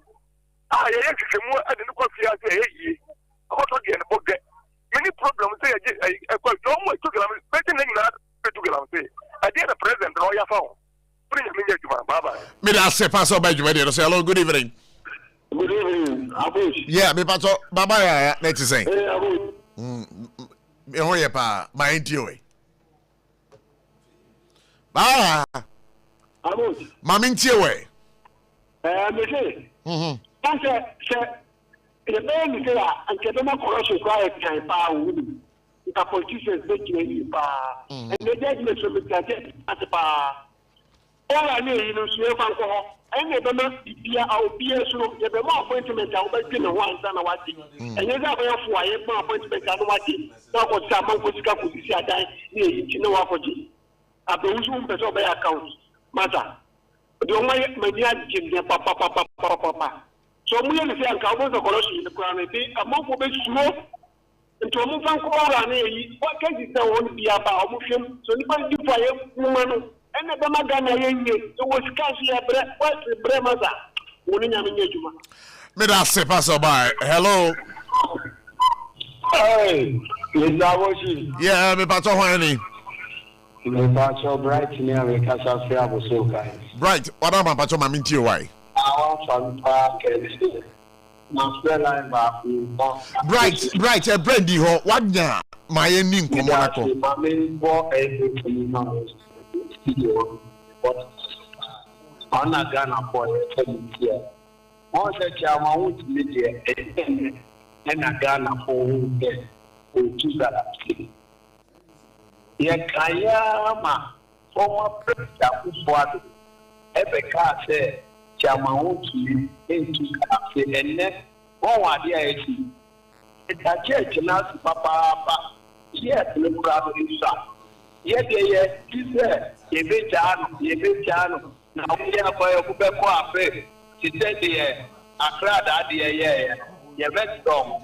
I actually more at the coffee as a ye. What again about that? Many problems say, I quite no more to get better than that to get on say. I did a present lawyer phone. Bring me to my baba. Me da say pass over you ready to say hello, good evening. Good evening, Abush. Yeah, me pato baba ya let you say. Hey, Abush. Me hoye pa my intio. Ba. Abush. Mama intio we. Me say. Say the man is there and get them a corruption quiet time power. The politicians make you and the judgment will be judged at the bar. All I need is to alcohol. And the I'll be a sort of the more appointment I'll be in one son of what. And you have a more appointment than what it. That was someone who's got to see a die near you know what for you. I don't want to by account. Mother. Don't mind my dear Jim, papa. So we understand how the corruption in the crown a month of it slow. And to move on, what can you tell won't be about motion? So if I do fire, woman. And the Magana it was scarcely a bremaza. Me da se pass by. Hello. Hey, is that what she? Yeah, me pato wani. Me pato bright near me casa fair was so kind. Bright, what am I pato ma minti why? I want some park and Bright, a brandy ho. What ya? My ending commonako. But on a Ghana for here. Once a chairman would be there and a Ghana for there to that. Yakayama, former president who fought Ebeka said, chairman would be into and then one idea is it's a church now, Papa. Yes, look crowd inside. Yes, he said, you be channel. Now we are for your Quebeco affair. She said, a crowd idea, you bet strong.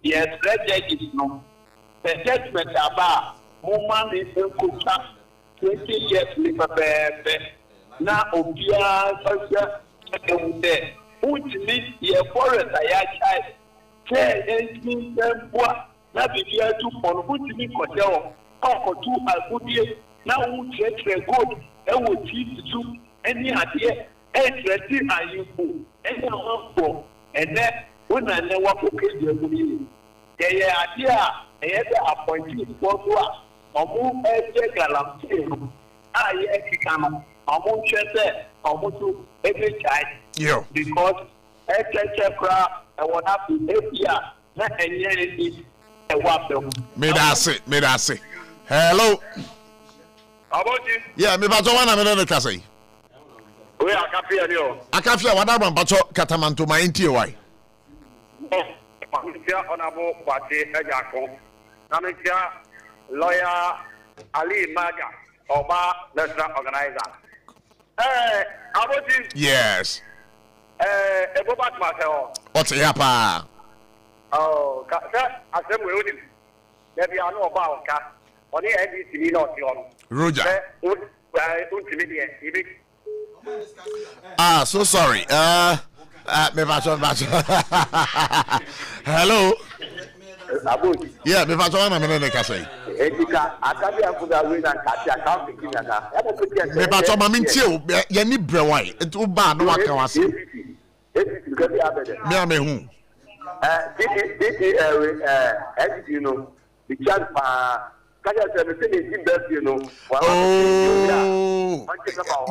Yes, red judges no. The judgment about woman is in Kuta 20 years with a baby. Now, Obia, which means your forest, I child. Say, anything, what? That be here to for which means hotel. For two Albudia, now who take the good and will teach you any idea, and ready are you for any for, and then when I know what to get your money. The idea, the appointed for us, or move as a galam. I can, or move check, or move to every child. Because I can craft and what happened every year, not any anything. Me da say. Hello. Abotchie. Yeah, me pato wana me no kase. We akafia dio. Akafia wada ban pato katamanto ma ntie wai. Mafia onabo kwate ejako. Na me lawyer Ali Maga, Oba national organizer. Abotchie. Yes. Ebobat Marcel. What's yapa? Oh, assembly with him. Maybe I know about cat. On the NDC, not on Roger. So sorry. Me pato. Hello. Abotchie. Yeah, me pato wana me no kase. Etika akabi afuda we na kati account kinaka. Me ba to ma mintie o ye ni brewai. Ntu ba no aka wase. Me amehu. You know, the chance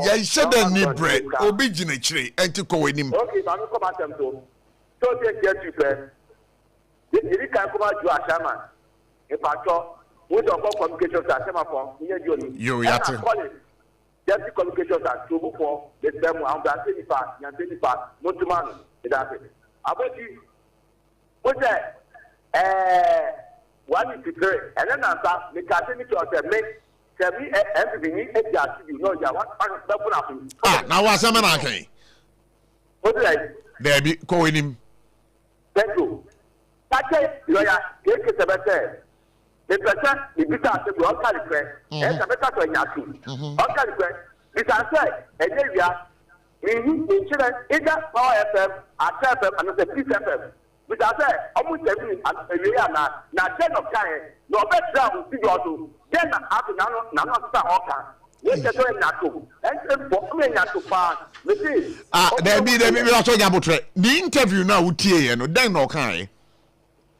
ya sheda ni bre obi gina chire enti ko wanim. Okay, ma come atem to. So dey get you fair. If can come out to Ashama. If I talk, we don't go communications at Semaphore, you yati. Just communications at Tubuko, the demo, and the Senipa, Yantenipa, Mutuman, that's it. ABOTCHIE, what's that? 1 to 3, and then after, the Catholic of the make, everything is you know, you want to ah, now what's a man? Okay. What's that? There be calling him. Thank you. Take lawyer, take it better. The person, the bitter, the blood calibre, and the better to Yatu. All calibre, this I say, and area, insurance, either Power FM, FM, and the Peace FM. Which I say, almost every area now, 10 of time, no better will see you also. Then after now, Oka. Yes, that's why Yatu. And for me, Yatu fan, there be also Yabutre. The interview now with Tia, no, then no kind.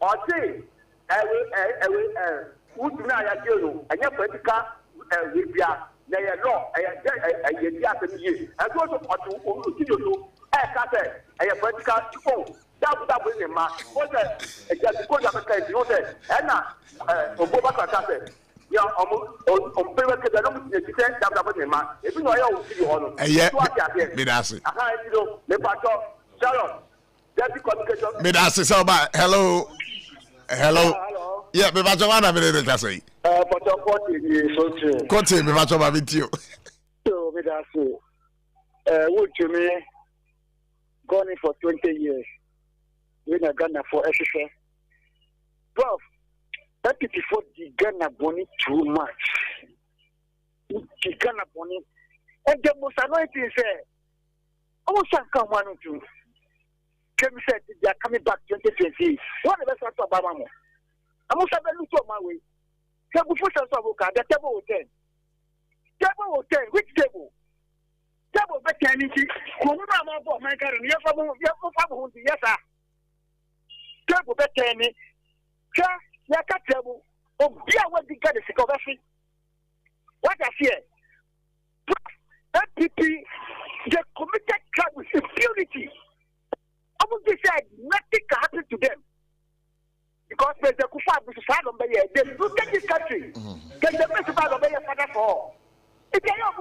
Or say, who's now a girl, and your political Libya, they are law, a year, and go to you, a political phone. That was in my what just go to the you know, and now, Obama, yeah, on paper, I don't think that was in my if you know, I will see you on. Midasi. I know, the battle, Sharon, that's the communication. Midasi, so bad. Hello. Hello. Yeah, me va trovare una vedere che sei. Posso continuare sotto. Continui, mi faccio ma video. So, Midasi. Would you me gone for 20 years? When I Ghana for SSF. Prof, that is before the Ghana money too much. The Ghana money. And the most annoying say, almost come one or two. Kemi said they are coming back 2020. What the best of Obama? I must have looked on my way. Table for the table will 10. Table will 10. Which table? Table better energy. Kumama for my car and your family. Yes, sir. Table better energy. Yaka table. Oh, dear, what the God is a coffee. What I fear. FPP, they committed crime with impunity. I would decide nothing can happen to them. Because there's a Kufa which is hard on the year. They look at this country. There's the best part of the year for all. If they are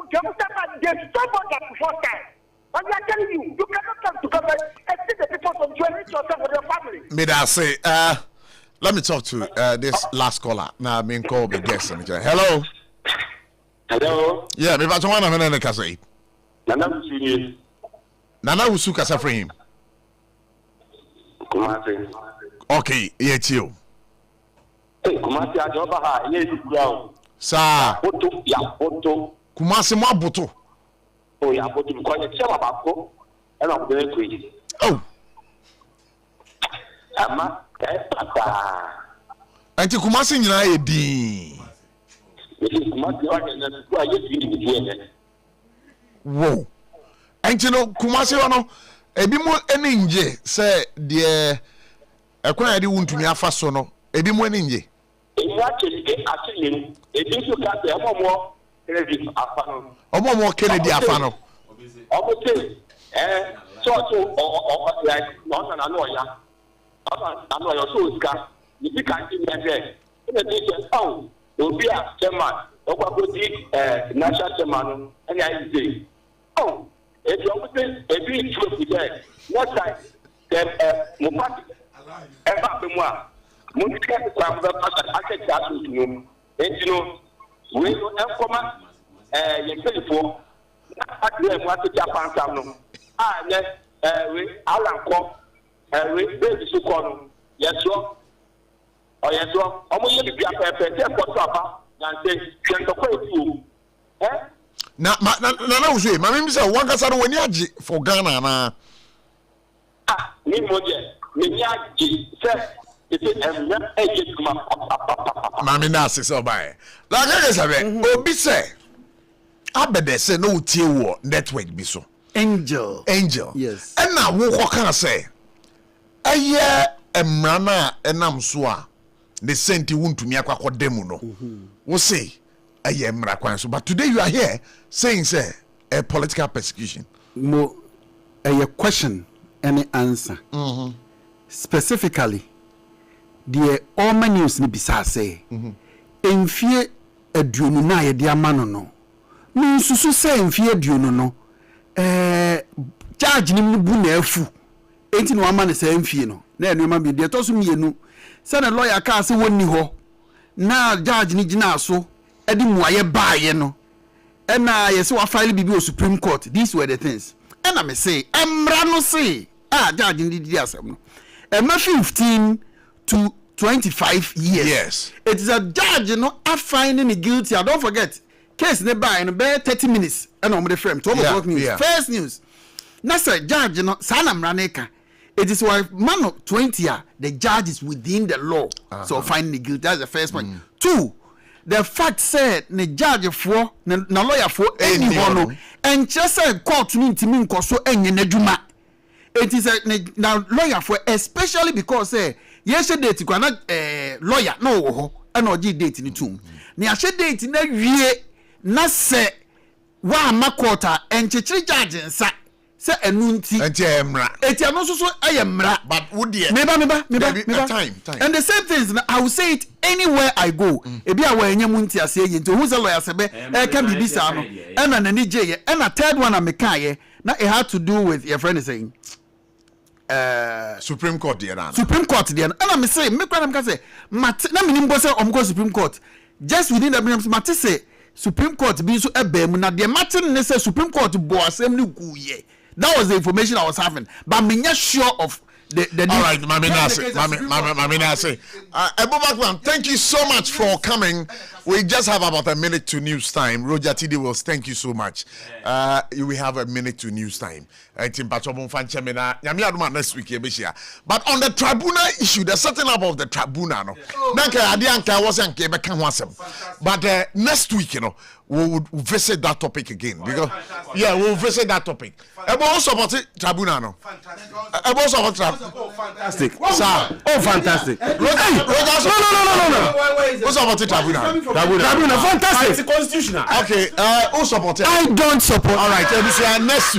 there's someone that before time. And we are telling you, you cannot come to government and see the people from joining yourself with your family. May I say, let me talk to this last caller. Now I'm being called the guest. Hello. Hello. Yeah, me va trovare una vedere che sei. Nana Usu kasa for him. Kumasi. Okay, yes you. Hey, Kumasi ajoba ha, yes you. Sa. Boto ya boto. Kumasi mo aboto. Oh ya boto because you chama bako. E na be kwe. Oh. Ama pata. Anti Kumasi nyina ye din. Kumasi wa na ku aye din ni. Whoa. Anti no Kumasi no ebi mo eni nje se de ekwan ade wuntumi afa so no ebi mo eni nje ebi akeli akeli ebi so ka se omomo Kennedy afa no omomo Kennedy afa no omote so like no na no ya na no ya so ska ni bi kan ti nje e be say oh obi a chairman ogba go di national chairman no any I say oh if you want to be true today, what time? Mo party. Eba be mo a. Mo ti ka kwa mo ba pa ka ta to no. And you know, we no enfoma ye telefo. Ati e mo ati Japan sam no. Ah ne we alanko we be su ko no. Yes so. O yes so. Omo ye bi bia pepe te ko to aba. Na say kwento ko etu. Na usu ma me say one kasa no wani age for Ghana na ni moje ni age say Mami nasi so by. Like I said, obi say abede say no tie wo network bi so. Angel. Yes. And now wo kan say eye emra na enam so a the senti wuntumi akwa demu no. Wo say eye emra kwan so, but today you are here saying say a political persecution. Mo a question any answer. Specifically the all news ni bisa say emfie aduonu na ye dia ma no me susu say emfie aduonu no charge ni bu na afu enti no ama ne say emfie no na enu ma bi de to so mienu say na lawyer ka say wonni ho na judge ni gina so e di muaye baaye no e na ye say wa file bibi o Supreme Court. These were the things and I me say emra no say judge ni di asem no emma 15 to 25 years. Yes. It is a judge, you know, finding me guilty. I don't forget. Case nearby in about 30 minutes. And I'm the frame. News. First news. That's a judge, you know, Sanam Raneka. It is why man of 20 years, the judge is within the law. So finding me guilty. That's the first point. 2, the fact said the judge for the lawyer for anyone and just said court to me so any neduma. It is a now lawyer for especially because yesterday date kwana lawyer no ho and oji date ni tum ni ahye date na wie na se wa makota enchechiri judge nsa se enu nti enti emra enti ano so ayemra but would there meba time and the same things I will say it anywhere I go e bia wa enyam nti ase ye nti who say lawyer sebe can be bisa no and na ni je ye and a third one am kai na it had to do with your friend is saying Supreme Court there. Supreme Court there. And I'm say, me kwam ka say, mat na minim bo say omko Supreme Court. Just within the mat say Supreme Court be so ebem na the matin ne say Supreme Court bo asem ni guye. That was the information I was having. But me not sure of the all right, Mami Nasi. Ebubakwan, thank you so much for coming. We just have about a minute to news time. Roger T.D. Wills, thank you so much. We have a minute to news time. Next week, but on the tribunal issue, there's something about the tribunal. No? But next week, you know, we will visit that topic again. Because we'll visit that topic. Also about it, tribunal. No? Also about fantastic. Sir. Oh, fantastic. No. Also about it, tribunal. Tribunal, fantastic. It's constitutional. Okay. Who support it? I don't support. All right. Next week.